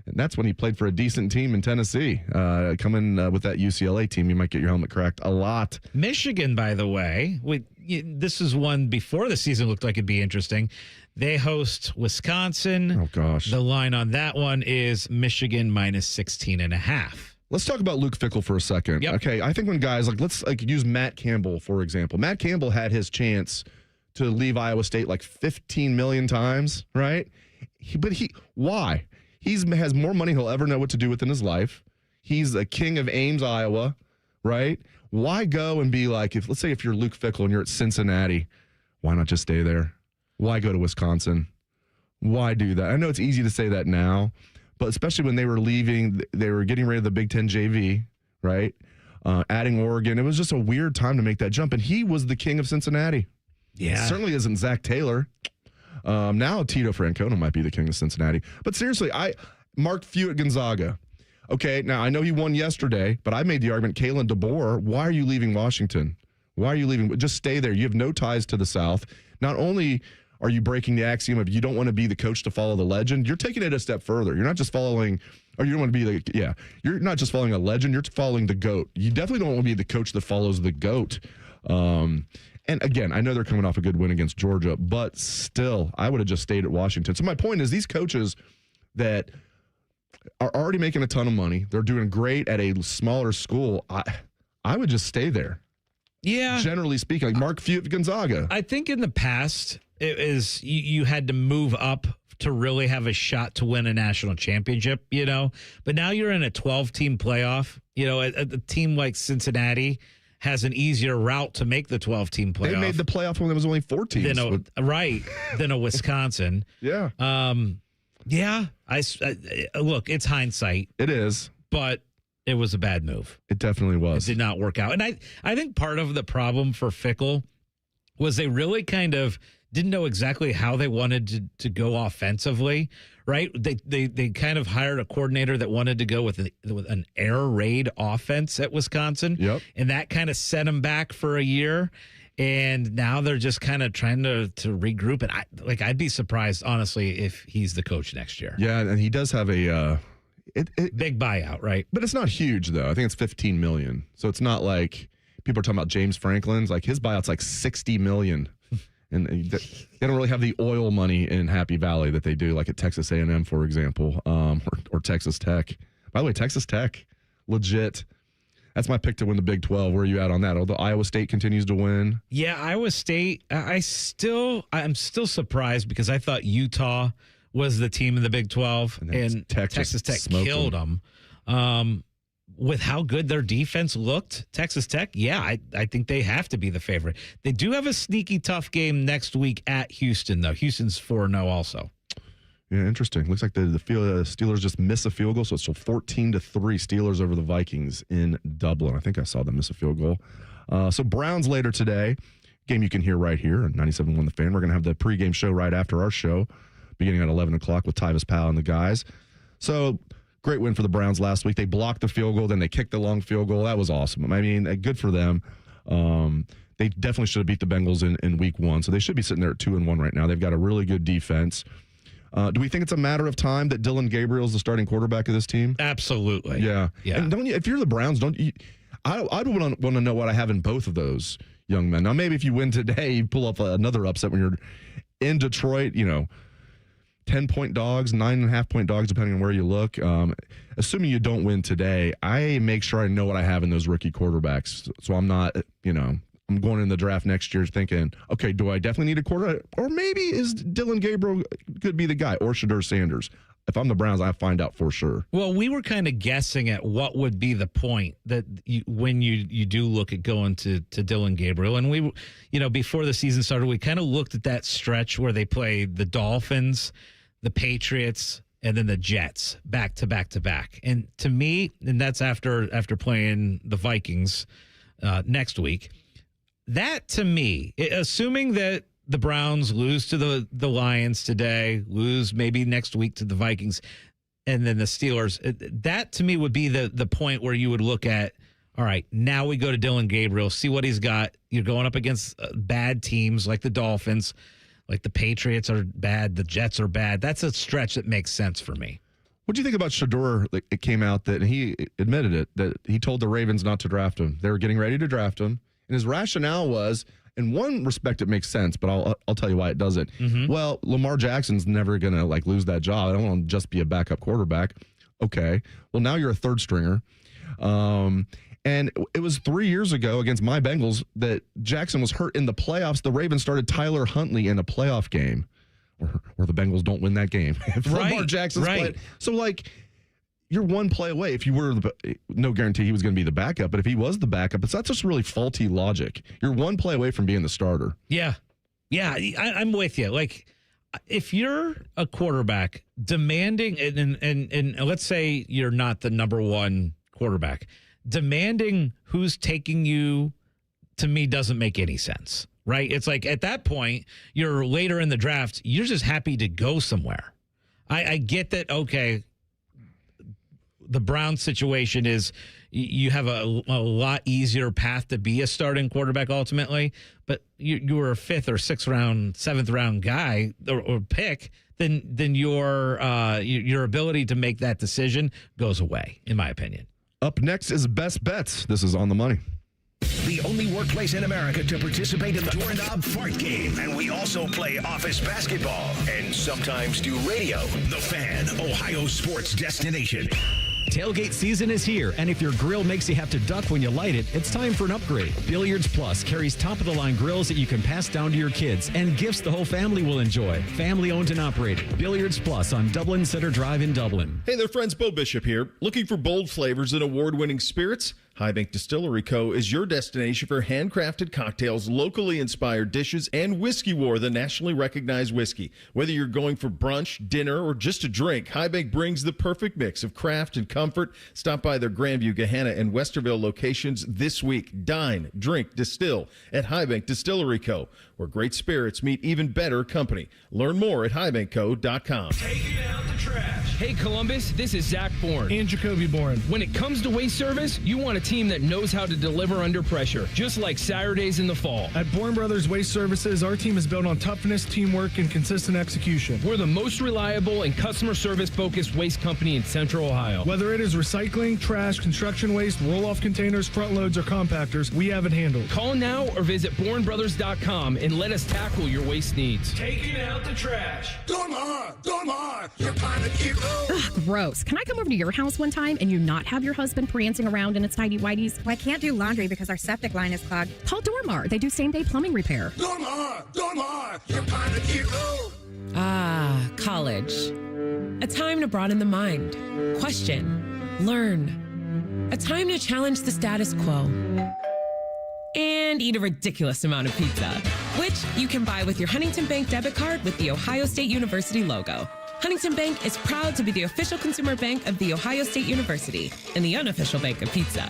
And that's when he played for a decent team in Tennessee. Coming with that UCLA team, you might get your helmet cracked a lot. Michigan, by the way, this is one before the season looked like it'd be interesting. They host Wisconsin. Oh, gosh. The line on that one is Michigan minus 16.5. Let's talk about Luke Fickell for a second. Yep. Okay, I think when guys, let's use Matt Campbell, for example. Matt Campbell had his chance to leave Iowa State 15 million times, right? Why? He has more money he'll ever know what to do with in his life. He's a king of Ames, Iowa, right? Why go and be let's say if you're Luke Fickell and you're at Cincinnati, why not just stay there? Why go to Wisconsin? Why do that? I know it's easy to say that now, but especially when they were leaving, they were getting rid of the Big Ten JV, right? Adding Oregon. It was just a weird time to make that jump, and he was the king of Cincinnati. Yeah. It certainly isn't Zach Taylor. Now Tito Francona might be the king of Cincinnati. But seriously, Mark Few at Gonzaga. Okay, now I know he won yesterday, but I made the argument, Kalen DeBoer, why are you leaving Washington? Why are you leaving? Just stay there. You have no ties to the South. Not only are you breaking the axiom of you don't want to be the coach to follow the legend, you're taking it a step further. You're not just following, or you don't want to be you're not just following a legend, you're following the GOAT. You definitely don't want to be the coach that follows the GOAT. And again, I know they're coming off a good win against Georgia, but still, I would have just stayed at Washington. So my point is, these coaches that are already making a ton of money, they're doing great at a smaller school, I would just stay there. Yeah. Generally speaking, like Mark Few at Gonzaga. I think in the past, it is you had to move up to really have a shot to win a national championship, But now you're in a 12-team playoff. A team like Cincinnati has an easier route to make the 12-team playoff. They made the playoff when there was only 4 teams. Than a Wisconsin. Yeah. Look, it's hindsight. It is. But it was a bad move. It definitely was. It did not work out. And I think part of the problem for Fickell was they really kind of didn't know exactly how they wanted to go offensively, right? They kind of hired a coordinator that wanted to go with an air raid offense at Wisconsin. Yep. And that kind of set them back for a year. And now they're just kind of trying to regroup. And I'd be surprised, honestly, if he's the coach next year. Yeah, and he does have a big buyout, right? But it's not huge, though. I think it's $15 million. So it's not like people are talking about James Franklin's. His buyout's $60 million. And they don't really have the oil money in Happy Valley that they do, like at Texas A&M, for example, or Texas Tech. By the way, Texas Tech, legit. That's my pick to win the Big 12. Where are you at on that? Although Iowa State continues to win. Yeah, Iowa State, I'm still surprised because I thought Utah was the team in the Big 12, and Texas Tech killed them. With how good their defense looked, Texas Tech, I think they have to be the favorite. They do have a sneaky tough game next week at Houston, though. Houston's 4-0 also. Yeah, interesting. Looks like the Steelers just miss a field goal, so it's still 14-3 Steelers over the Vikings in Dublin. I think I saw them miss a field goal. So Browns later today, game you can hear right here on 97.1 The Fan. We're going to have the pregame show right after our show, beginning at 11 o'clock with Tyvis Powell and the guys. So great win for the Browns last week. They blocked the field goal, then they kicked the long field goal. That was awesome. I mean, good for them. They definitely should have beat the Bengals in week 1, so they should be sitting there at 2-1 right now. They've got a really good defense. Do we think it's a matter of time that Dylan Gabriel is the starting quarterback of this team? Absolutely. Yeah. Yeah. And don't you, if you're the Browns, don't you? I would want to know what I have in both of those young men. Now, maybe if you win today, you pull up another upset when you're in Detroit. 10-point dogs, 9.5-point dogs, depending on where you look. Assuming you don't win today, I make sure I know what I have in those rookie quarterbacks. So I'm not, I'm going in the draft next year thinking, okay, do I definitely need a quarterback? Or maybe is Dylan Gabriel could be the guy, or Shedeur Sanders? If I'm the Browns, I find out for sure. Well, we were kind of guessing at what would be the point that when you do look at going to Dylan Gabriel. And we, before the season started, we kind of looked at that stretch where they played the Dolphins, the Patriots, and then the Jets back to back to back. And to me, and that's after playing the Vikings next week. That, to me, assuming that the Browns lose to the Lions today, lose maybe next week to the Vikings, and then the Steelers, that, to me, would be the point where you would look at, all right, now we go to Dylan Gabriel, see what he's got. You're going up against bad teams like the Dolphins, like the Patriots are bad, the Jets are bad. That's a stretch that makes sense for me. What do you think about Shedeur? It came out that he admitted it, that he told the Ravens not to draft him. They were getting ready to draft him. And his rationale was, in one respect, it makes sense, but I'll tell you why it doesn't. Mm-hmm. Well, Lamar Jackson's never going to lose that job. I don't want to just be a backup quarterback. Okay. Well, now you're a third stringer. And it was 3 years ago against my Bengals that Jackson was hurt in the playoffs. The Ravens started Tyler Huntley in a playoff game, or the Bengals don't win that game. If Lamar Jackson's playing. So, you're one play away. If you were no guarantee he was going to be the backup, but if he was the backup, it's not just really faulty logic. You're one play away from being the starter. Yeah. Yeah, I'm with you. If you're a quarterback demanding, and let's say you're not the number one quarterback, demanding who's taking you, to me, doesn't make any sense, right? It's at that point, you're later in the draft, you're just happy to go somewhere. I get that, okay, the Browns situation is you have a lot easier path to be a starting quarterback ultimately, but you were a 5th or 6th round, 7th round guy or pick, then your ability to make that decision goes away, in my opinion. Up next is Best Bets. This is On the Money. The only workplace in America to participate in the Doorknob Fart Game. And we also play office basketball and sometimes do radio. The Fan, Ohio sports destination. Tailgate season is here, and if your grill makes you have to duck when you light it, it's time for an upgrade. Billiards Plus carries top-of-the-line grills that you can pass down to your kids and gifts the whole family will enjoy. Family-owned and operated. Billiards Plus on Dublin Center Drive in Dublin. Hey there, friends. Bo Bishop here. Looking for bold flavors and award-winning spirits? High Bank Distillery Co. is your destination for handcrafted cocktails, locally inspired dishes, and Whiskey War, the nationally recognized whiskey. Whether you're going for brunch, dinner, or just a drink, High Bank brings the perfect mix of craft and comfort. Stop by their Grandview, Gahanna, and Westerville locations this week. Dine, drink, distill at High Bank Distillery Co., where great spirits meet even better company. Learn more at highbankco.com. Taking out the trash. Hey, Columbus, this is Zach Bourne. And Jacoby Bourne. When it comes to waste service, you want a team that knows how to deliver under pressure, just like Saturdays in the fall. At Bourne Brothers Waste Services, our team is built on toughness, teamwork, and consistent execution. We're the most reliable and customer service-focused waste company in Central Ohio. Whether it is recycling, trash, construction waste, roll-off containers, front loads, or compactors, we have it handled. Call now or visit BourneBrothers.com and let us tackle your waste needs. Taking out the trash. Come on, you're kind of cute. Ugh, gross. Can I come over to your house one time and you not have your husband prancing around in its tidy whities? Well, I can't do laundry because our septic line is clogged. Call Dormar. They do same-day plumbing repair. Dormar, you're kind of cute. Ah, college. A time to broaden the mind, question, learn. A time to challenge the status quo. And eat a ridiculous amount of pizza, which you can buy with your Huntington Bank debit card with the Ohio State University logo. Huntington Bank is proud to be the official consumer bank of The Ohio State University and the unofficial bank of pizza.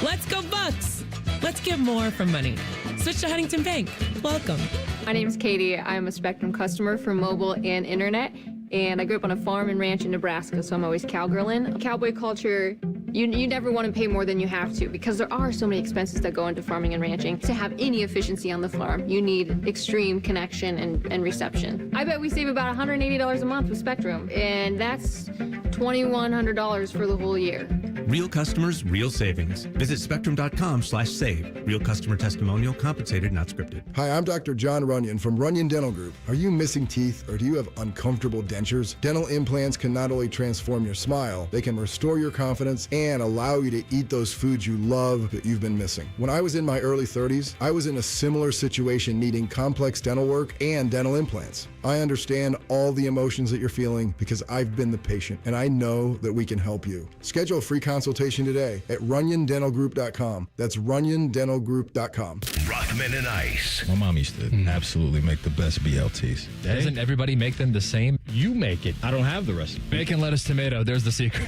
Let's go Bucks! Let's get more from money. Switch to Huntington Bank. Welcome. My name is Katie. I'm a Spectrum customer for mobile and internet, and I grew up on a farm and ranch in Nebraska, so I'm always cowgirling. Cowboy culture, you never want to pay more than you have to because there are so many expenses that go into farming and ranching. To have any efficiency on the farm, you need extreme connection and reception. I bet we save about $180 a month with Spectrum, and that's $2,100 for the whole year. Real customers, real savings. Visit spectrum.com/save. Real customer testimonial, compensated, not scripted. Hi, I'm Dr. John Runyon from Runyon Dental Group. Are you missing teeth or do you have uncomfortable dentures? Dental implants can not only transform your smile, they can restore your confidence and allow you to eat those foods you love that you've been missing. When I was in my early 30s, I was in a similar situation needing complex dental work and dental implants. I understand all the emotions that you're feeling because I've been the patient and I know that we can help you. Schedule a free consultation today at runyondentalgroup.com. That's runyondentalgroup.com. Rockman and Ice. My mom used to absolutely make the best BLTs. Doesn't everybody make them the same? You make it. I don't have the recipe. Bacon, lettuce, tomato. There's the secret.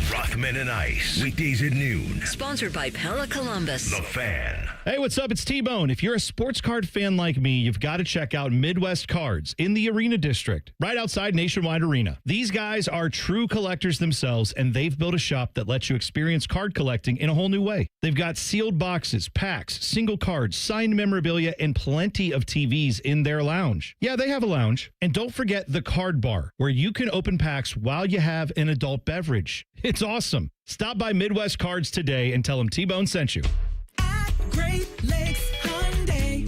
Rockman and Ice. Weekdays at noon. Sponsored by Pella Columbus. The Fan. Hey, what's up? It's T-Bone. If you're a sports card fan like me, you've got to check out Midwest Cards in the Arena District, right outside Nationwide Arena. These guys are true collectors themselves, and they've built a shop that lets you experience card collecting in a whole new way. They've got sealed boxes, packs, single cards, signed memorabilia, and plenty of TVs in their lounge. Yeah, they have a lounge. And don't forget the card bar, where you can open packs while you have an adult beverage. It's awesome. Stop by Midwest Cards today and tell them T-Bone sent you. Great Lakes Hyundai.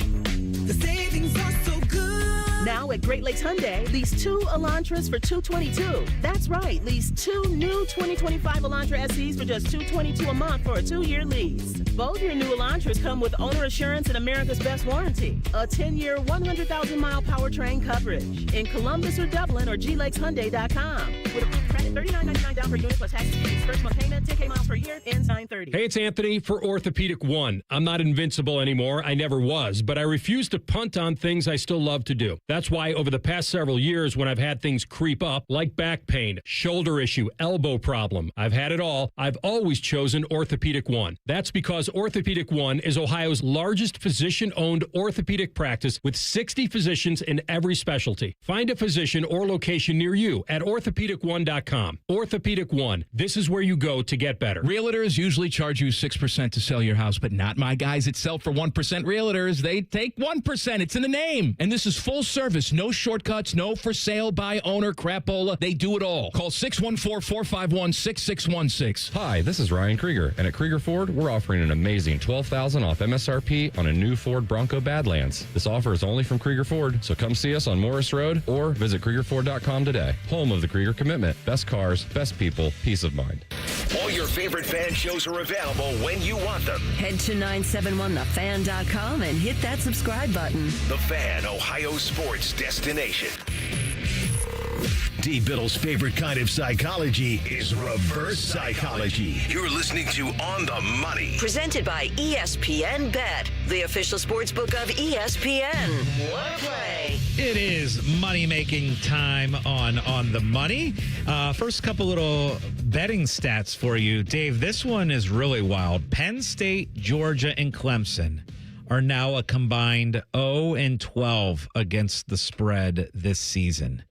The savings are so good. Now at Great Lakes Hyundai, lease 2 Elantras for $222. That's right, lease 2 new 2025 Elantra SEs for just $222 a month for a 2-year lease. Both your new Elantras come with owner assurance and America's Best Warranty. A 10-year, 100,000-mile powertrain coverage. In Columbus or Dublin or glakeshyundai.com. With approved credit, $39.99 down per unit plus taxes fees. First month payment, 10K miles per year, ends 9/30. Hey, it's Anthony for Orthopedic One. I'm not invincible anymore. I never was, but I refuse to punt on things I still love to do. That's why over the past several years, when I've had things creep up, like back pain, shoulder issue, elbow problem, I've had it all, I've always chosen Orthopedic One. That's because Orthopedic One is Ohio's largest physician-owned orthopedic practice with 60 physicians in every specialty. Find a physician or location near you at orthopedic1.com. Orthopedic One. This is where you go to get better. Realtors usually charge you 6% to sell your house, but not my guys at Sell for 1% Realtors. They take 1%. It's in the name. And this is full service. No shortcuts, no for sale by owner crapola. They do it all. Call 614-451-6616. Hi, this is Ryan Krieger, and at Krieger Ford, we're offering an amazing $12,000 off MSRP on a new Ford Bronco Badlands. This offer is only from Krieger Ford, so come see us on Morris Road or visit KriegerFord.com today. Home of the Krieger commitment. Best cars, best people, peace of mind. All your favorite fan shows are available when you want them. Head to 971thefan.com and hit that subscribe button. The Fan, Ohio sports destination. D. Biddle's favorite kind of psychology is reverse psychology. You're listening to On the Money. Presented by ESPN Bet, the official sports book of ESPN. What a play. It is money-making time on the Money. First couple little betting stats for you. Dave, this one is really wild. Penn State, Georgia, and Clemson are now a combined 0-12 against the spread this season.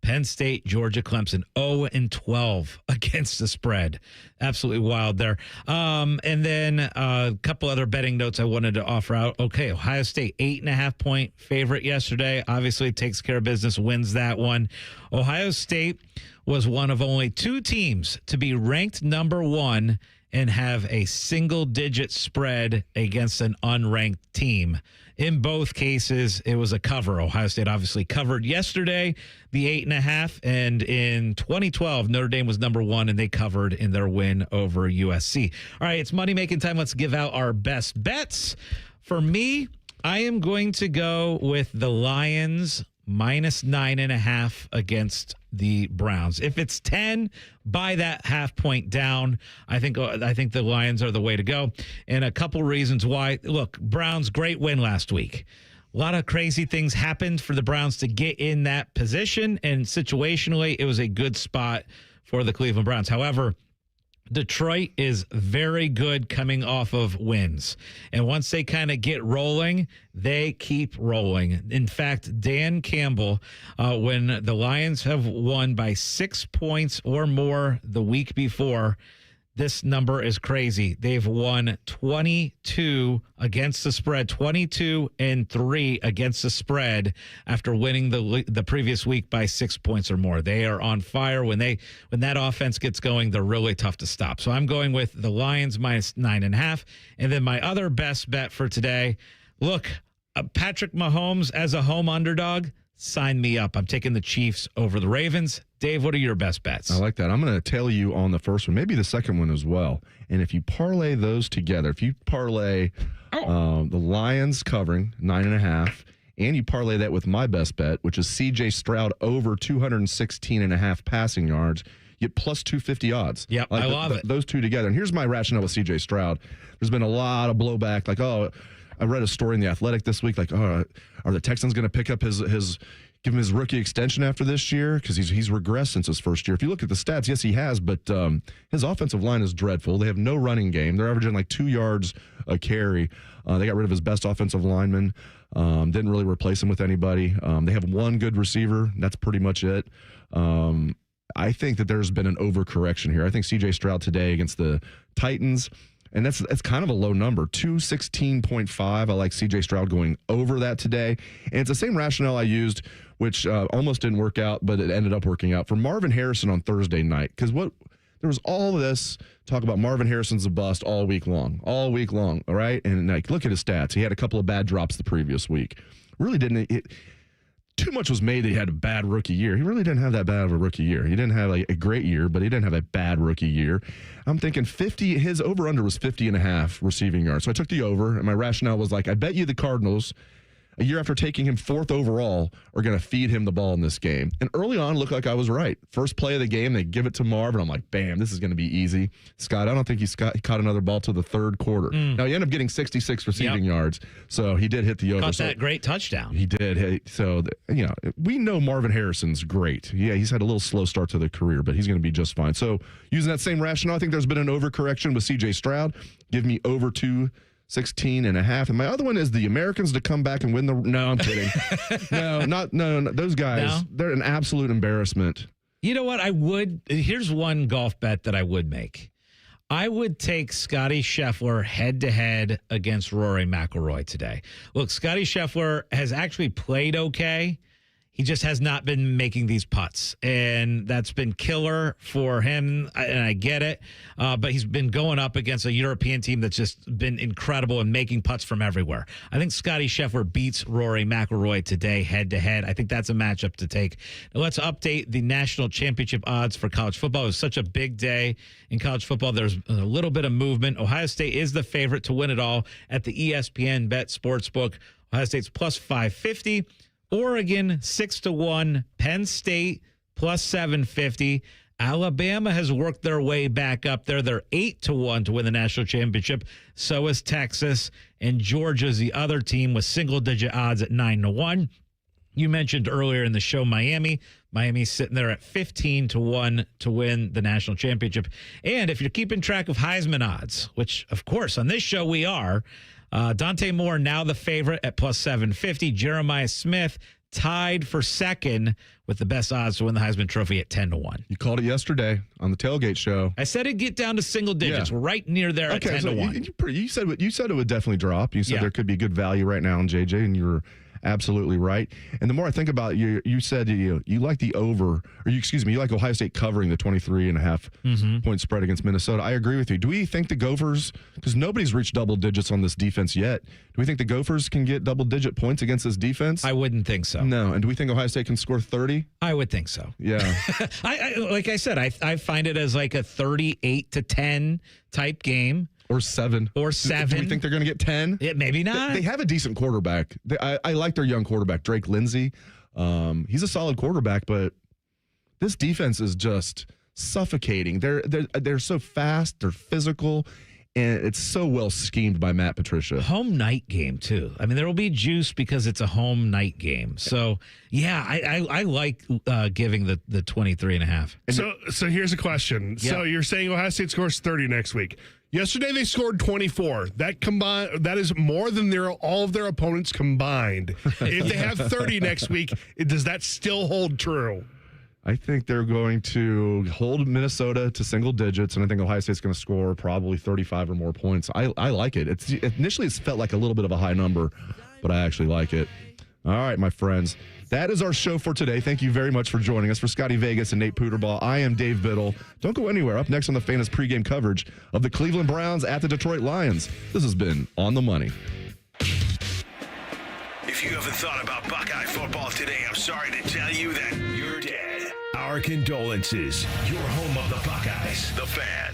Penn State, Georgia, Clemson, 0-12 against the spread. Absolutely wild there. And then a couple other betting notes I wanted to offer out. Okay, Ohio State, 8.5-point favorite yesterday. Obviously takes care of business, wins that one. Ohio State was one of only 2 teams to be ranked number 1 and have a single-digit spread against an unranked team. In both cases, it was a cover. Ohio State obviously covered yesterday, the 8.5, and in 2012, Notre Dame was number 1, and they covered in their win over USC. All right, it's money-making time. Let's give out our best bets. For me, I am going to go with the Lions minus 9.5 against the Browns. If it's 10, buy that half point down. I think the Lions are the way to go. And a couple reasons why. Look, Browns, great win last week. A lot of crazy things happened for the Browns to get in that position, and situationally, it was a good spot for the Cleveland Browns. However, Detroit is very good coming off of wins. And once they kind of get rolling, they keep rolling. In fact, Dan Campbell, when the Lions have won by 6 points or more the week before, this number is crazy. They've won 22 against the spread, 22-3 against the spread after winning the previous week by 6 points or more. They are on fire. When that offense gets going, they're really tough to stop. So I'm going with the Lions minus 9.5. And then my other best bet for today, look, Patrick Mahomes as a home underdog, sign me up. I'm taking the Chiefs over the Ravens. Dave, what are your best bets? I like that. I'm going to tail you on the first one, maybe the second one as well. And if you parlay those together, if you parlay the Lions covering 9.5, and you parlay that with my best bet, which is C.J. Stroud over 216.5 passing yards, you get plus 250 odds. Yep, I love it. Those two together. And here's my rationale with C.J. Stroud. There's been a lot of blowback, like, I read a story in The Athletic this week, like, are the Texans going to pick up give him his rookie extension after this year? Because he's regressed since his first year. If you look at the stats, yes, he has, but his offensive line is dreadful. They have no running game. They're averaging like 2 yards a carry. They got rid of his best offensive lineman. Didn't really replace him with anybody. They have one good receiver. That's pretty much it. I think that there's been an overcorrection here. I think C.J. Stroud today against the Titans, and that's kind of a low number, 216.5. I like C.J. Stroud going over that today. And it's the same rationale I used, which almost didn't work out, but it ended up working out for Marvin Harrison on Thursday night. Because there was all this talk about Marvin Harrison's a bust all week long, all right? And like, look at his stats. He had a couple of bad drops the previous week. Really didn't. Too much was made that he had a bad rookie year. He really didn't have that bad of a rookie year. He didn't have a great year, but he didn't have a bad rookie year. I'm thinking 50, his over-under was 50.5 receiving yards. So I took the over, and my rationale was like, I bet you the Cardinals, a year after taking him 4th overall, are going to feed him the ball in this game. And early on, looked like I was right. First play of the game, they give it to Marv, and I'm like, bam, this is going to be easy. Scott, I don't think he caught another ball till the third quarter. Now, he ended up getting 66 receiving yards, so he did hit the over. Caught that great touchdown. He did. So, we know Marvin Harrison's great. Yeah, he's had a little slow start to the career, but he's going to be just fine. So, using that same rationale, I think there's been an overcorrection with C.J. Stroud. Give me over 216.5. And my other one is the Americans to come back and win the. No, I'm kidding. No. Those guys, they're an absolute embarrassment. You know what? Here's one golf bet that I would make. I would take Scottie Scheffler head-to-head against Rory McIlroy today. Look, Scottie Scheffler has actually played okay. He just has not been making these putts, and that's been killer for him, and I get it. But he's been going up against a European team that's just been incredible and making putts from everywhere. I think Scottie Scheffler beats Rory McIlroy today head-to-head. I think that's a matchup to take. Now let's update the national championship odds for college football. It was such a big day in college football. There's a little bit of movement. Ohio State is the favorite to win it all at the ESPN Bet Sportsbook. Ohio State's plus 550. Oregon 6-1, Penn State plus 750. Alabama has worked their way back up there. They're 8-1 to win the national championship. So is Texas, and Georgia's the other team with single-digit odds at 9-1. You mentioned earlier in the show Miami. Miami's sitting there at 15-1 to win the national championship. And if you're keeping track of Heisman odds, which of course on this show we are, Dante Moore now the favorite at plus 750. Jeremiah Smith tied for second with the best odds to win the Heisman Trophy at 10-1. You called it yesterday on the tailgate show. I said it'd get down to single digits. Yeah. We're right near there at 10-1. You said it would definitely drop. You said there could be good value right now in JJ, and you were absolutely right. And the more I think about it, you said you like the over, you like Ohio State covering the 23.5 point spread against Minnesota. I agree with you. Do we think the Gophers, because nobody's reached double digits on this defense yet, do we think the Gophers can get double-digit points against this defense? I wouldn't think so. No. And do we think Ohio State can score 30? I would think so. Yeah. I like I said, I find it as like a 38-10 type game. Or 7. Do we think they're going to get 10? Maybe not. They have a decent quarterback. I like their young quarterback, Drake Lindsey. He's a solid quarterback, but this defense is just suffocating. They're so fast. They're physical. And it's so well schemed by Matt Patricia. Home night game, too. I mean, there will be juice because it's a home night game. So, yeah, I like giving the 23.5. So here's a question. Yeah. So you're saying Ohio State scores 30 next week. Yesterday they scored 24. That is more than all of their opponents combined. If they have 30 next week, does that still hold true? I think they're going to hold Minnesota to single digits, and I think Ohio State's going to score probably 35 or more points. I like it. Initially, it's felt like a little bit of a high number, but I actually like it. All right, my friends. That is our show for today. Thank you very much for joining us. For Scottie Vegas and Nate Puderball, I am Dave Biddle. Don't go anywhere. Up next on the Fan's pregame coverage of the Cleveland Browns at the Detroit Lions. This has been On the Money. If you haven't thought about Buckeye football today, I'm sorry to tell you that you're dead. Our condolences. Your home of the Buckeyes, the Fan.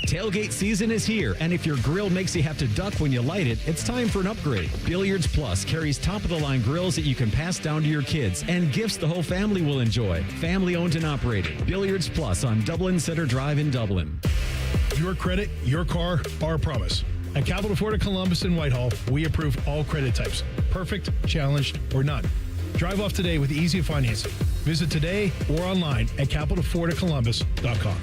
Tailgate season is here, and if your grill makes you have to duck when you light it, it's time for an upgrade. Billiards Plus carries top-of-the-line grills that you can pass down to your kids and gifts the whole family will enjoy. Family-owned and operated. Billiards Plus on Dublin Center Drive in Dublin. Your credit, your car, our promise. At Capital Ford of Columbus and Whitehall, we approve all credit types. Perfect, challenged, or none. Drive off today with easy financing. Visit today or online at capitalfordofcolumbus.com.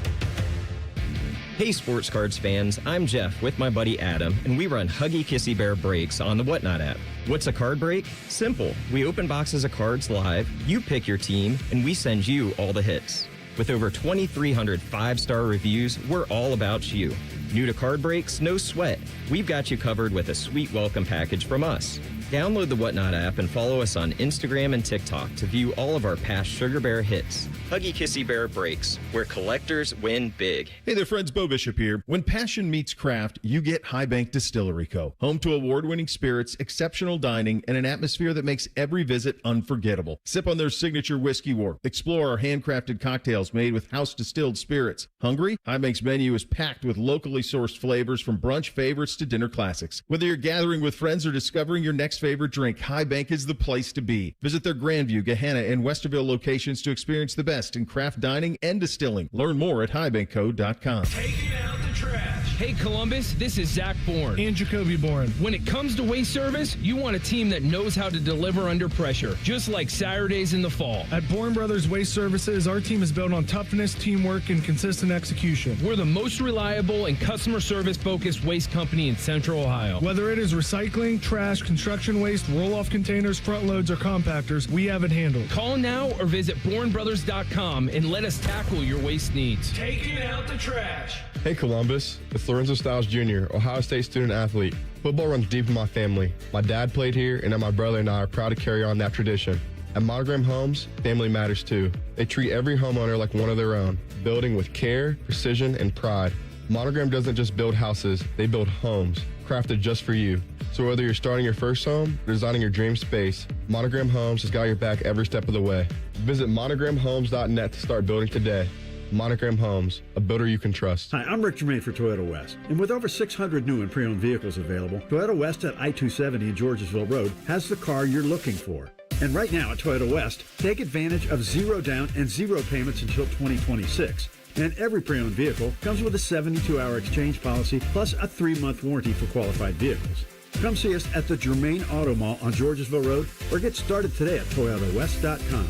Hey Sports Cards fans, I'm Jeff with my buddy Adam, and we run Huggy Kissy Bear breaks on the Whatnot app. What's a card break? Simple. We open boxes of cards live, you pick your team, and we send you all the hits. With over 2,300 five-star reviews, we're all about you. New to card breaks? No sweat. We've got you covered with a sweet welcome package from us. Download the Whatnot app and follow us on Instagram and TikTok to view all of our past Sugar Bear hits. Huggy Kissy Bear breaks, where collectors win big. Hey there, friends. Bo Bishop here. When passion meets craft, you get High Bank Distillery Co. Home to award-winning spirits, exceptional dining, and an atmosphere that makes every visit unforgettable. Sip on their signature whiskey wort. Explore our handcrafted cocktails made with house-distilled spirits. Hungry? High Bank's menu is packed with locally sourced flavors from brunch favorites to dinner classics. Whether you're gathering with friends or discovering your next favorite drink, High Bank is the place to be. Visit their Grandview, Gahanna, and Westerville locations to experience the best in craft dining and distilling. Learn more at highbankco.com. Taking out the trash. Hey, Columbus, this is Zach Bourne. And Jacoby Bourne. When it comes to waste service, you want a team that knows how to deliver under pressure, just like Saturdays in the fall. At Bourne Brothers Waste Services, our team is built on toughness, teamwork, and consistent execution. We're the most reliable and customer service-focused waste company in Central Ohio. Whether it is recycling, trash, construction waste, roll-off containers, front loads, or compactors, we have it handled. Call now or visit bournebrothers.com and let us tackle your waste needs. Taking out the trash. Hey Columbus, it's Lorenzo Stiles Jr., Ohio State student athlete. Football runs deep in my family. My dad played here, and now my brother and I are proud to carry on that tradition. At Monogram Homes, family matters too. They treat every homeowner like one of their own, building with care, precision, and pride. Monogram doesn't just build houses, they build homes, crafted just for you. So whether you're starting your first home or designing your dream space, Monogram Homes has got your back every step of the way. Visit monogramhomes.net to start building today. Monogram Homes, a builder you can trust. Hi, I'm Rick Germain for Toyota West. And with over 600 new and pre-owned vehicles available, Toyota West at I-270 and Georgesville Road has the car you're looking for. And right now at Toyota West, take advantage of 0 down and 0 payments until 2026. And every pre-owned vehicle comes with a 72-hour exchange policy plus a 3-month warranty for qualified vehicles. Come see us at the Germain Auto Mall on Georgesville Road or get started today at ToyotaWest.com.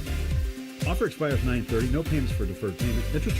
Offer expires 9/30. No payments for deferred payment. Interest